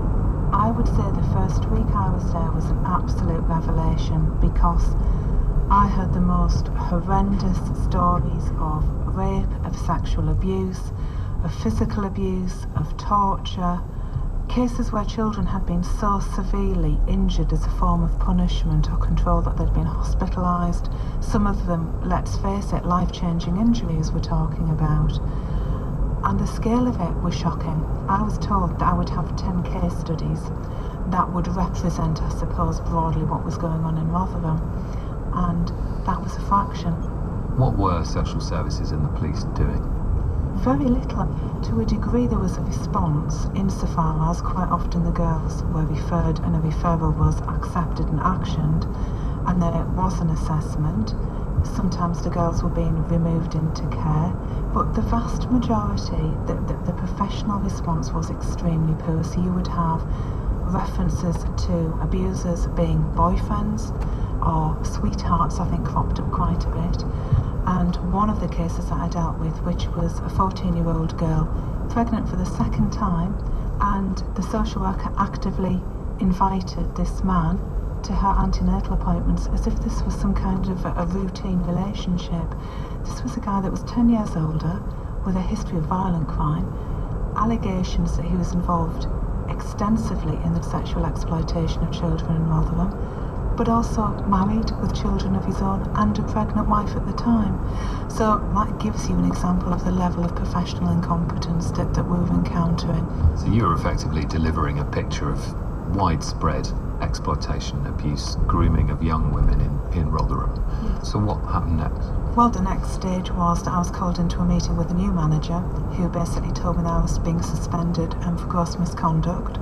I would say the first week I was there was an absolute revelation, because I heard the most horrendous stories of rape, of sexual abuse, of physical abuse, of torture, cases where children had been so severely injured as a form of punishment or control that they'd been hospitalised. Some of them, let's face it, life-changing injuries we're talking about. And the scale of it was shocking. I was told that I would have 10 case studies that would represent, I suppose, broadly what was going on in Rotherham. And that was a fraction. What were social services and the police doing? Very little. To a degree there was a response, insofar as quite often the girls were referred and a referral was accepted and actioned, and there was an assessment. Sometimes the girls were being removed into care, but the vast majority, the professional response was extremely poor. So you would have references to abusers being boyfriends or sweethearts, I think, cropped up quite a bit. And one of the cases that I dealt with, which was a 14-year-old girl pregnant for the second time, and the social worker actively invited this man to her antenatal appointments as if this was some kind of a routine relationship. This was a guy that was 10 years older, with a history of violent crime, allegations that he was involved extensively in the sexual exploitation of children in Rotherham, but also married with children of his own and a pregnant wife at the time. So that gives you an example of the level of professional incompetence that we were encountering. So you were effectively delivering a picture of widespread exploitation, abuse, grooming of young women in Rotherham. Yes. So what happened next? Well, the next stage was that I was called into a meeting with the new manager, who basically told me that I was being suspended for gross misconduct.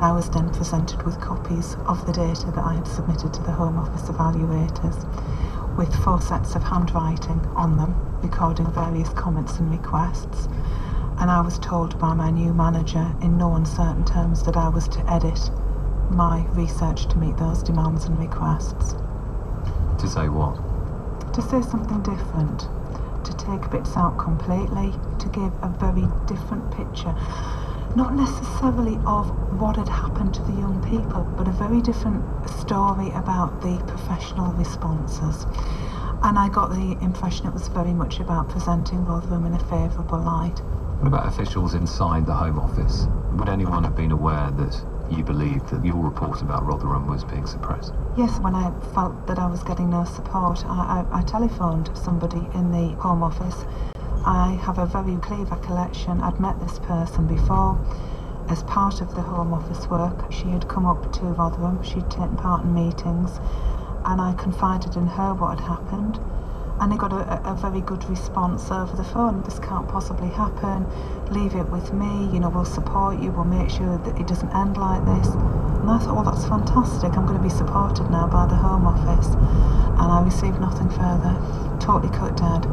I was then presented with copies of the data that I had submitted to the Home Office evaluators, with 4 sets of handwriting on them, recording various comments and requests. And I was told by my new manager in no uncertain terms that I was to edit my research to meet those demands and requests. To say what? To say something different, to take bits out completely, to give a very different picture, not necessarily of what had happened to the young people, but a very different story about the professional responses. And I got the impression it was very much about presenting Rotherham in a favourable light. What about officials inside the Home Office? Would anyone have been aware that you believed that your report about Rotherham was being suppressed? Yes, when I felt that I was getting no support, I telephoned somebody in the Home Office. I have a very clear recollection. I'd met this person before as part of the Home Office work. She had come up to Rotherham, she'd taken part in meetings, and I confided in her what had happened. And I got a very good response over the phone. This can't possibly happen. Leave it with me. You know, we'll support you. We'll make sure that it doesn't end like this. And I thought, well, that's fantastic. I'm going to be supported now by the Home Office. And I received nothing further. Totally cut dead.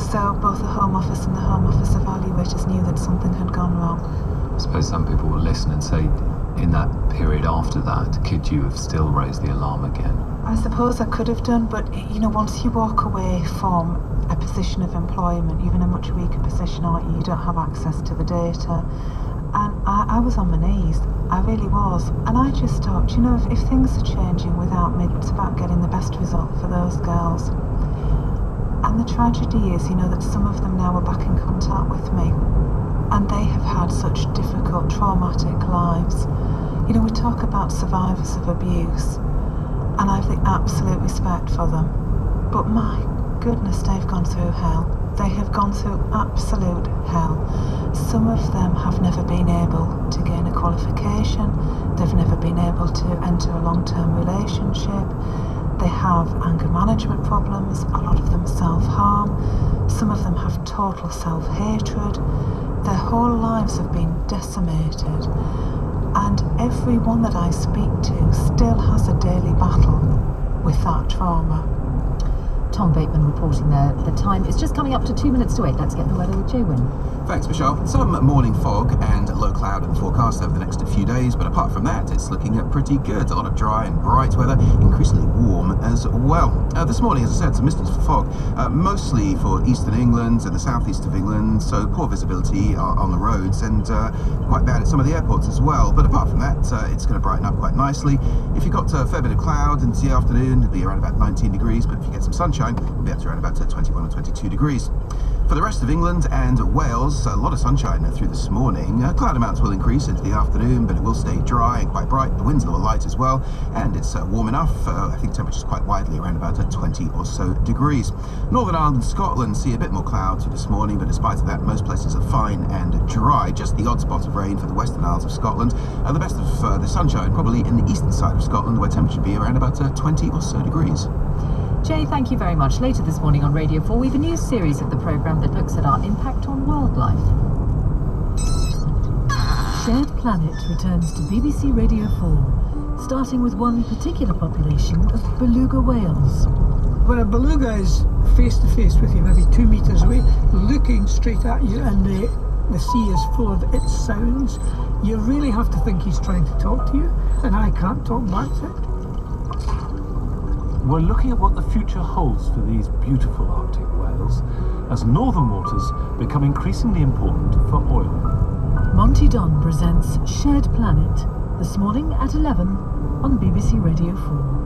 So both the Home Office and the Home Office evaluators knew that something had gone wrong. I suppose some people will listen and say, in that period after that, could you have still raised the alarm again? I suppose I could have done, but you know, once you walk away from a position of employment, you're in a much weaker position, aren't you? You don't have access to the data. And I was on my knees. I really was. And I just thought, you know, if things are changing without me, it's about getting the best result for those girls. And the tragedy is, you know, that some of them now are back in contact with me. And they have had such difficult, traumatic lives. You know, we talk about survivors of abuse, and I have the absolute respect for them. But my goodness, they've gone through hell. They have gone through absolute hell. Some of them have never been able to gain a qualification. They've never been able to enter a long-term relationship. They have anger management problems, a lot of them self-harm, some of them have total self-hatred. Their whole lives have been decimated, and everyone that I speak to still has a daily battle with that trauma. Tom Bateman reporting there. The time is just coming up to 2 minutes to 8. Let's get the weather with Jay Wynn. Thanks, Michelle. Some morning fog and low cloud in the forecast over the next few days, but apart from that, it's looking pretty good. A lot of dry and bright weather, increasingly warm as well. This morning, as I said, some mistiness for fog, mostly for eastern England and the southeast of England, so poor visibility on the roads and quite bad at some of the airports as well. But apart from that, it's going to brighten up quite nicely. If you've got a fair bit of cloud into the afternoon, it'll be around about 19 degrees, but if you get some sunshine, it'll be up to around about 21 or 22 degrees. For the rest of England and Wales, a lot of sunshine through this morning. Cloud amounts will increase into the afternoon, but it will stay dry and quite bright. The wind's a little light as well, and it's warm enough. I think temperatures quite widely around about 20 or so degrees. Northern Ireland and Scotland see a bit more cloud through this morning, but despite that, most places are fine and dry. Just the odd spot of rain for the Western Isles of Scotland. The best of the sunshine probably in the eastern side of Scotland, where temperature will be around about 20 or so degrees. Jay, thank you very much. Later this morning on Radio 4, we have a new series of the programme that looks at our impact on wildlife. Shared Planet returns to BBC Radio 4, starting with one particular population of beluga whales. When a beluga is face to face with you, maybe 2 metres away, looking straight at you, and the sea is full of its sounds, you really have to think he's trying to talk to you, and I can't talk back to it. We're looking at what the future holds for these beautiful Arctic whales as northern waters become increasingly important for oil. Monty Don presents Shared Planet this morning at 11 on BBC Radio 4.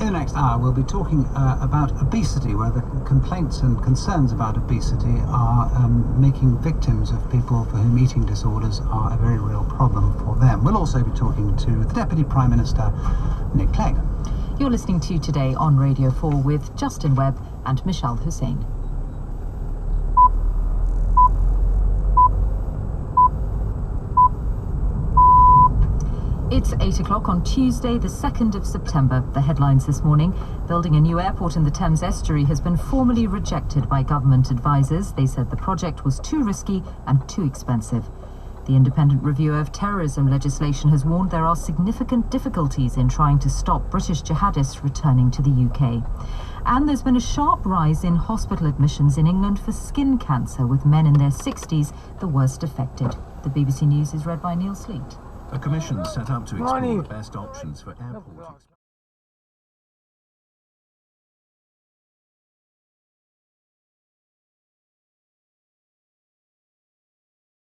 In the next hour, we'll be talking about obesity, where the complaints and concerns about obesity are making victims of people for whom eating disorders are a very real problem for them. We'll also be talking to the Deputy Prime Minister, Nick Clegg. You're listening to Today on Radio 4 with Justin Webb and Michelle Hussein. It's 8 o'clock on Tuesday, the 2nd of September. The headlines this morning: building a new airport in the Thames estuary has been formally rejected by government advisors. They said the project was too risky and too expensive. The independent reviewer of terrorism legislation has warned there are significant difficulties in trying to stop British jihadists returning to the UK. And there's been a sharp rise in hospital admissions in England for skin cancer, with men in their 60s the worst affected. The BBC News is read by Neil Sleet. A commission set up to explore the best options for airport